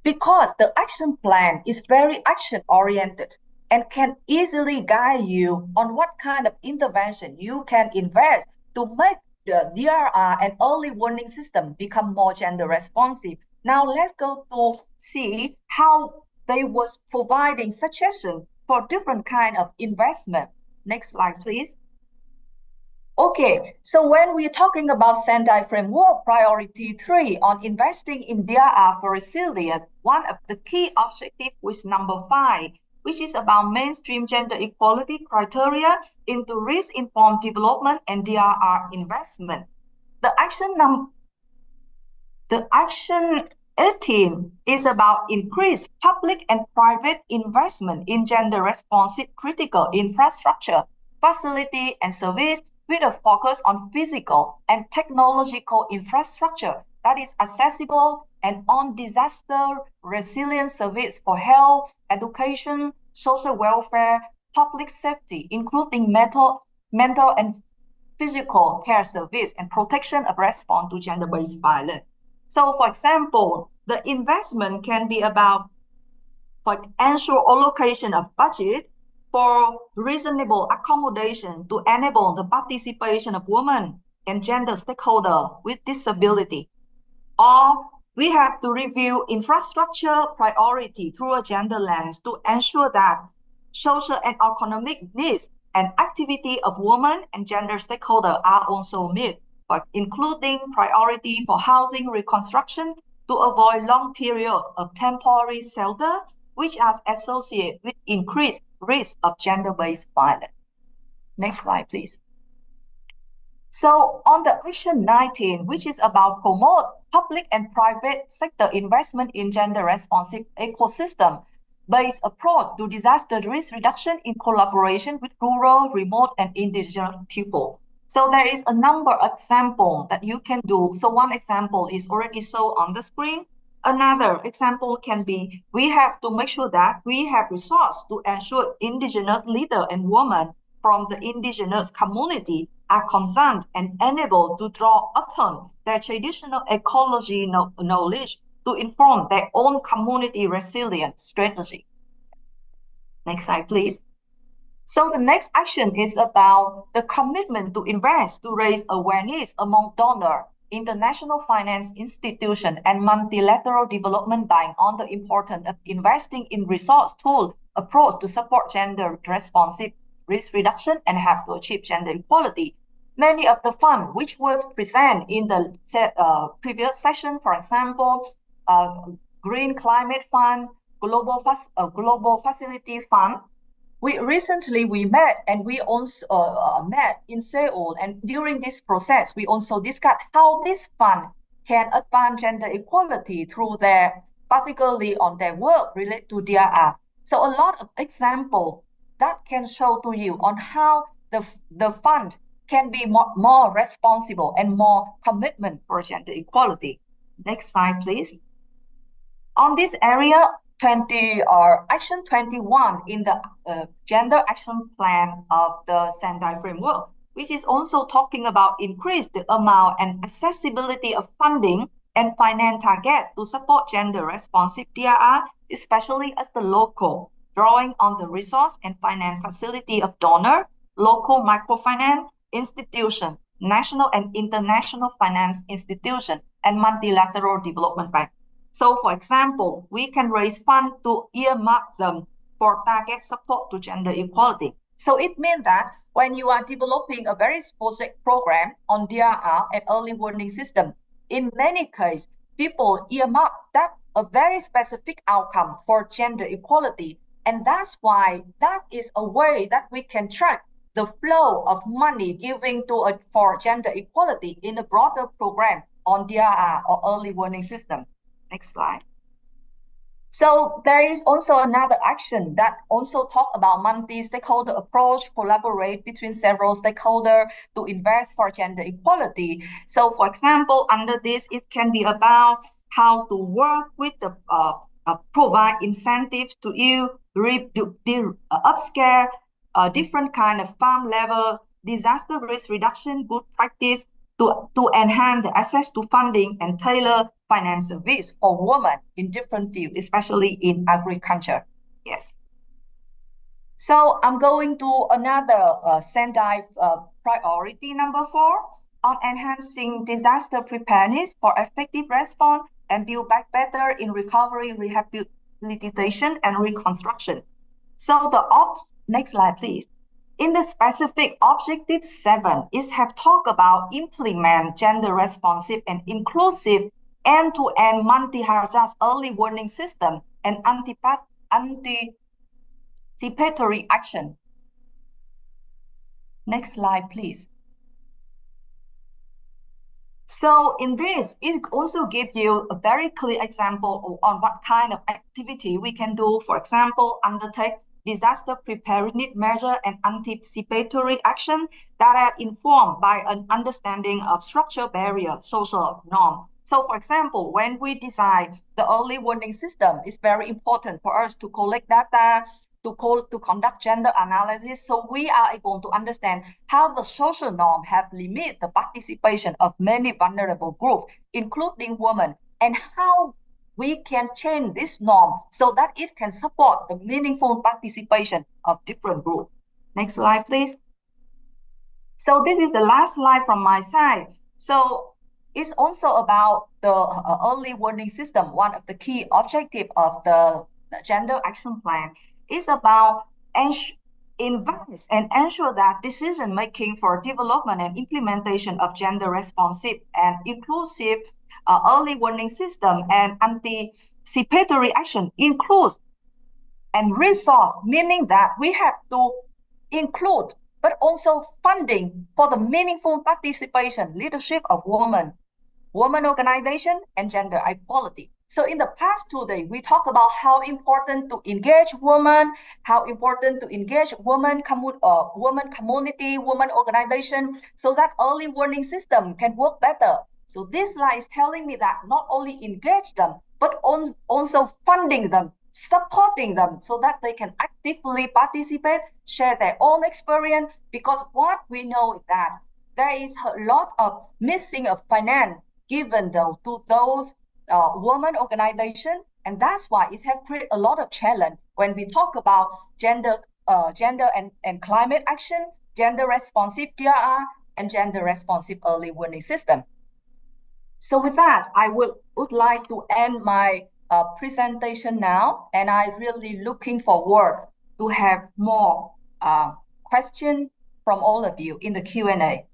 because the action plan is very action-oriented and can easily guide you on what kind of intervention you can invest to make the DRR and early warning system become more gender responsive. Now let's go to see how they was providing suggestions for different kind of investment. Next slide, please. Okay, so when we're talking about Sendai Framework Priority 3 on investing in DRR for resilience, one of the key objectives was number 5, which is about mainstream gender equality criteria into risk-informed development and DRR investment. The action 18 is about increased public and private investment in gender-responsive critical infrastructure, facility, and service, with a focus on physical and technological infrastructure that is accessible and on disaster resilient service for health, education, social welfare, public safety, including mental and physical care service, and protection of response to gender-based violence. So, for example, the investment can be about ensure allocation of budget for reasonable accommodation to enable the participation of women and gender stakeholders with disability. Or we have to review infrastructure priority through a gender lens to ensure that social and economic needs and activity of women and gender stakeholders are also met, but including priority for housing reconstruction to avoid long periods of temporary shelter, which are associated with increased risk of gender-based violence. Next slide, please. So on the action 19, which is about promote public and private sector investment in gender-responsive ecosystem-based approach to disaster risk reduction in collaboration with rural, remote, and indigenous people. So there is a number of examples that you can do. So one example is already shown on the screen. Another example can be, we have to make sure that we have resources to ensure indigenous leaders and women from the indigenous community are concerned and enabled to draw upon their traditional ecology knowledge to inform their own community resilience strategy. Next slide, please. So the next action is about the commitment to invest to raise awareness among donors, international finance institutions, and multilateral development banks on the importance of investing in resource tool approach to support gender responsive risk reduction and have to achieve gender equality. Many of the funds which was presented in the previous session, for example, Green Climate Fund, Global Facility Fund, we met and we also met in Seoul, and during this process we also discussed how this fund can advance gender equality through particularly on their work related to DRR. So a lot of examples that can show to you on how the fund can be more responsible and more commitment for gender equality. Next slide, please. On this area, action 21 in the gender action plan of the Sendai framework, which is also talking about increase the amount and accessibility of funding and finance target to support gender responsive DRR, especially as the local, drawing on the resource and finance facility of donor, local microfinance institution, national and international finance institution, and multilateral development bank. So, for example, we can raise funds to earmark them for target support to gender equality. So it means that when you are developing a very specific program on DRR and early warning system, in many cases, people earmark that a very specific outcome for gender equality. And that's why that is a way that we can track the flow of money given for gender equality in a broader program on DRR or early warning system. Next slide. So there is also another action that also talk about multi-stakeholder approach, collaborate between several stakeholders to invest for gender equality. So for example, under this, it can be about how to work with the provide incentives to upscale different kind of farm level disaster risk reduction good practice to enhance the access to funding and tailor finance service for women in different fields, especially in agriculture. Yes. So I'm going to another Sendai priority number 4 on enhancing disaster preparedness for effective response and build back better in recovery, rehabilitation, and reconstruction. So next slide, please. In the specific objective 7, it have talked about implement gender responsive and inclusive end-to-end multi-hazard early warning system and anticipatory action. Next slide, please. So in this, it also gives you a very clear example on what kind of activity we can do. For example, undertake disaster preparedness measure and anticipatory action that are informed by an understanding of structural barrier, social norm. So for example, when we design the early warning system, it's very important for us to collect data, to conduct gender analysis, so we are able to understand how the social norm have limited the participation of many vulnerable groups, including women, and how we can change this norm so that it can support the meaningful participation of different groups. Next slide, please. So this is the last slide from my side. So it's also about the early warning system. One of the key objectives of the gender action plan is about invest and ensure that decision making for development and implementation of gender responsive and inclusive early warning system and anticipatory action includes and resource, meaning that we have to include but also funding for the meaningful participation, leadership of women organization, and gender equality. So in the past 2 days, we talk about how important to engage women, how important to engage women community, women organization, so that early warning system can work better. So this slide is telling me that not only engage them, but also funding them, supporting them so that they can actively participate, share their own experience, because what we know is that there is a lot of missing of finance given to those women organizations, and that's why it has created a lot of challenge when we talk about gender and climate action, gender responsive DRR, and gender responsive early warning system. So with that, I would like to end my presentation now, and I'm really looking forward to have more questions from all of you in the Q&A.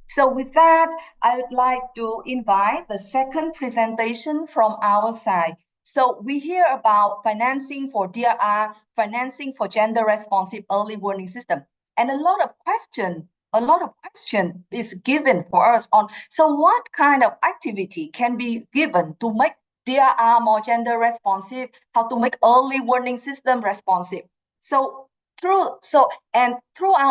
So with that, I would like to invite the second presentation from our side. So we hear about financing for DRR, financing for gender responsive early warning system, and a lot of question is given for us on, so what kind of activity can be given to make DRR more gender responsive, how to make early warning system responsive. So throughout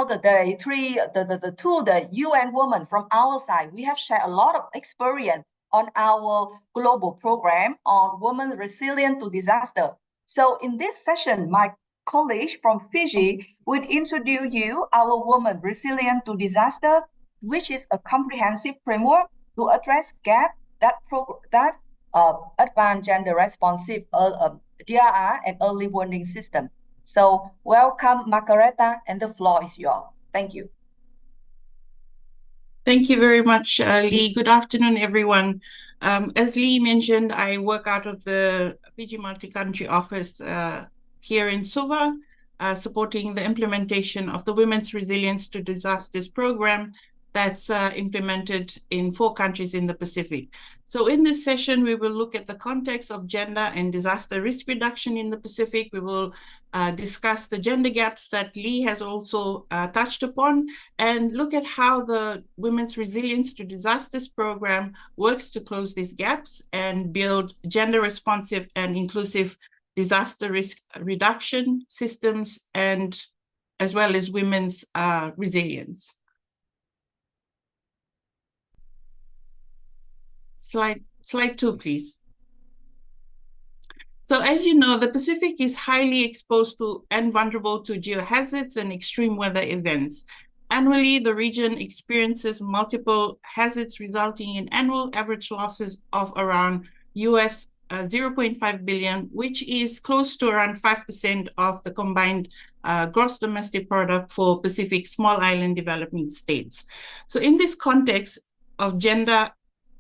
the day, the UN women from our side, we have shared a lot of experience on our global program on women resilient to disaster. So in this session, my colleague from Fiji will introduce you our women resilient to disaster, which is a comprehensive framework to address gaps that advance gender responsive DRR and early warning system. So welcome, Margareta, and the floor is yours. Thank you. Thank you very much, Lee. Good afternoon, everyone. As Lee mentioned, I work out of the Fiji Multi-Country Office here in Suva, supporting the implementation of the Women's Resilience to Disasters program that's implemented in 4 countries in the Pacific. So in this session, we will look at the context of gender and disaster risk reduction in the Pacific. We will discuss the gender gaps that Lee has also touched upon, and look at how the Women's Resilience to Disasters program works to close these gaps and build gender responsive and inclusive disaster risk reduction systems, and as well as women's resilience. Slide 2, please. So as you know, the Pacific is highly exposed to and vulnerable to geohazards and extreme weather events. Annually, the region experiences multiple hazards, resulting in annual average losses of around US 0.5 billion, which is close to around 5% of the combined gross domestic product for Pacific small island developing states. So in this context of gender,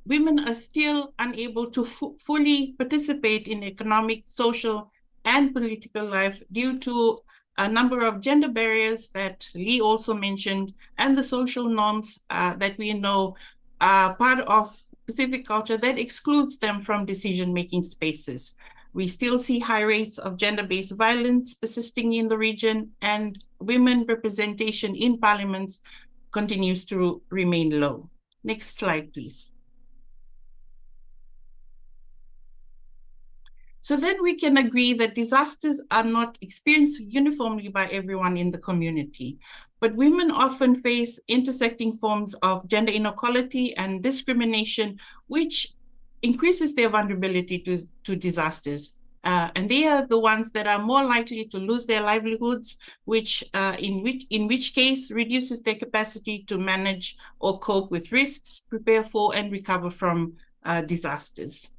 women are still unable to fully participate in economic, social, and political life due to a number of gender barriers that Lee also mentioned, and the social norms that we know are part of Pacific culture that excludes them from decision-making spaces. We still see high rates of gender-based violence persisting in the region, and women representation in parliaments continues to remain low. Next slide, please. So then we can agree that disasters are not experienced uniformly by everyone in the community, but women often face intersecting forms of gender inequality and discrimination, which increases their vulnerability to disasters. And they are the ones that are more likely to lose their livelihoods, in which case reduces their capacity to manage or cope with risks, prepare for and recover from disasters.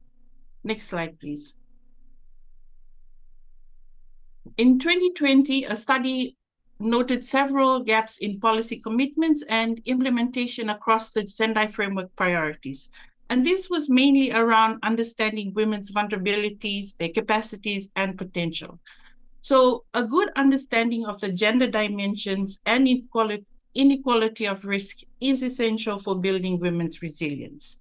Next slide, please. In 2020, a study noted several gaps in policy commitments and implementation across the Sendai framework priorities. And this was mainly around understanding women's vulnerabilities, their capacities, and potential. So a good understanding of the gender dimensions and inequality of risk is essential for building women's resilience.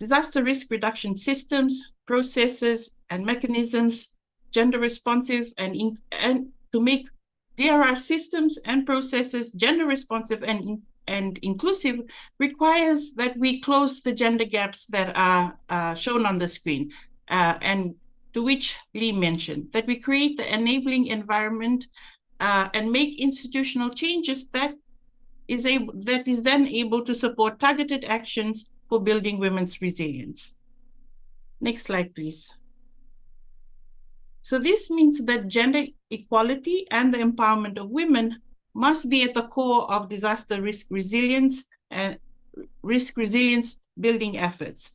Disaster risk reduction systems, processes, and mechanisms, gender responsive and to make DRR systems and processes gender responsive and inclusive requires that we close the gender gaps that are shown on the screen, and to which Lee mentioned, that we create the enabling environment and make institutional changes that is then able to support targeted actions for building women's resilience. Next slide, please. So this means that gender equality and the empowerment of women must be at the core of disaster risk resilience and risk resilience building efforts.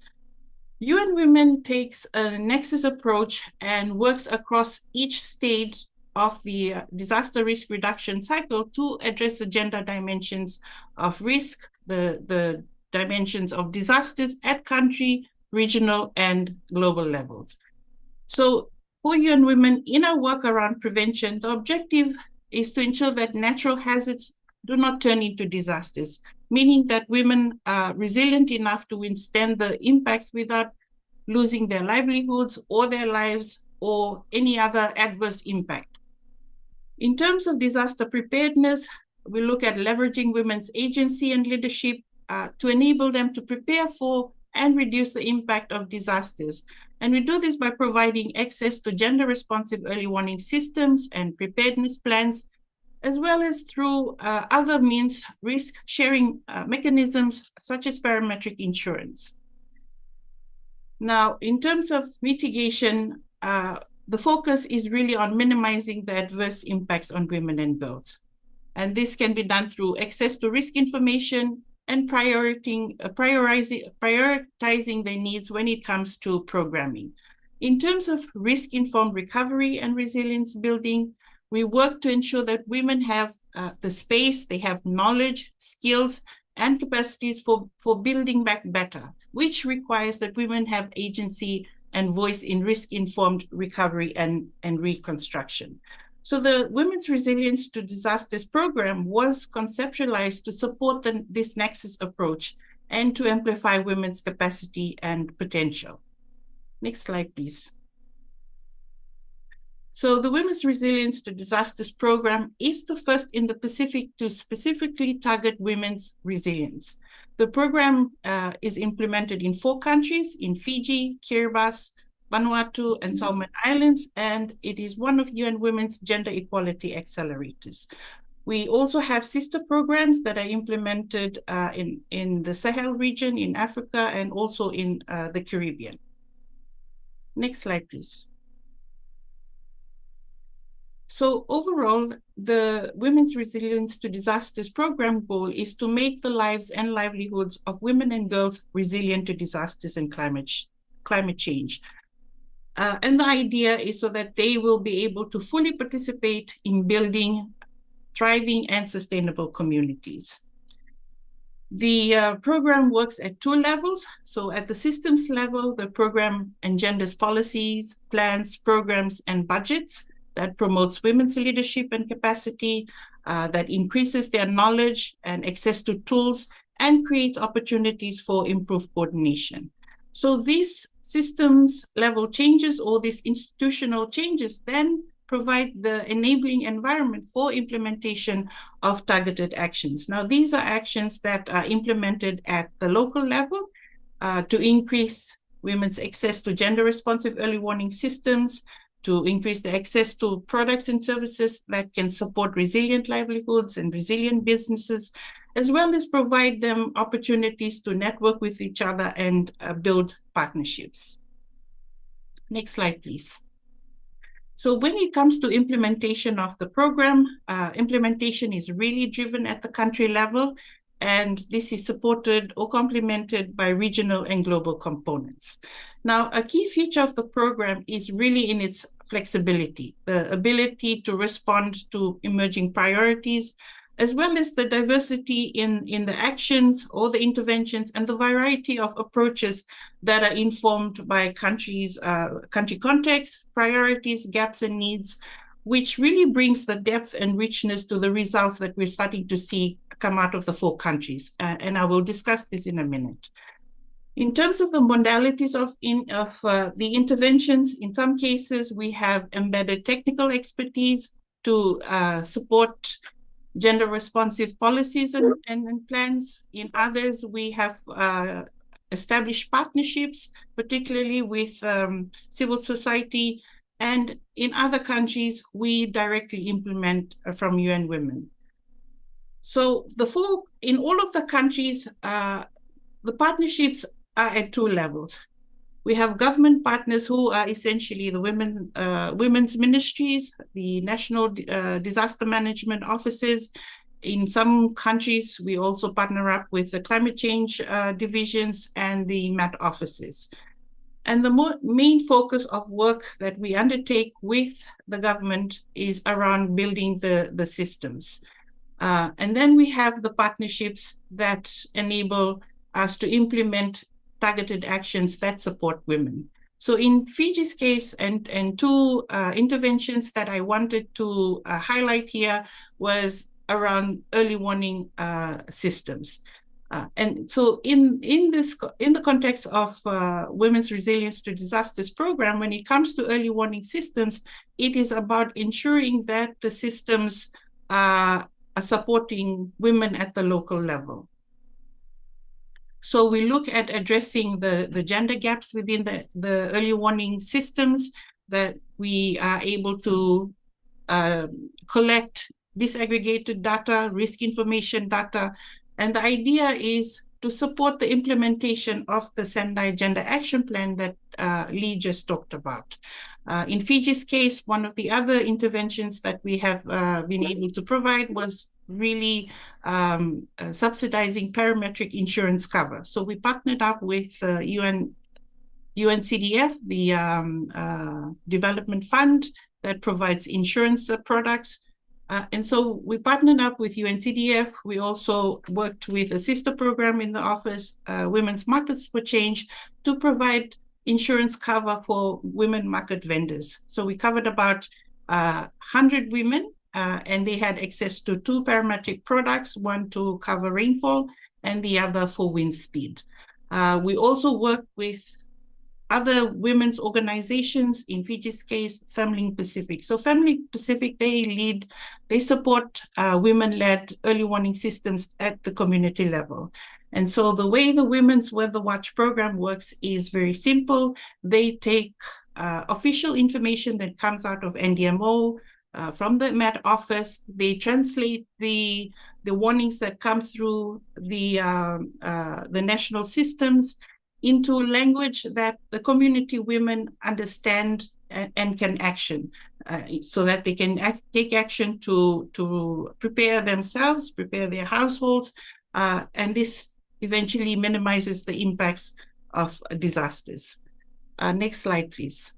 UN Women takes a nexus approach and works across each stage of the disaster risk reduction cycle to address the gender dimensions of risk, the dimensions of disasters at country, regional, and global levels. So for UN Women, in our work around prevention, the objective is to ensure that natural hazards do not turn into disasters, meaning that women are resilient enough to withstand the impacts without losing their livelihoods or their lives or any other adverse impact. In terms of disaster preparedness, we look at leveraging women's agency and leadership to enable them to prepare for and reduce the impact of disasters. And we do this by providing access to gender-responsive early warning systems and preparedness plans, as well as through other means, risk-sharing mechanisms such as parametric insurance. Now, in terms of mitigation, the focus is really on minimizing the adverse impacts on women and girls. And this can be done through access to risk information and prioritizing their needs when it comes to programming. In terms of risk-informed recovery and resilience building, we work to ensure that women have the space, they have knowledge, skills, and capacities for building back better, which requires that women have agency and voice in risk-informed recovery and reconstruction. So the Women's Resilience to Disasters program was conceptualized to support this nexus approach and to amplify women's capacity and potential. Next slide, please. So the Women's Resilience to Disasters program is the first in the Pacific to specifically target women's resilience. The program is implemented in 4 countries, in Fiji, Kiribati, Vanuatu, and Solomon Islands, and it is one of UN Women's Gender Equality Accelerators. We also have sister programs that are implemented in the Sahel region, in Africa, and also in the Caribbean. Next slide, please. So overall, the Women's Resilience to Disasters program goal is to make the lives and livelihoods of women and girls resilient to disasters and climate change. And the idea is so that they will be able to fully participate in building thriving and sustainable communities. The program works at 2 levels. So at the systems level, the program engenders policies, plans, programs, and budgets that promotes women's leadership and capacity, that increases their knowledge and access to tools, and creates opportunities for improved coordination. So these systems level changes, or these institutional changes, then provide the enabling environment for implementation of targeted actions. Now, these are actions that are implemented at the local level to increase women's access to gender-responsive early warning systems, to increase the access to products and services that can support resilient livelihoods and resilient businesses, as well as provide them opportunities to network with each other and build partnerships. Next slide, please. So when it comes to implementation of the program, implementation is really driven at the country level, and this is supported or complemented by regional and global components. Now, a key feature of the program is really in its flexibility, the ability to respond to emerging priorities, as well as the diversity in the actions or the interventions and the variety of approaches that are informed by country context, priorities, gaps, and needs, which really brings the depth and richness to the results that we're starting to see come out of the 4 countries. And I will discuss this in a minute. In terms of the modalities of the interventions, in some cases, we have embedded technical expertise to support gender-responsive policies and plans. In others, we have established partnerships, particularly with civil society. And in other countries, we directly implement from UN Women. So in all of the countries, the partnerships are at 2 levels. We have government partners who are essentially the women's ministries, the national disaster management offices. In some countries, we also partner up with the climate change divisions and the MAT offices. And the main focus of work that we undertake with the government is around building the systems. And then we have the partnerships that enable us to implement targeted actions that support women. So in Fiji's case, and 2 interventions that I wanted to highlight here was around early warning systems. And so in the context of Women's Resilience to Disasters program, when it comes to early warning systems, it is about ensuring that the systems are supporting women at the local level. So we look at addressing the gender gaps within the early warning systems, that we are able to collect disaggregated data, risk information data. And the idea is to support the implementation of the Sendai Gender Action Plan that Lee just talked about. In Fiji's case, one of the other interventions that we have been able to provide was really subsidizing parametric insurance cover. So we partnered up with UNCDF, the development fund that provides insurance products. And so we partnered up with UNCDF. We also worked with a sister program in the office, Women's Markets for Change, to provide insurance cover for women market vendors. So we covered about 100 women, and they had access to 2 parametric products, one to cover rainfall and the other for wind speed. We also worked with other women's organizations, in Fiji's case, Family Pacific. So Family Pacific, they support women-led early warning systems at the community level. And so the way the Women's Weather Watch program works is very simple. They take official information that comes out of NDMO, from the MAT office. They translate the warnings that come through the national systems into language that the community women understand and can action, so that they can take action to prepare themselves, prepare their households, and this eventually minimizes the impacts of disasters. Next slide, please.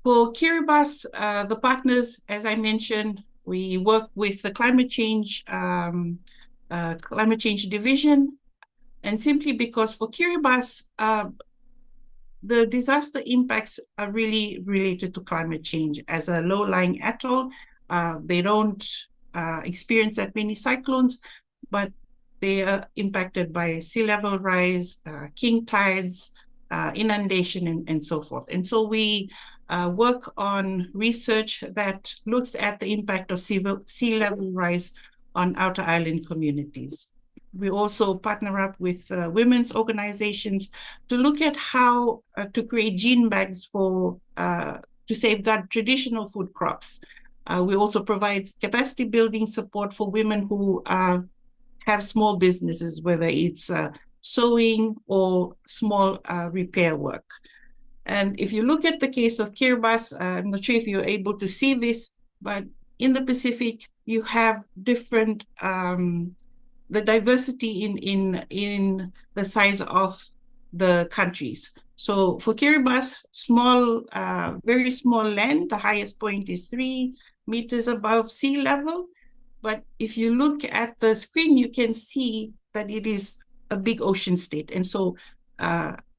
For Kiribati, the partners, as I mentioned, we work with the climate change Climate Change Division, and simply because for Kiribati, the disaster impacts are really related to climate change. As a low-lying atoll, they don't experience that many cyclones, but they are impacted by sea level rise, king tides, inundation, and so forth. And so we work on research that looks at the impact of sea level rise on outer island communities. We also partner up with women's organizations to look at how to create gene bags for to safeguard traditional food crops. We also provide capacity building support for women who have small businesses, whether it's sewing or small repair work. And if you look at the case of Kiribati, I'm not sure if you're able to see this, but in the Pacific, you have different the diversity in the size of the countries. So for Kiribati, small, very small land, the highest point is 3 meters above sea level. But if you look at the screen, you can see that it is a big ocean state. And so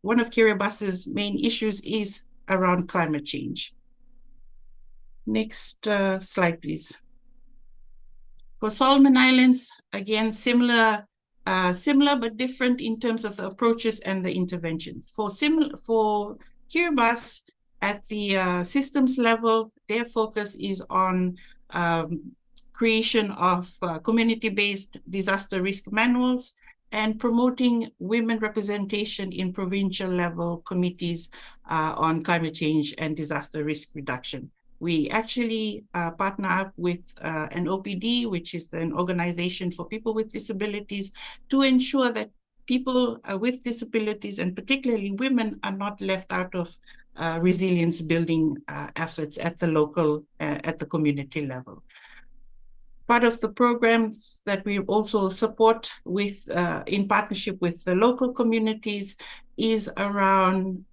one of Kiribati's main issues is around climate change. Next slide, please. For Solomon Islands, again, similar but different in terms of the approaches and the interventions. For Kiribati, at the systems level, their focus is on creation of community-based disaster risk manuals and promoting women representation in provincial level committees on climate change and disaster risk reduction. We actually partner up with an OPD, which is an organization for people with disabilities, to ensure that people with disabilities, and particularly women, are not left out of resilience building efforts at the local, at the community level. Part of the programs that we also support with, in partnership with the local communities, is around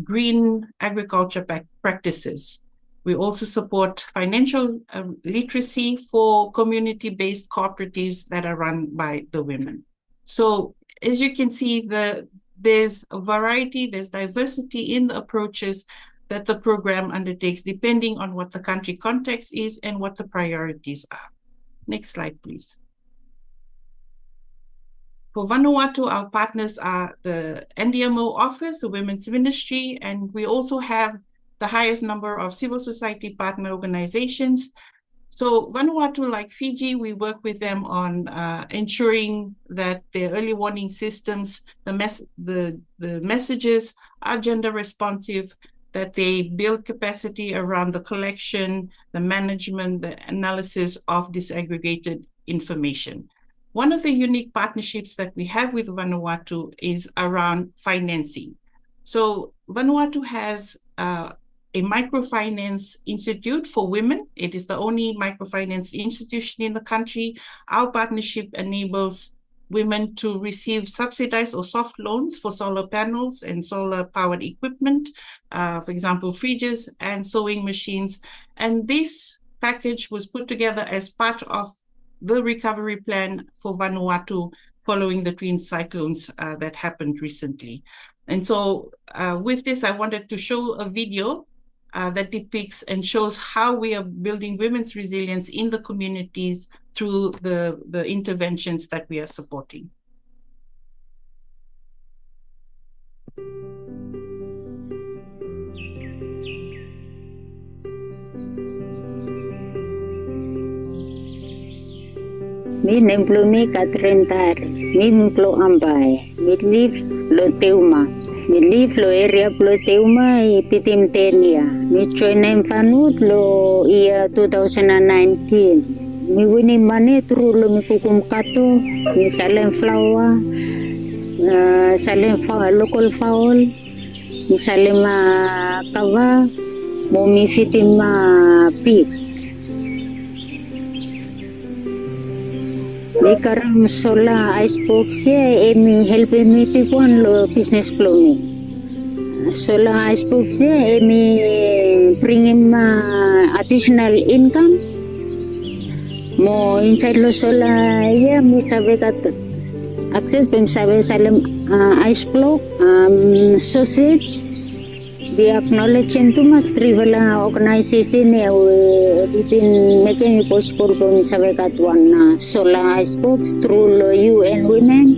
green agriculture practices. We also support financial literacy for community-based cooperatives that are run by the women. So as you can see, there's a variety, there's diversity in the approaches that the program undertakes, depending on what the country context is and what the priorities are. Next slide, please. For Vanuatu, our partners are the NDMO office, the Women's Ministry, and we also have the highest number of civil society partner organizations. So Vanuatu, like Fiji, we work with them on ensuring that their early warning systems, the messages are gender responsive, that they build capacity around the collection, the management, the analysis of disaggregated information. One of the unique partnerships that we have with Vanuatu is around financing. So Vanuatu has a microfinance institute for women. It is the only microfinance institution in the country. Our partnership enables women to receive subsidized or soft loans for solar panels and solar powered equipment, for example, fridges and sewing machines. And this package was put together as part of the recovery plan for Vanuatu following the twin cyclones that happened recently. And so with this, I wanted to show a video that depicts and shows how we are building women's resilience in the communities through the interventions that we are supporting. Mi nemplumi katrentar, mi mplo ambai, mi live lo teuma, mi live lo area plo teuma I pitim tenia, mi join fanut lo ia 2019, mi wini mane tru lo mi kukum kato, mi salen flower, salen local fowl, mi salen kava, mo mi fitim pig. Karang sola icebox ye emi helping me pikuan lo business flow me. Sola icebox ye emi bring him additional income. Mo inside lo sola ya mi sabe kat access pem sabe salem ice block sausage we acknowledge into mas trivala organization ya we been making possible pem sabe kat one sola ice box through lo UN Women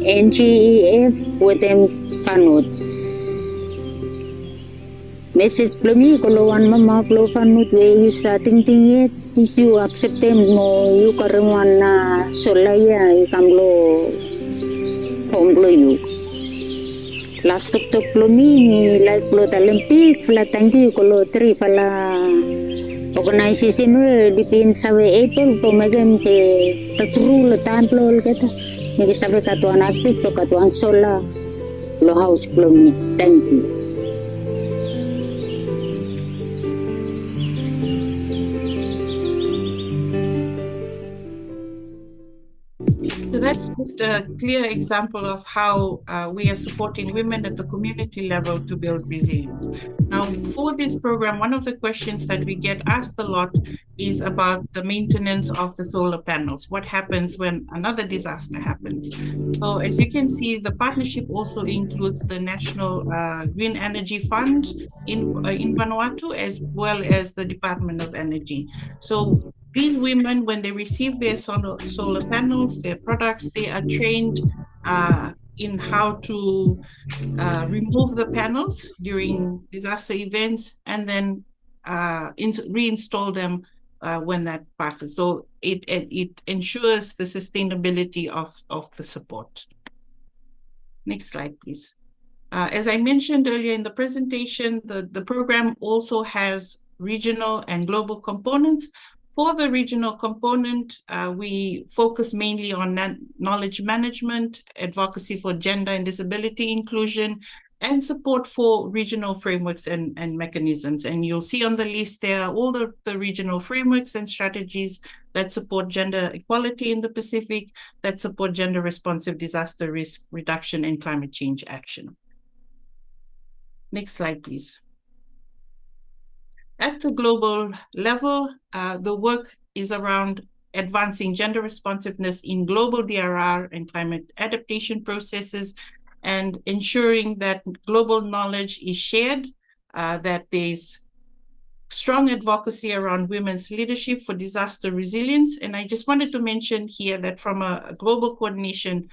NGEF with them fanots. Message plumi kalau wan mama kalau fanut we you starting thing it is you accept them mo you kareman na solaya you kamlo home lo you last tok plumi ni like lo talempik flat tangki kalau tri fala organization we dipin sawe April po magam se tatru lo tamplo kata ni sabe katuan access po katuan sola lo house plumi. Thank you. So that's just a clear example of how we are supporting women at the community level to build resilience. Now, for this program, one of the questions that we get asked a lot is about the maintenance of the solar panels. What happens when another disaster happens? So as you can see, the partnership also includes the National Green Energy Fund in Vanuatu, as well as the Department of Energy. So these women, when they receive their solar panels, their products, they are trained in how to remove the panels during disaster events and then reinstall them when that passes. So it ensures the sustainability of the support. Next slide, please. As I mentioned earlier in the presentation, the program also has regional and global components. For the regional component, we focus mainly on knowledge management, advocacy for gender and disability inclusion, and support for regional frameworks and mechanisms. And you'll see on the list there all the regional frameworks and strategies that support gender equality in the Pacific, that support gender responsive disaster risk reduction and climate change action. Next slide, please. At the global level, the work is around advancing gender responsiveness in global DRR and climate adaptation processes and ensuring that global knowledge is shared, that there's strong advocacy around women's leadership for disaster resilience. And I just wanted to mention here that from a global coordination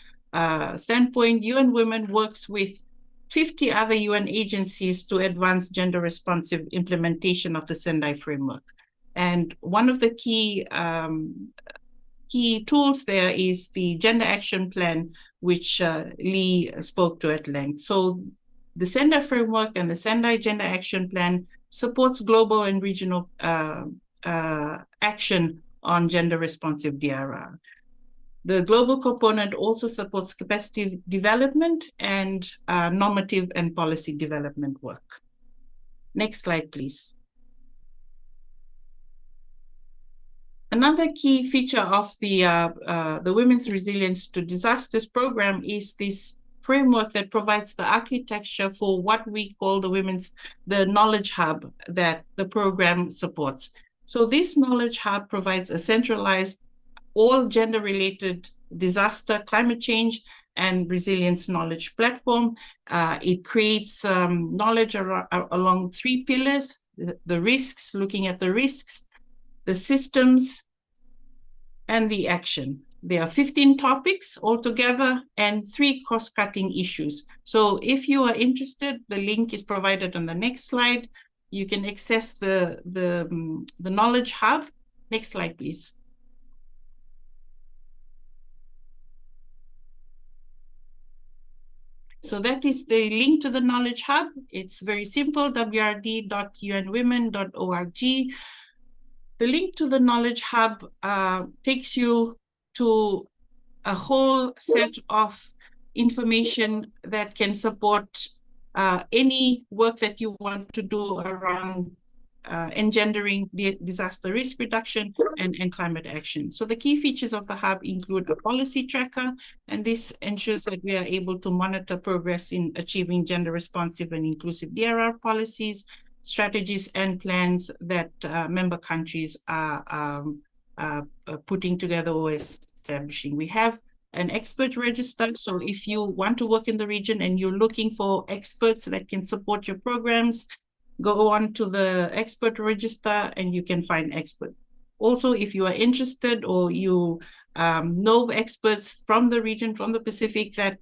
standpoint, UN Women works with 50 other UN agencies to advance gender responsive implementation of the Sendai framework. And one of the key tools there is the Gender Action Plan, which Lee spoke to at length. So the Sendai framework and the Sendai Gender Action Plan supports global and regional action on gender responsive DRR. The global component also supports capacity development and normative and policy development work. Next slide, please. Another key feature of the Women's Resilience to Disasters program is this framework that provides the architecture for what we call the knowledge hub that the program supports. So this knowledge hub provides a centralized all gender-related disaster, climate change, and resilience knowledge platform. It creates knowledge along 3 pillars, the risks, looking at the risks, the systems, and the action. There are 15 topics altogether and 3 cost-cutting issues. So if you are interested, the link is provided on the next slide. You can access the knowledge hub. Next slide, please. So that is the link to the Knowledge Hub. It's very simple, wrd.unwomen.org. The link to the Knowledge Hub takes you to a whole set of information that can support any work that you want to do around engendering disaster risk reduction and climate action. So the key features of the hub include a policy tracker, and this ensures that we are able to monitor progress in achieving gender responsive and inclusive DRR policies, strategies, and plans that member countries are putting together or establishing. We have an expert register. So if you want to work in the region and you're looking for experts that can support your programs, go on to the expert register and you can find experts. Also, if you are interested or you know experts from the region, from the Pacific that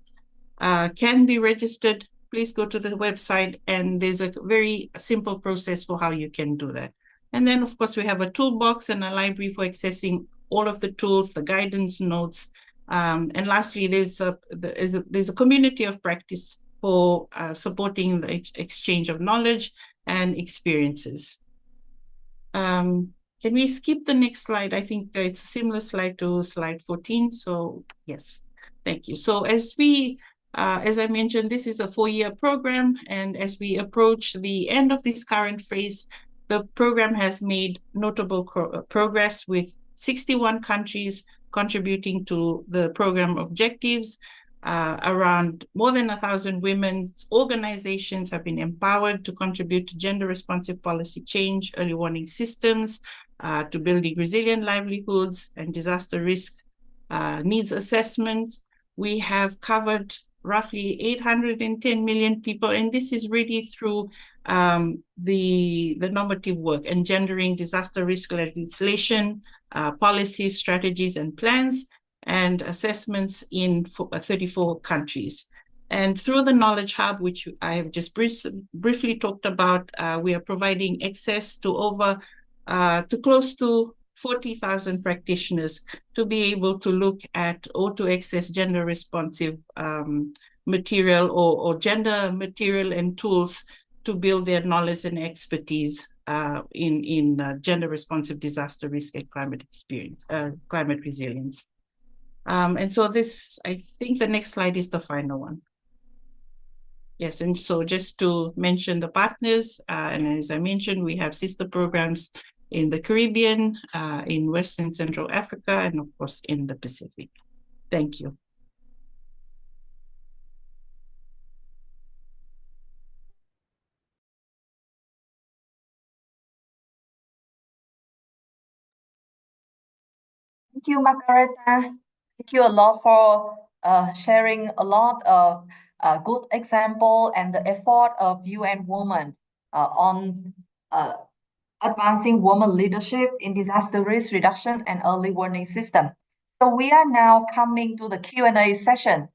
can be registered, please go to the website, and there's a very simple process for how you can do that. And then, of course, we have a toolbox and a library for accessing all of the tools, the guidance notes. And lastly, there's a community of practice for supporting the exchange of knowledge and experiences. Can we skip the next slide? I think it's a similar slide to slide 14. So yes, thank you. So as I mentioned, this is a 4-year program. And as we approach the end of this current phase, the program has made notable progress with 61 countries contributing to the program objectives. Around more than 1,000 women's organizations have been empowered to contribute to gender-responsive policy change, early warning systems, to building resilient livelihoods and disaster risk needs assessment. We have covered roughly 810 million people, and this is really through the normative work, engendering disaster risk legislation, policies, strategies, and plans, and assessments in 34 countries. And through the Knowledge Hub, which I have just briefly talked about, we are providing access to close to 40,000 practitioners to be able to look at or to access gender responsive material or gender material and tools to build their knowledge and expertise in gender responsive disaster risk and climate resilience. And so this, I think the next slide is the final one. Yes, and so just to mention the partners, and as I mentioned, we have sister programs in the Caribbean, in West and Central Africa, and of course in the Pacific. Thank you. Thank you, Margareta. Thank you a lot for sharing a lot of good example and the effort of UN Women on advancing women leadership in disaster risk reduction and early warning system. So we are now coming to the Q&A session.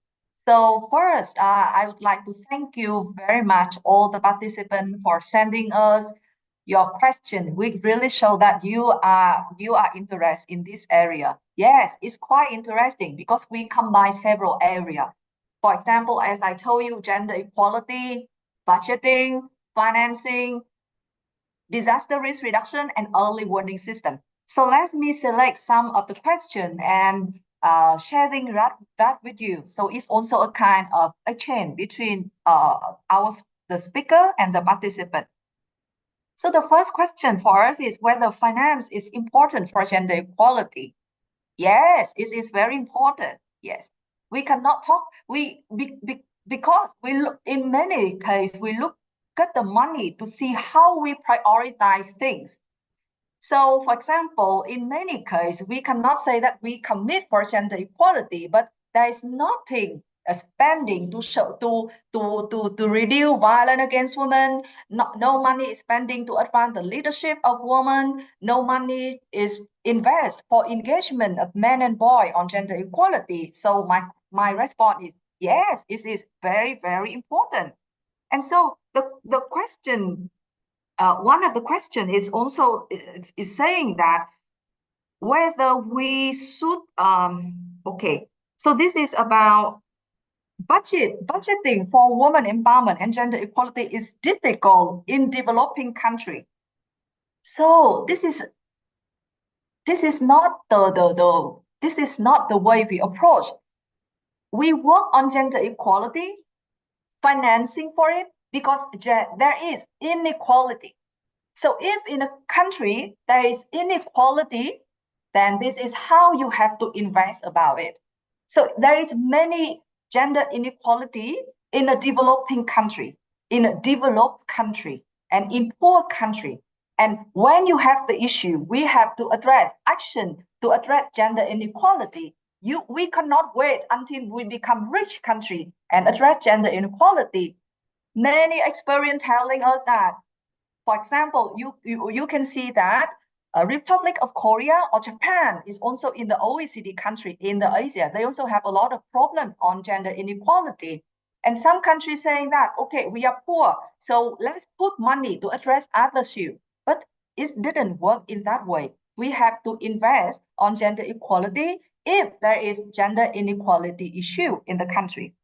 So first, I would like to thank you very much, all the participants, for sending us your question. We really show that you are interested in this area. Yes, it's quite interesting because we combine several areas. For example, as I told you, gender equality, budgeting, financing, disaster risk reduction, and early warning system. So let me select some of the questions and sharing that with you. So it's also a kind of exchange between the speaker and the participant. So the first question for us is whether finance is important for gender equality. Yes, it is very important. Yes, we cannot talk. Because we look, in many cases we look at the money to see how we prioritize things. So, for example, in many cases we cannot say that we commit for gender equality, but there is nothing spending to reduce violence against women. No money is spending to advance the leadership of women. No money is invest for engagement of men and boys on gender equality. So my response is yes, it is very, very important. And so the question, one of the question is also is saying that whether we should okay. So this is about budgeting for women empowerment and gender equality is difficult in developing country. So this is not the way we approach. We work on gender equality, financing for it, because there is inequality. So if in a country there is inequality, then this is how you have to invest about it. So there is many gender inequality in a developing country, in a developed country, and in poor country. And when you have the issue, we have to address action to address gender inequality. We cannot wait until we become rich country and address gender inequality. Many experience telling us that, for example, you can see that Republic of Korea or Japan is also in the OECD country in the Asia. They also have a lot of problem on gender inequality. And some countries saying that, okay, we are poor, so let's put money to address other issues. But it didn't work in that way. We have to invest on gender equality if there is gender inequality issue in the country.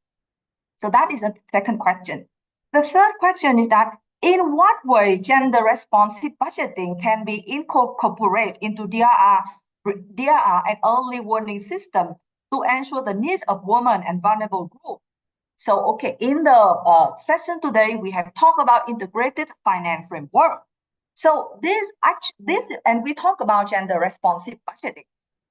So that is a second question. The third question is that in what way gender responsive budgeting can be incorporated into DRR and early warning system to ensure the needs of women and vulnerable groups? So, okay, in the session today, we have talked about integrated finance framework. So this, and we talk about gender responsive budgeting.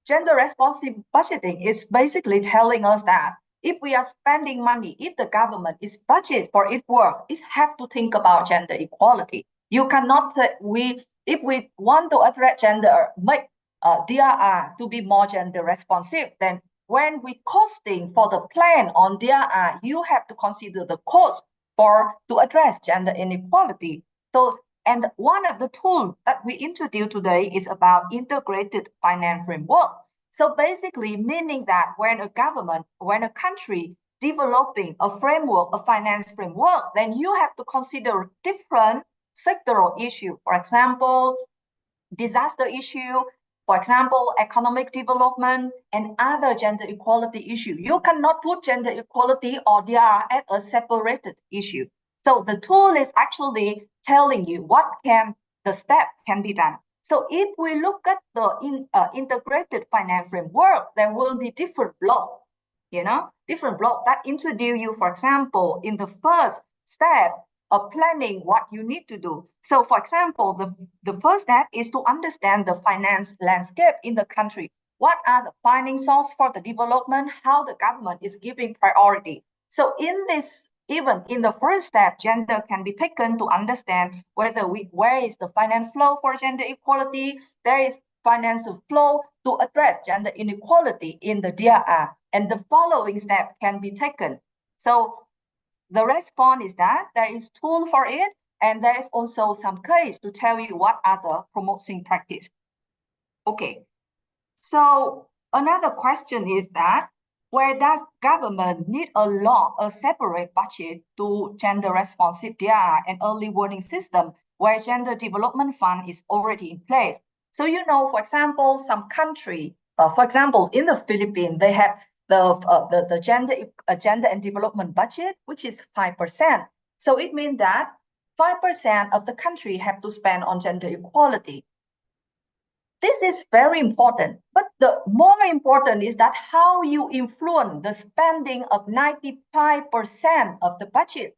Gender responsive budgeting is basically telling us that if we are spending money, if the government is budget for its work, it have to think about gender equality. You cannot say if we want to address gender, make DRR to be more gender responsive, then when we costing for the plan on DRR, you have to consider the cost to address gender inequality. So, and one of the tools that we introduced today is about integrated finance framework. So basically meaning that when a country developing a framework, a finance framework, then you have to consider different sectoral issues. For example, disaster issue, for example, economic development and other gender equality issue. You cannot put gender equality or DRR as a separated issue. So the tool is actually telling you what the step can be done. So if we look at the integrated finance framework, there will be different blocks, different blocks that introduce you, for example, in the first step of planning what you need to do. So for example, the first step is to understand the finance landscape in the country. What are the funding sources for the development? How the government is giving priority. So in this, even in the first step, gender can be taken to understand where is the finance flow for gender equality. There is financial flow to address gender inequality in the DRR. And the following step can be taken. So the response is that there is tool for it, and there is also some case to tell you what are the promoting practice. Okay, so another question is that where does government need a separate budget to gender responsive DRR and early warning system where gender development fund is already in place? So for example, some country, for example, in the Philippines, they have the gender and development budget, which is 5%. So it means that 5% of the country have to spend on gender equality. This is very important, but the more important is that how you influence the spending of 95% of the budget,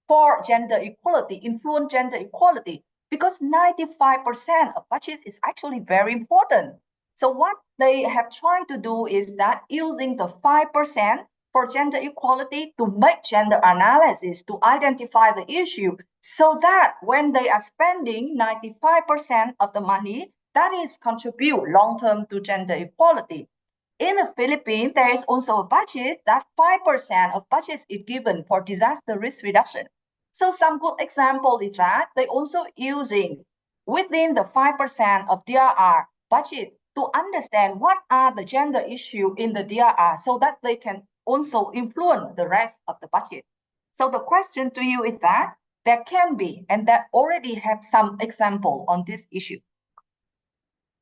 for gender equality, influence gender equality, because 95% of budget is actually very important. So what they have tried to do is that using the 5% for gender equality to make gender analysis to identify the issue, so that when they are spending 95% of the money, that is contribute long-term to gender equality. In the Philippines, there is also a budget that 5% of budget is given for disaster risk reduction. So some good example is that they also using within the 5% of DRR budget to understand what are the gender issue in the DRR so that they can also influence the rest of the budget. So the question to you is that there can be, and that already have some example on this issue.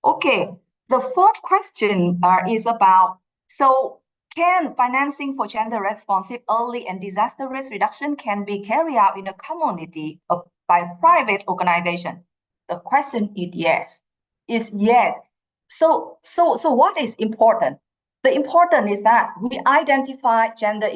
Okay, the fourth question is about, so can financing for gender responsive early and disaster risk reduction can be carried out in a community by private organization? The question is yes. So what is important? The important is that we identify gender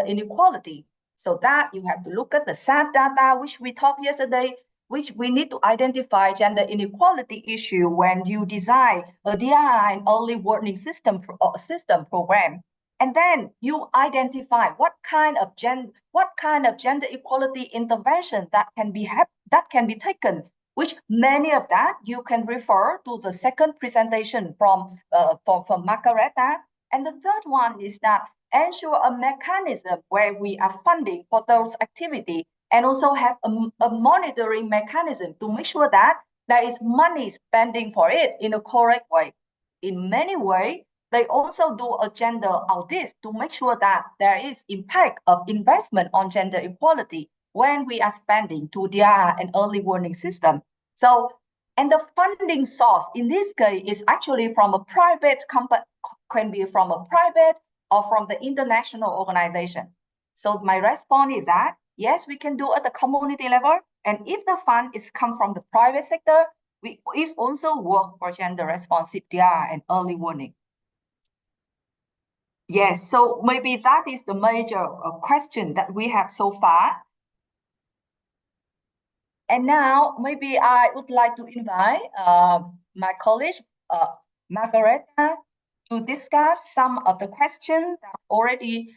inequality. So that you have to look at the SAT data, which we talked yesterday, which we need to identify gender inequality issue when you design a DRR and early warning system program. And then you identify what kind of gender equality intervention that can be taken which many of that you can refer to the second presentation from Margareta. And the third one is that ensure a mechanism where we are funding for those activities and also have a monitoring mechanism to make sure that there is money spending for it in a correct way. In many ways, they also do a gender audit to make sure that there is impact of investment on gender equality when we are spending to DRR and early warning system. So, and the funding source in this case is actually from a private company, can be from a private or from the international organization. So my response is that, yes, we can do at the community level. And if the fund is come from the private sector, we is also work for gender responsive DRR and early warning. Yes, so maybe that is the major question that we have so far. And now maybe I would like to invite my colleague, Margareta, to discuss some of the questions that already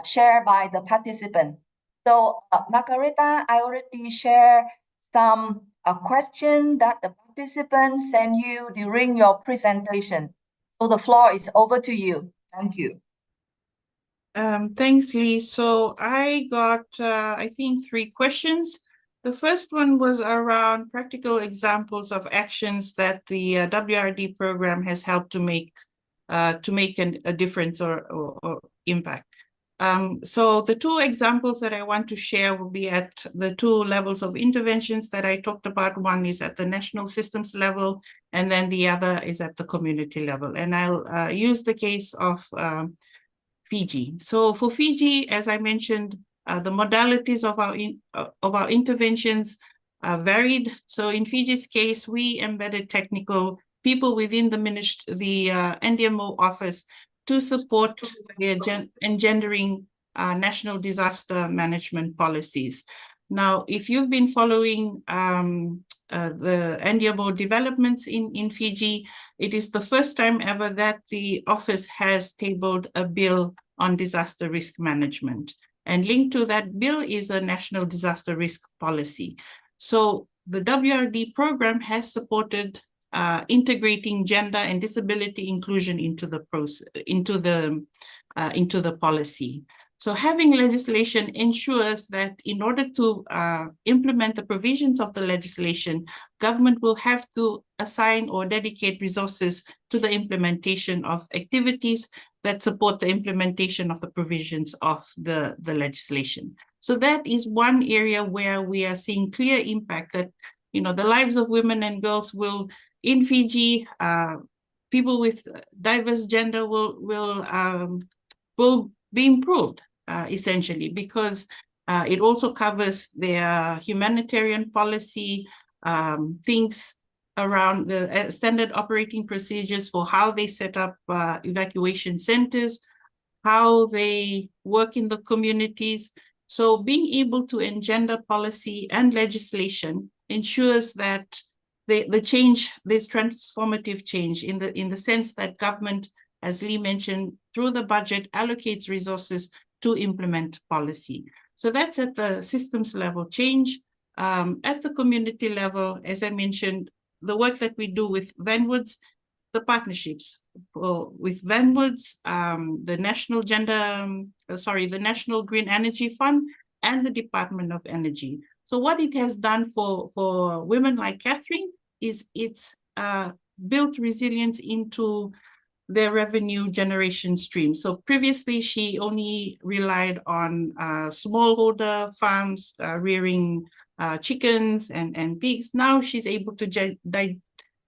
shared by the participant. So Margareta, I already shared some questions that the participants sent you during your presentation. So the floor is over to you. Thank you. Thanks, Lee. So I got, I think, 3 questions. The first one was around practical examples of actions that the WRD program has helped to make a difference or impact. So the 2 examples that I want to share will be at the 2 levels of interventions that I talked about. One is at the national systems level, and then the other is at the community level. And I'll use the case of Fiji. So for Fiji, as I mentioned, the modalities of our interventions are varied. So in Fiji's case, we embedded technical people within the NDMO office to support the engendering national disaster management policies. Now, if you've been following the NDMO developments in Fiji, it is the first time ever that the office has tabled a bill on disaster risk management. And linked to that bill is a national disaster risk policy. So the WRD program has supported integrating gender and disability inclusion into the process, into the policy. So having legislation ensures that in order to implement the provisions of the legislation, government will have to assign or dedicate resources to the implementation of activities that support the implementation of the provisions of the legislation. So that is one area where we are seeing clear impact that, you know, the lives of women and girls will, in Fiji, people with diverse gender will be improved, essentially, because it also covers their humanitarian policy, things around the standard operating procedures for how they set up evacuation centers, how they work in the communities. So being able to engender policy and legislation ensures that the change, this transformative change in the sense that government, as Lee mentioned, through the budget allocates resources to implement policy. So that's at the systems level change. At the community level, as I mentioned, the work that we do with Vanwoods, the partnerships with Vanwoods, the National Green Energy Fund, and the Department of Energy. So what it has done for women like Catherine is it's built resilience into their revenue generation stream. So previously, she only relied on smallholder farms rearing chickens and pigs. Now she's able to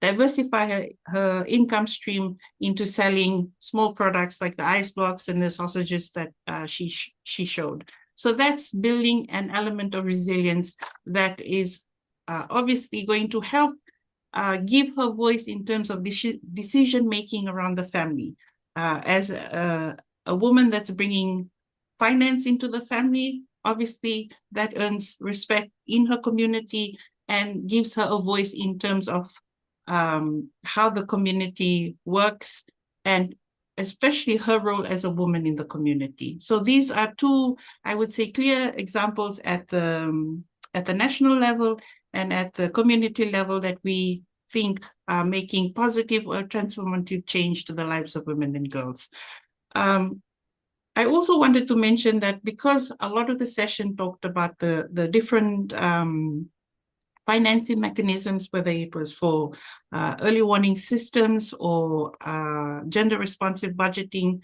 diversify her income stream into selling small products like the ice blocks and the sausages that she showed. So that's building an element of resilience that is obviously going to help give her voice in terms of decision-making around the family. As a woman that's bringing finance into the family, obviously that earns respect in her community and gives her a voice in terms of how the community works and especially her role as a woman in the community. So these are 2, I would say, clear examples at the national level. and at the community level that we think are making positive or transformative change to the lives of women and girls. I also wanted to mention that because a lot of the session talked about the different financing mechanisms, whether it was for early warning systems or gender responsive budgeting,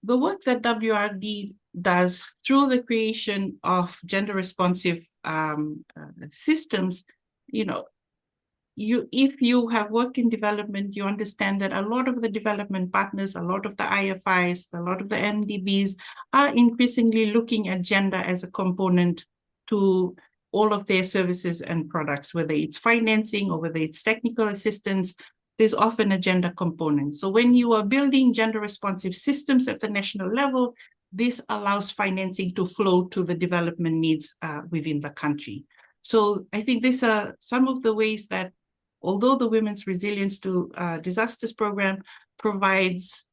the work that WRD does through the creation of gender responsive systems, if you have worked in development, you understand that a lot of the development partners, a lot of the IFIs, a lot of the MDBs are increasingly looking at gender as a component to all of their services and products, whether it's financing or whether it's technical assistance. There's often a gender component. So when you are building gender responsive systems at the national level, this allows financing to flow to the development needs within the country. So I think these are some of the ways that, although the Women's Resilience to Disasters program provides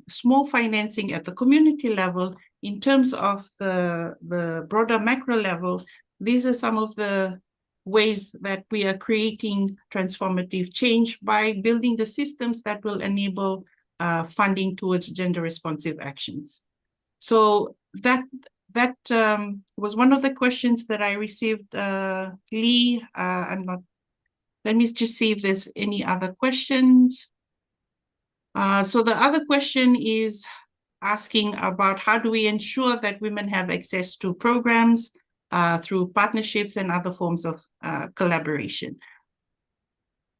small financing at the community level, in terms of the broader macro level, these are some of the ways that we are creating transformative change by building the systems that will enable funding towards gender responsive actions. So that was one of the questions that I received, Lee. Let me just see if there's any other questions. So the other question is asking about how do we ensure that women have access to programs through partnerships and other forms of collaboration.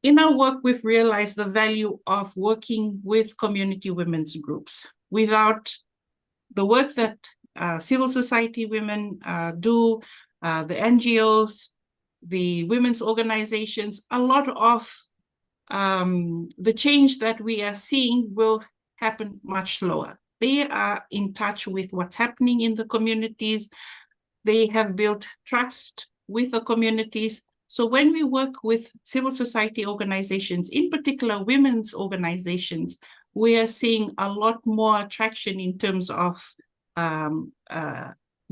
In our work, we've realized the value of working with community women's groups. Without the work that civil society women do, the NGOs, the women's organizations, a lot of the change that we are seeing will happen much slower. They are in touch with what's happening in the communities. They have built trust with the communities. So when we work with civil society organizations, in particular women's organizations, we are seeing a lot more traction in terms of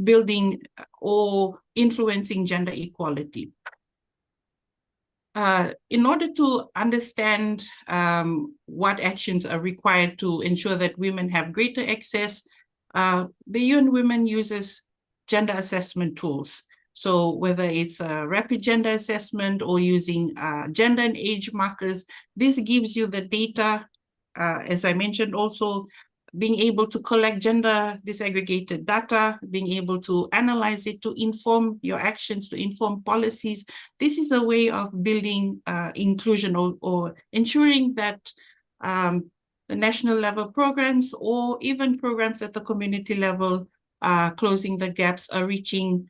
building or influencing gender equality. In order to understand what actions are required to ensure that women have greater access, the UN Women uses gender assessment tools. So whether it's a rapid gender assessment or using gender and age markers, this gives you the data, as I mentioned, also being able to collect gender disaggregated data, being able to analyze it to inform your actions, to inform policies. This is a way of building inclusion or ensuring that the national level programs or even programs at the community level closing the gaps are reaching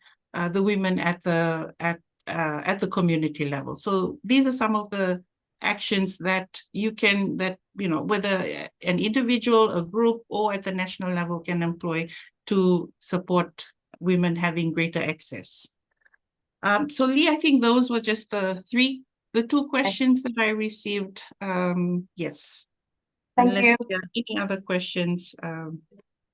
the women at the community level. So these are some of the actions that you can, whether an individual, a group, or at the national level can employ to support women having greater access. So Lee, I think those were just the two questions that I received. Yes. Thank you. There are any other questions.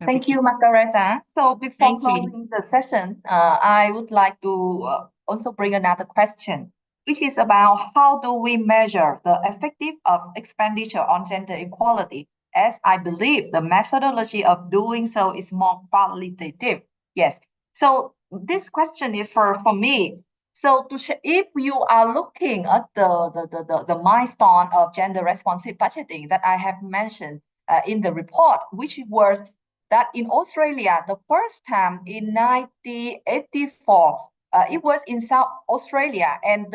Thank you, Margareta. So before Thanks, Lee. closing the session, I would like to also bring another question, which is about how do we measure the effective of expenditure on gender equality, as I believe the methodology of doing so is more qualitative. Yes. So this question is for me. So if you are looking at the milestone of gender responsive budgeting that I have mentioned in the report, which was that in Australia, the first time in 1984, it was in South Australia, and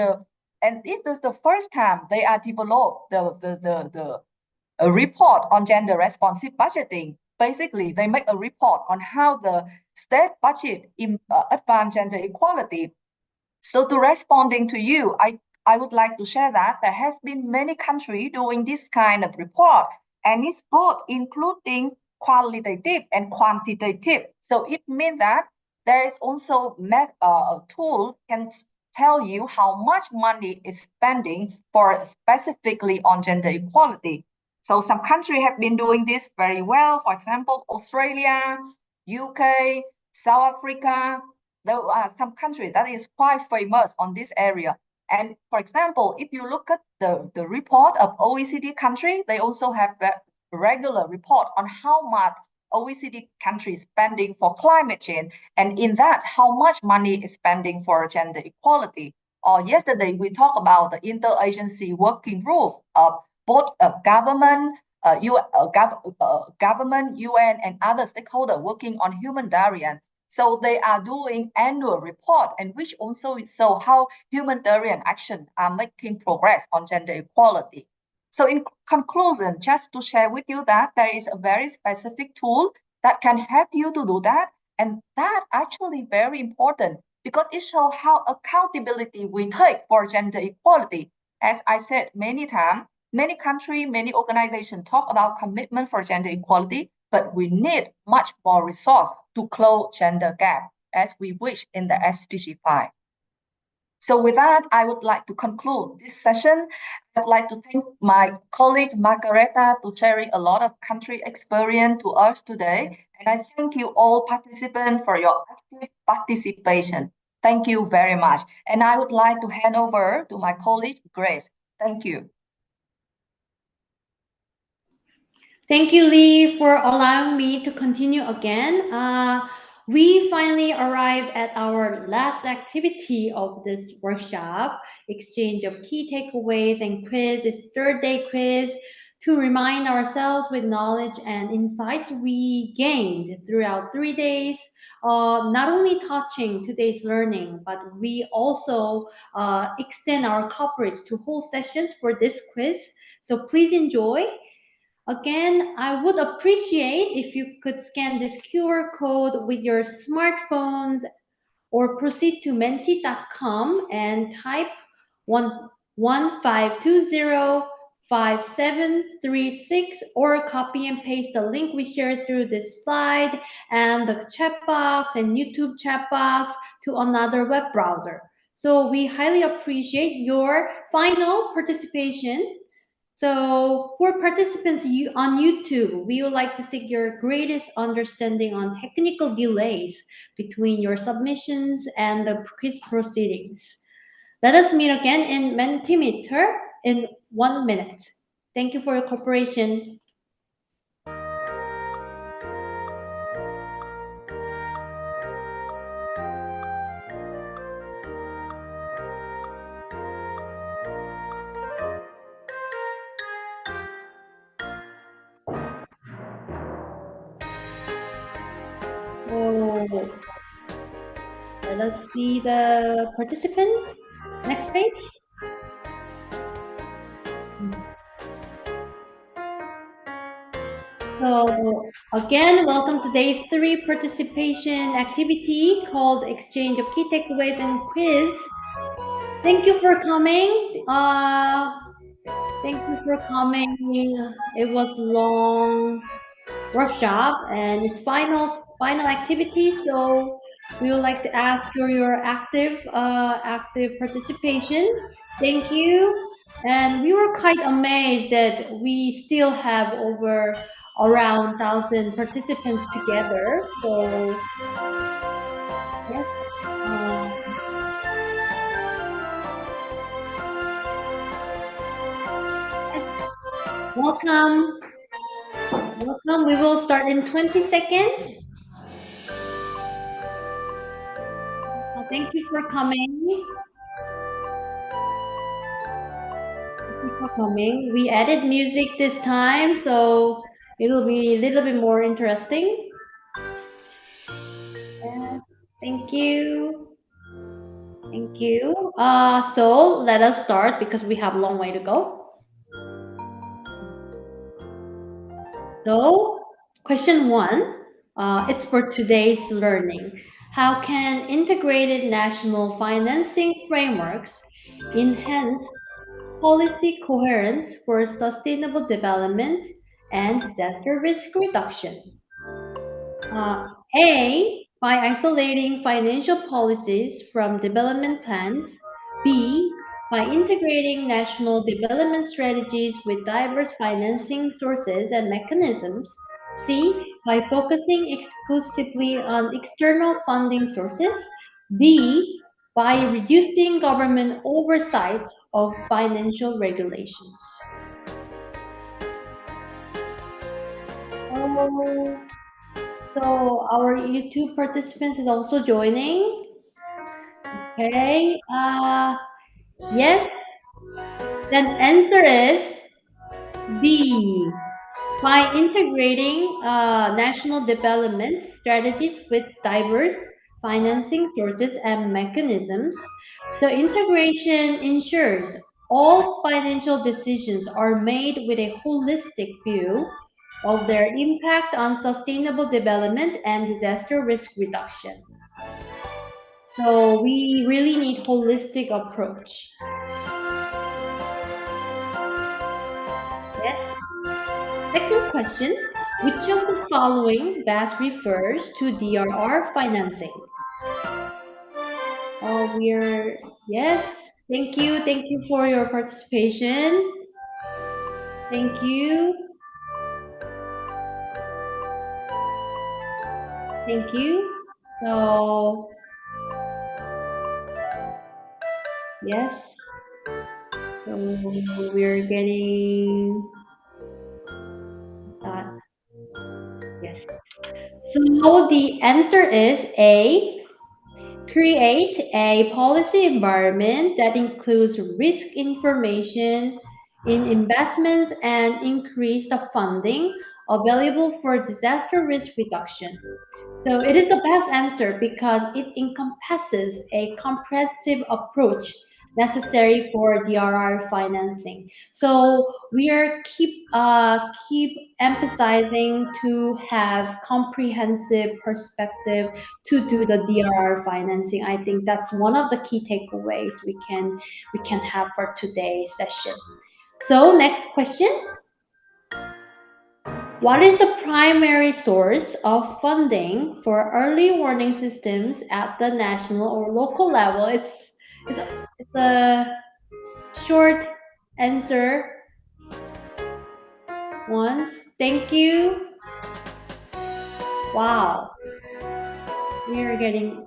it was the first time they are developed the report on gender responsive budgeting. Basically, they make a report on how the state budget in advance gender equality. So to responding to you, I would like to share that there has been many countries doing this kind of report, and it's both including qualitative and quantitative. So it means that there is also a tool can tell you how much money is spending for specifically on gender equality. So some countries have been doing this very well. For example, Australia, UK, South Africa, there are some countries that is quite famous on this area. And for example, if you look at the report of OECD country, they also have a regular report on how much OECD countries spending for climate change, and in that, how much money is spending for gender equality. Or yesterday, we talked about the interagency working group of both government, government, UN, and other stakeholders working on humanitarian. So they are doing annual report, and which also show how humanitarian action are making progress on gender equality. So in conclusion, just to share with you that there is a very specific tool that can help you to do that. And that actually very important because it shows how accountability we take for gender equality. As I said many times, many countries, many organizations talk about commitment for gender equality, but we need much more resource to close gender gap as we wish in the SDG 5. So with that, I would like to conclude this session. I'd like to thank my colleague Margareta to sharing a lot of country experience to us today. And I thank you all participants for your active participation. Thank you very much. And I would like to hand over to my colleague Grace. Thank you. Thank you, Lee, for allowing me to continue again. We finally arrived at our last activity of this workshop, exchange of key takeaways and quiz. It's third day quiz to remind ourselves with knowledge and insights we gained throughout 3 days, not only touching today's learning, but we also extend our coverage to whole sessions for this quiz. So please enjoy. Again, I would appreciate if you could scan this QR code with your smartphones or proceed to menti.com and type 15205736 or copy and paste the link we shared through this slide and the chat box and YouTube chat box to another web browser. So we highly appreciate your final participation. So for participants on YouTube, we would like to seek your greatest understanding on technical delays between your submissions and the quiz proceedings. Let us meet again in Mentimeter in 1 minute. Thank you for your cooperation. Oh, let us see the participants. Next page. So again, welcome to day 3 participation activity called Exchange of Key Takeaways and Quiz. Thank you for coming. Thank you for coming. It was a long workshop and it's final activity. So we would like to ask for your active participation. Thank you. And we were quite amazed that we still have around 1,000 participants together. So yes. Welcome. Welcome. We will start in 20 seconds. Thank you for coming. Thank you for coming. We added music this time, so it'll be a little bit more interesting. Thank you. Thank you. So let us start because we have a long way to go. So question 1, it's for today's learning. How can integrated national financing frameworks enhance policy coherence for sustainable development and disaster risk reduction? A, by isolating financial policies from development plans. B, by integrating national development strategies with diverse financing sources and mechanisms. C, by focusing exclusively on external funding sources. D, by reducing government oversight of financial regulations. Oh, so our YouTube participant is also joining. Okay. Yes. Then answer is B. By integrating national development strategies with diverse financing sources and mechanisms, the integration ensures all financial decisions are made with a holistic view of their impact on sustainable development and disaster risk reduction. So we really need holistic approach. Yes. Second question, which of the following best refers to DRR financing? Yes, thank you for your participation. Thank you. Thank you. So, yes. So we're getting that. Yes. So the answer is A. Create a policy environment that includes risk information in investments and increase the funding available for disaster risk reduction. So it is the best answer because it encompasses a comprehensive approach necessary for DRR financing. So we are keep emphasizing to have comprehensive perspective to do the DRR financing. I think that's one of the key takeaways we can have for today's session. So next question. What is the primary source of funding for early warning systems at the national or local level? It's a short answer. Once. Thank you. Wow. We're getting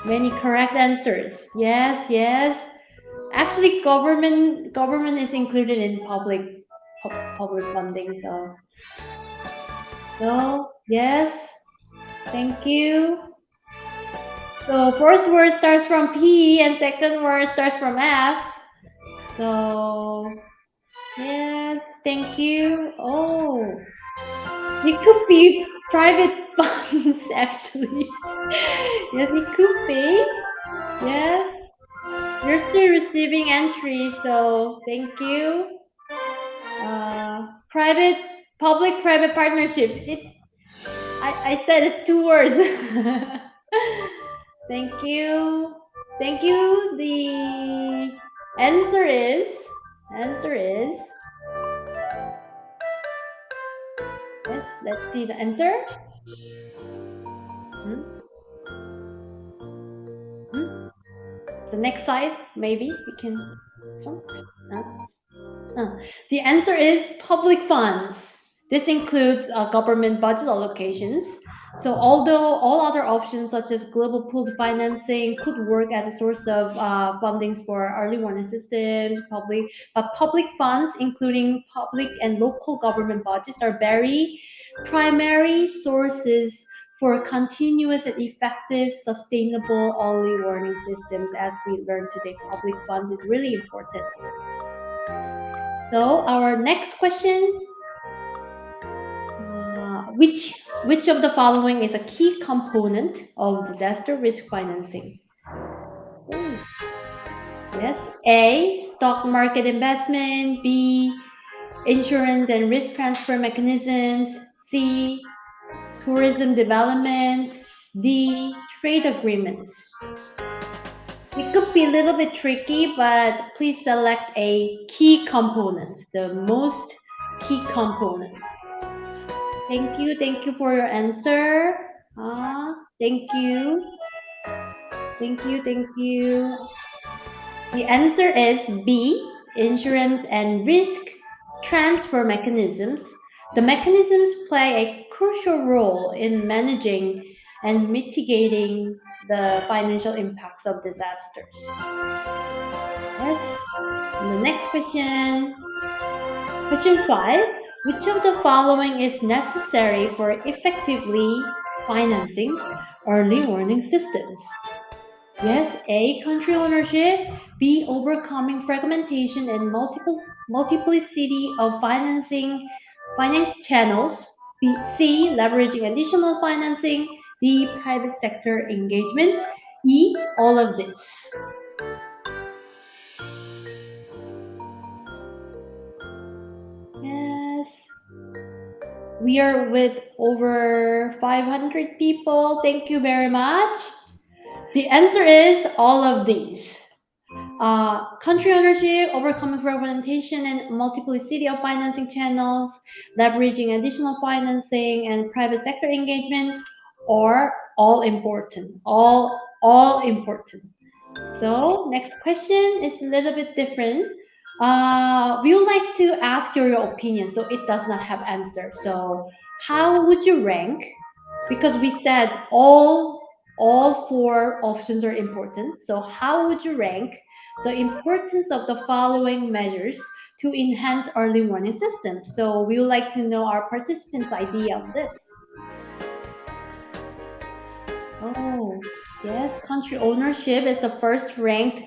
many correct answers. Yes. Actually, government is included in public funding. So yes. Thank you. So first word starts from P and second word starts from F. So yes, thank you. Oh, it could be private funds actually. Yes, it could be. Yes. You're still receiving entries, so thank you. Public-private partnership. I said it's 2 words. Thank you. Thank you. The answer is yes, let's see the answer. The next slide, maybe we can. The answer is public funds. This includes government budget allocations. So although all other options such as global pooled financing could work as a source of fundings for early warning systems, public funds, including public and local government budgets, are very primary sources for continuous and effective sustainable early warning systems. As we learned today, public funds is really important. So our next question, which of the following is a key component of disaster risk financing? Ooh. Yes, A, stock market investment, B, insurance and risk transfer mechanisms, C, tourism development, D, trade agreements. It could be a little bit tricky, but please select a key component, the most key component. Thank you for your answer. Thank you. The answer is B, insurance and risk transfer mechanisms. The mechanisms play a crucial role in managing and mitigating the financial impacts of disasters. Yes. And the next question. Question 5. Which of the following is necessary for effectively financing early warning systems? Yes, A. Country ownership. B. Overcoming fragmentation and multiplicity of finance channels. C. Leveraging additional financing. D. Private sector engagement. E. All of this. Yes. We are with over 500 people. Thank you very much. The answer is all of these. Country ownership, overcoming fragmentation and multiplicity of financing channels, leveraging additional financing, and private sector engagement are all important. All important. So next question is a little bit different. We would like to ask your opinion, so it does not have answer. So how would you rank? Because we said all 4 options are important. So how would you rank the importance of the following measures to enhance early warning systems? So we would like to know our participants' idea on this. Oh, yes, country ownership is the first ranked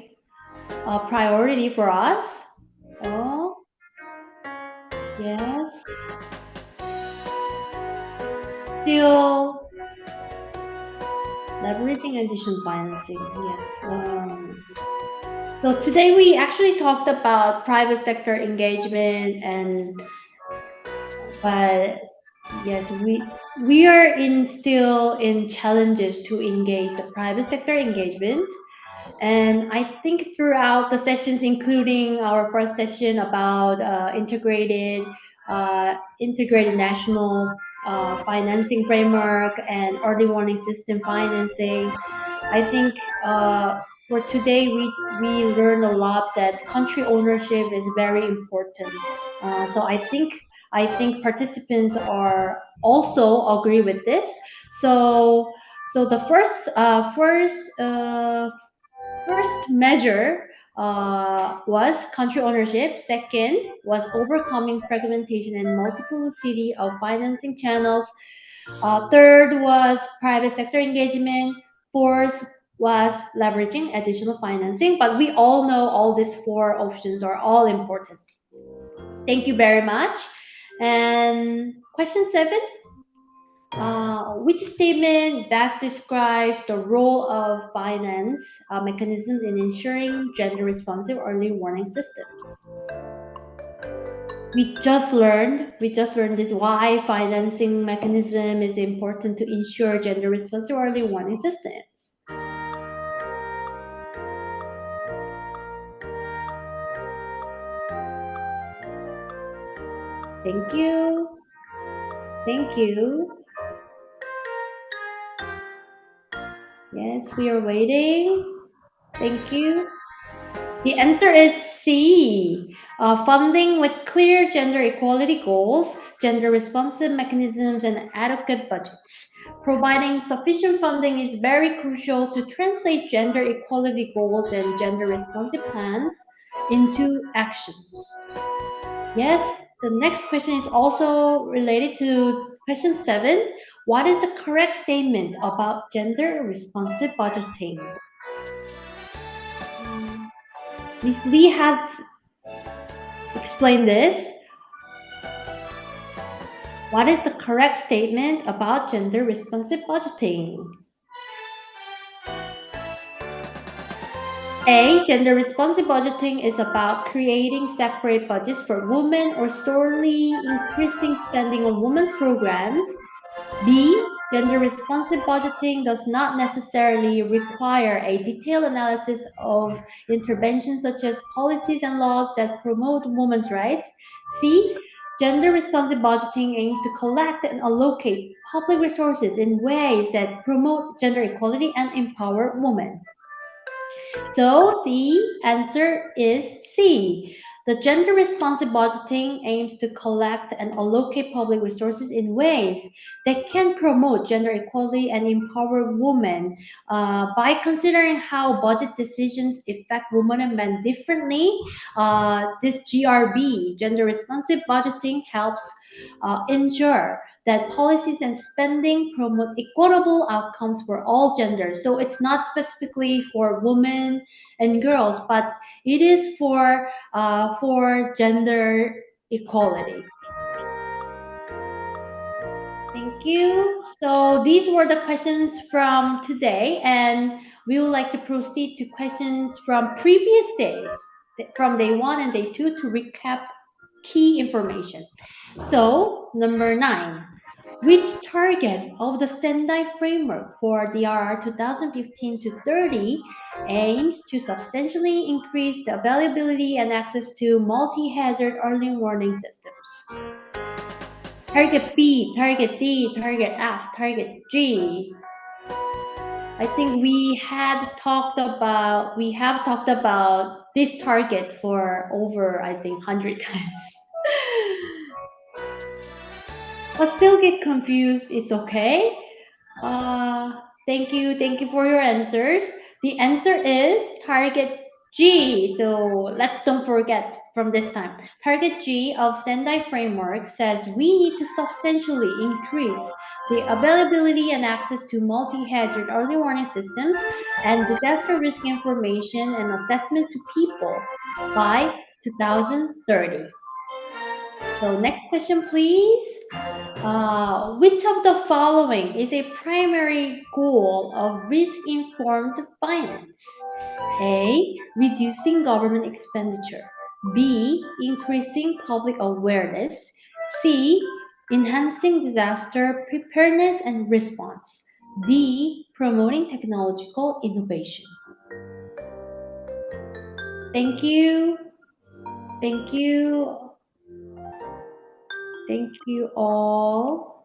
priority for us. Oh, yes. Still leveraging additional financing. Yes. So today we actually talked about private sector engagement, but yes, we are still in challenges to engage the private sector engagement. And I think throughout the sessions, including our first session about integrated national financing framework and early warning system financing, I think for today we learned a lot that country ownership is very important. So I think participants are also agree with this. So the first measure was country ownership. Second was overcoming fragmentation and multiplicity of financing channels. Third was private sector engagement. Fourth was leveraging additional financing. But we all know all these 4 options are all important. Thank you very much. And question 7. Which statement best describes the role of finance mechanisms in ensuring gender-responsive early warning systems? We just learned this why financing mechanism is important to ensure gender-responsive early warning systems. Thank you. Thank you. Yes, we are waiting. Thank you. The answer is C. Funding with clear gender equality goals, gender responsive mechanisms, and adequate budgets. Providing sufficient funding is very crucial to translate gender equality goals and gender responsive plans into actions. Yes, the next question is also related to question 7. What is the correct statement about gender responsive budgeting? Ms. Lee has explained this. What is the correct statement about gender responsive budgeting? A. Gender responsive budgeting is about creating separate budgets for women or solely increasing spending on women programs. B. Gender responsive budgeting does not necessarily require a detailed analysis of interventions such as policies and laws that promote women's rights. C. Gender responsive budgeting aims to collect and allocate public resources in ways that promote gender equality and empower women. So the answer is C. The gender responsive budgeting aims to collect and allocate public resources in ways that can promote gender equality and empower women by considering how budget decisions affect women and men differently. This GRB, gender responsive budgeting, helps ensure that policies and spending promote equitable outcomes for all genders. So it's not specifically for women and girls, but it is for gender equality. Thank you. So these were the questions from today, and we would like to proceed to questions from previous days, from day 1 and day 2, to recap key information. So number 9. Which target of the Sendai framework for DRR 2015 to 30 aims to substantially increase the availability and access to multi-hazard early warning systems? Target B, target D, target F, target G. I think we have talked about this target for over, I think, 100 times. But still get confused, it's okay. Thank you for your answers. The answer is target G. So let's don't forget from this time. Target G of Sendai framework says we need to substantially increase the availability and access to multi-hazard early warning systems and disaster risk information and assessment to people by 2030. So next question, please. Which of the following is a primary goal of risk-informed finance? A. Reducing government expenditure. B. Increasing public awareness. C. Enhancing disaster preparedness and response. D. Promoting technological innovation. Thank you. Thank you. Thank you all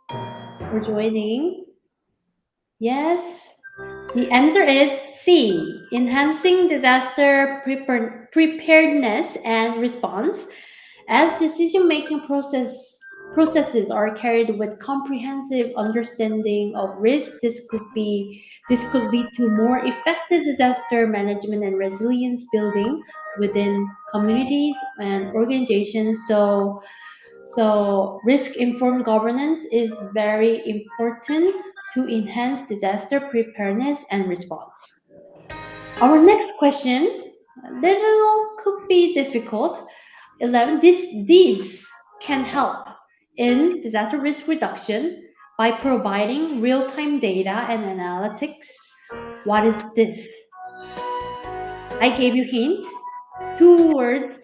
for joining. Yes, the answer is C, enhancing disaster preparedness and response. As decision-making processes are carried with comprehensive understanding of risk, this could lead to more effective disaster management and resilience building within communities and organizations. So risk-informed governance is very important to enhance disaster preparedness and response. Our next question, could be difficult. 11. These can help in disaster risk reduction by providing real-time data and analytics. What is this? I gave you hint. 2 words.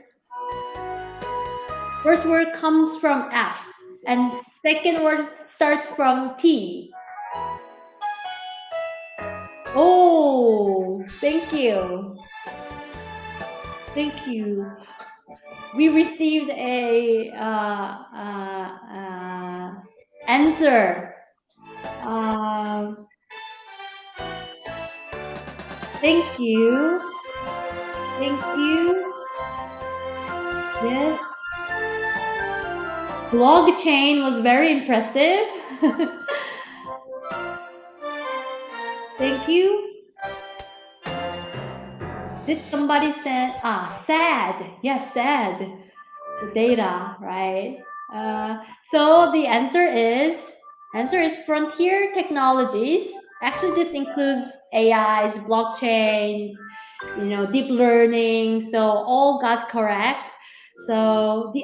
First word comes from F, and second word starts from T. Oh, thank you. Thank you. We received a answer. Thank you. Thank you. Yes. Blockchain was very impressive. Thank you. Did somebody say, SAD? Yes, SAD. The data, right? So the answer is frontier technologies. Actually, this includes AIs, blockchain, deep learning. So all got correct. So the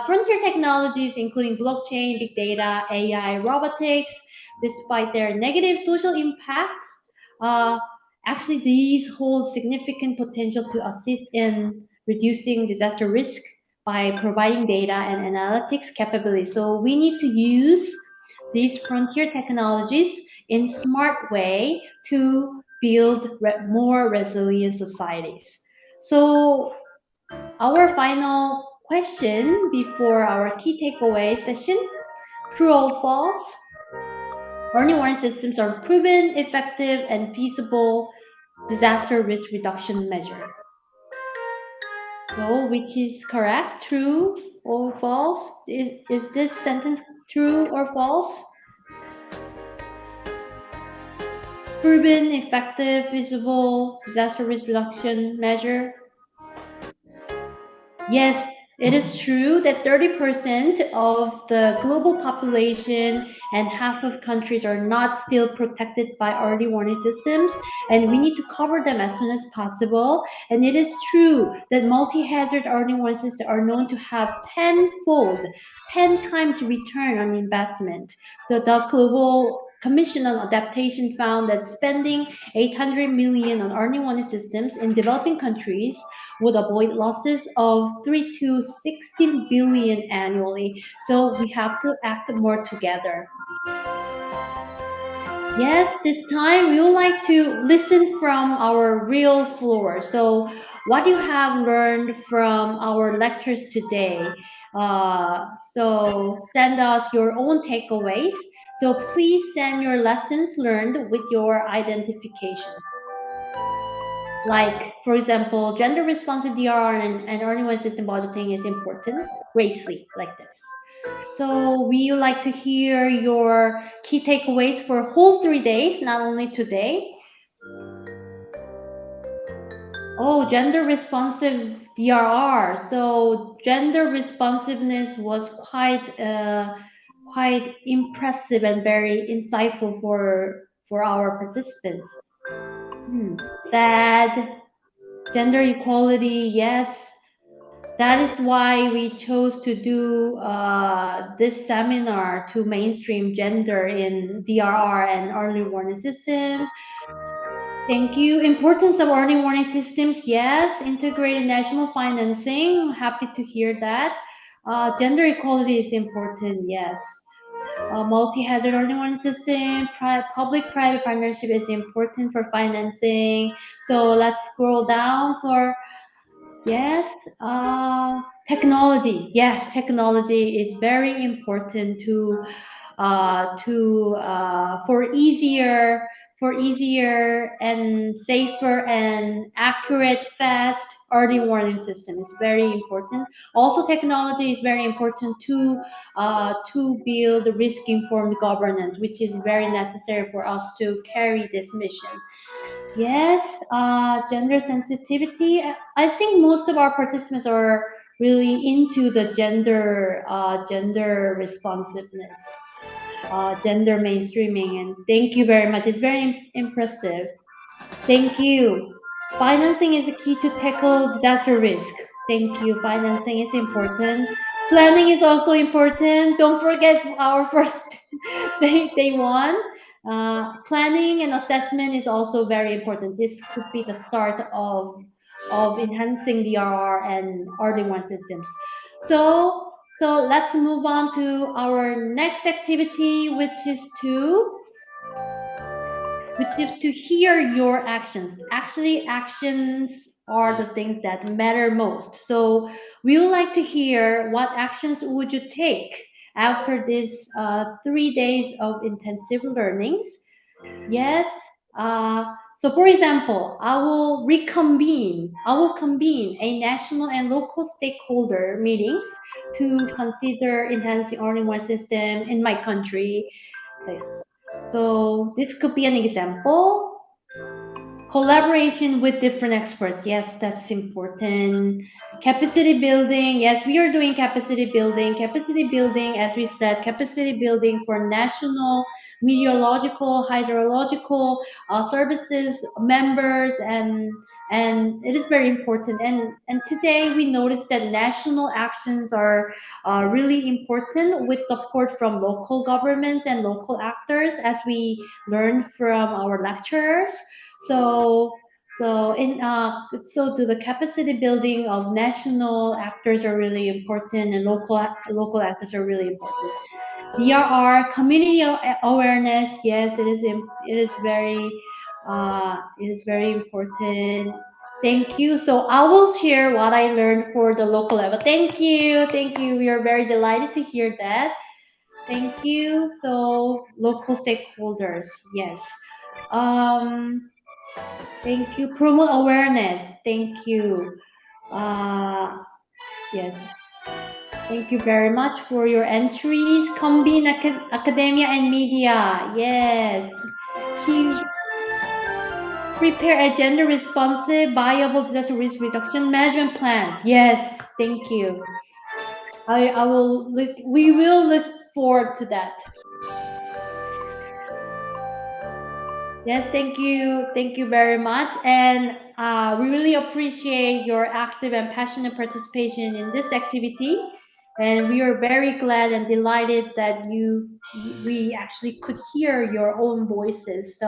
frontier technologies, including blockchain, big data, AI, robotics, despite their negative social impacts, actually these hold significant potential to assist in reducing disaster risk by providing data and analytics capabilities. So we need to use these frontier technologies in smart way to build more resilient societies. So our final question before our key takeaway session, true or false? Early warning systems are proven effective and feasible disaster risk reduction measure. So, which is correct, true or false? Is this sentence true or false? Proven, effective, visible, disaster risk reduction measure? Yes, it is true that 30% of the global population and half of countries are not still protected by early warning systems, and we need to cover them as soon as possible. And it is true that multi-hazard early warning systems are known to have 10 times return on investment. The Global Commission on Adaptation found that spending 800 million on early warning systems in developing countries would avoid losses of 3 to 16 billion annually. So we have to act more together. Yes, this time we would like to listen from our real floor. So what you have learned from our lectures today. So send us your own takeaways. So please send your lessons learned with your identification. Like, for example, gender responsive DRR and early warning system budgeting is important, greatly, like this. So we would like to hear your key takeaways for whole 3 days, not only today. Oh, gender responsive DRR. So gender responsiveness was quite impressive and very insightful for our participants. Sad. Gender equality, yes. That is why we chose to do this seminar to mainstream gender in DRR and early warning systems. Thank you. Importance of early warning systems, yes. Integrated national financing, happy to hear that. Gender equality is important, yes. Multi-hazard early warning system, public-private partnership is important for financing. So let's scroll down for yes, technology. Yes, technology is very important for easier and safer and accurate, fast early warning system is very important. Also, technology is very important to build risk-informed governance, which is very necessary for us to carry this mission. Yes, gender sensitivity. I think most of our participants are really into the gender responsiveness, gender mainstreaming, and thank you very much. It's very impressive. Thank you. Financing is the key to tackle disaster risk. Thank you. Financing is important. Planning is also important. Don't forget our first day one. Planning and assessment is also very important. This could be the start of enhancing DRR and RD1 systems. So let's move on to our next activity, which is to hear your actions. Actually, actions are the things that matter most. So we would like to hear what actions would you take after this 3 days of intensive learnings. Yes. So for example, I will convene a national and local stakeholder meetings to consider enhancing earning one system in my country. So this could be an example. Collaboration with different experts. Yes, that's important. Capacity building. Yes, we are doing capacity building. Capacity building, as we said, capacity building for national meteorological, hydrological services members, and it is very important. And today we noticed that national actions are really important with support from local governments and local actors, as we learned from our lecturers. So to the capacity building of national actors are really important, and local actors are really important. DRR community awareness, yes, it is very important. Thank you. So I will share what I learned for the local level. Thank you, thank you. We are very delighted to hear that. Thank you. So local stakeholders, yes. Thank you. Promote awareness. Thank you. Yes. Thank you very much for your entries. Combine academia and media. Yes. He prepare a gender responsive, viable disaster risk reduction management plan. Yes. Thank you. I will look. We will look forward to that. Yes, thank you. Thank you very much. And we really appreciate your active and passionate participation in this activity. And we are very glad and delighted that we actually could hear your own voices.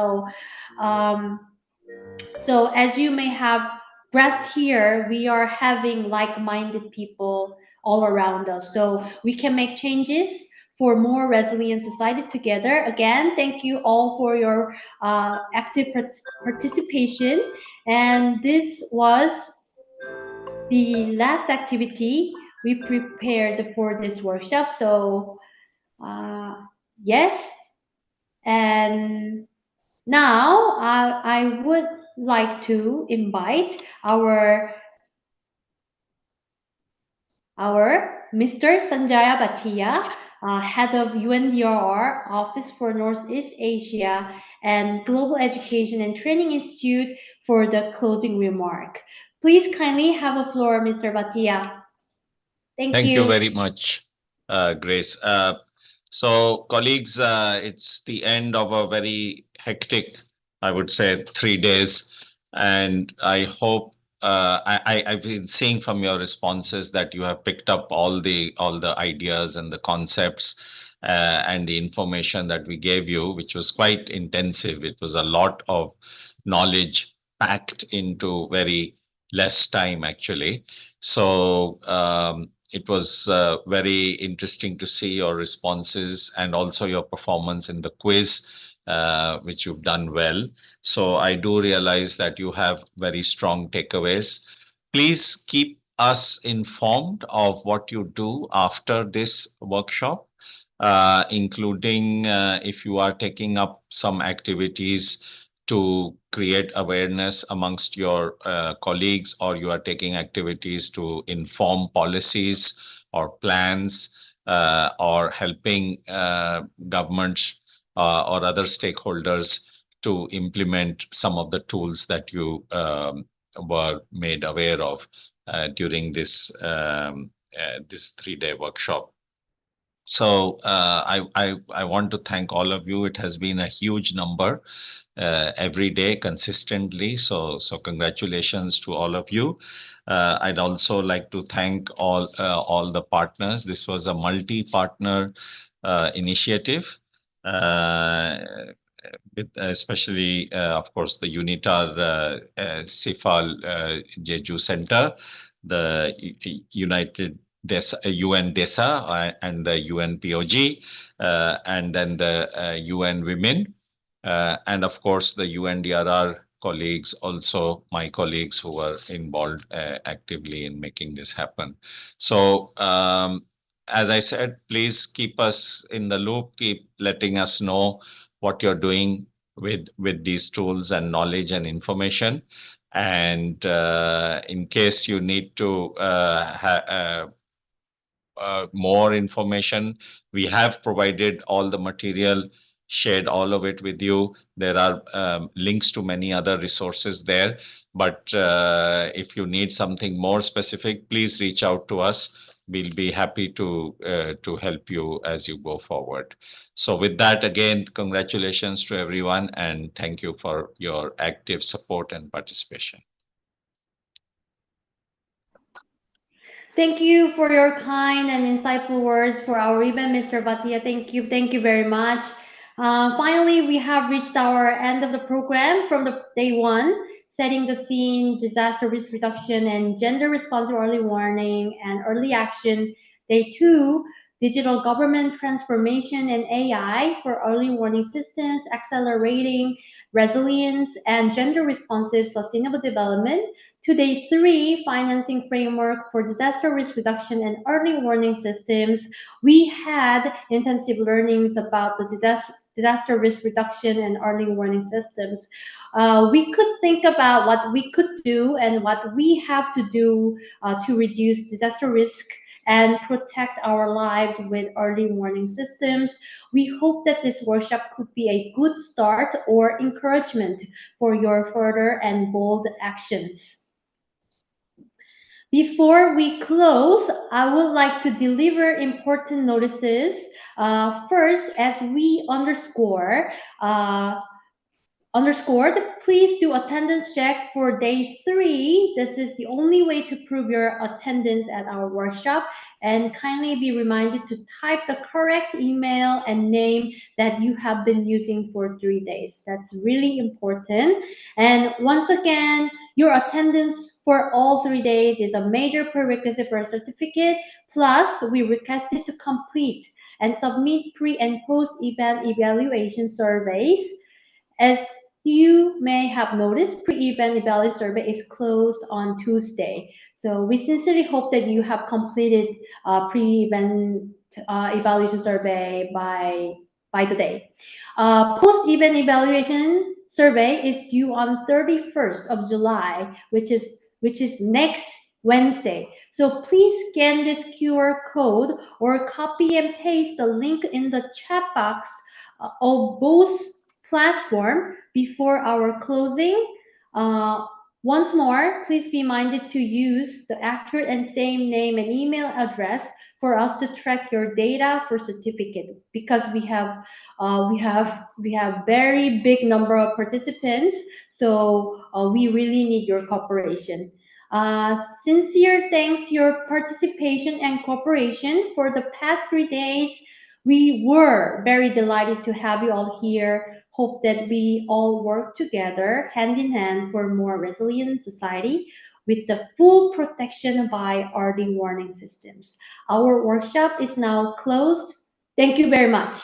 Um, so as you may have guessed here, we are having like-minded people all around us. So we can make changes for more resilient society together. Again, thank you all for your active participation. And this was the last activity we prepared for this workshop. So yes, and now I would like to invite our Mr. Sanjaya Bhatia, head of UNDRR Office for Northeast Asia and Global Education and Training Institute for the closing remark. Please kindly have the floor, Mr. Bhatia. Thank Thank you you. very much, Grace. So, colleagues, it's the end of a very hectic, I would say, 3 days, and I hope I've been seeing from your responses that you have picked up all the ideas and the concepts and the information that we gave you, which was quite intensive. It was a lot of knowledge packed into very less time, actually. So it was very interesting to see your responses and also your performance in the quiz, which you've done well. So I do realize that you have very strong takeaways. Please keep us informed of what you do after this workshop, including if you are taking up some activities to create awareness amongst your colleagues, or you are taking activities to inform policies or plans, or helping governments or other stakeholders to implement some of the tools that you were made aware of during this 3-day workshop. So I want to thank all of you. It has been a huge number every day consistently. So congratulations to all of you. I'd also like to thank all the partners. This was a multi-partner initiative. With especially, of course, the UNITAR CIFAL Jeju Center, the United UN DESA and the UN POG, and then the UN Women, and of course the UNDRR colleagues, also my colleagues who were involved actively in making this happen. So as I said, please keep us in the loop, keep letting us know what you're doing with these tools and knowledge and information. And in case you need to more information, we have provided all the material, shared all of it with you. There are links to many other resources there. But if you need something more specific, please reach out to us. We'll be happy to help you as you go forward. So with that, again, congratulations to everyone, and thank you for your active support and participation. Thank you for your kind and insightful words for our event, Mr. Bhatia. Thank you very much. Finally, we have reached our end of the program from the day one, setting the scene, disaster risk reduction, and gender responsive early warning and early action. Day two, digital government transformation and AI for early warning systems, accelerating resilience and gender responsive sustainable development. To day three, financing framework for disaster risk reduction and early warning systems. We had intensive learnings about the disaster risk reduction and early warning systems. we could think about what we could do and what we have to do to reduce disaster risk and protect our lives with early warning systems. We hope that this workshop could be a good start or encouragement for your further and bold actions. Before we close, I would like to deliver important notices. First, as we underscored, please do attendance check for day 3. This is the only way to prove your attendance at our workshop, and kindly be reminded to type the correct email and name that you have been using for 3 days. That's really important. And once again, your attendance for all 3 days is a major prerequisite for a certificate. Plus, we request you to complete and submit pre and post event evaluation surveys. As you may have noticed, pre-event evaluation survey is closed on Tuesday. So we sincerely hope that you have completed pre-event evaluation survey by today. Post-event evaluation survey is due on 31st of July, which is next Wednesday. So please scan this QR code or copy and paste the link in the chat box of both platform before our closing. Once more, please be minded to use the accurate and same name and email address for us to track your data for certificate, because we have very big number of participants, so we really need your cooperation. Sincere thanks to your participation and cooperation for the past 3 days. We were very delighted to have you all here. Hope that we all work together hand in hand for a more resilient society with the full protection by early warning systems. Our workshop is now closed. Thank you very much.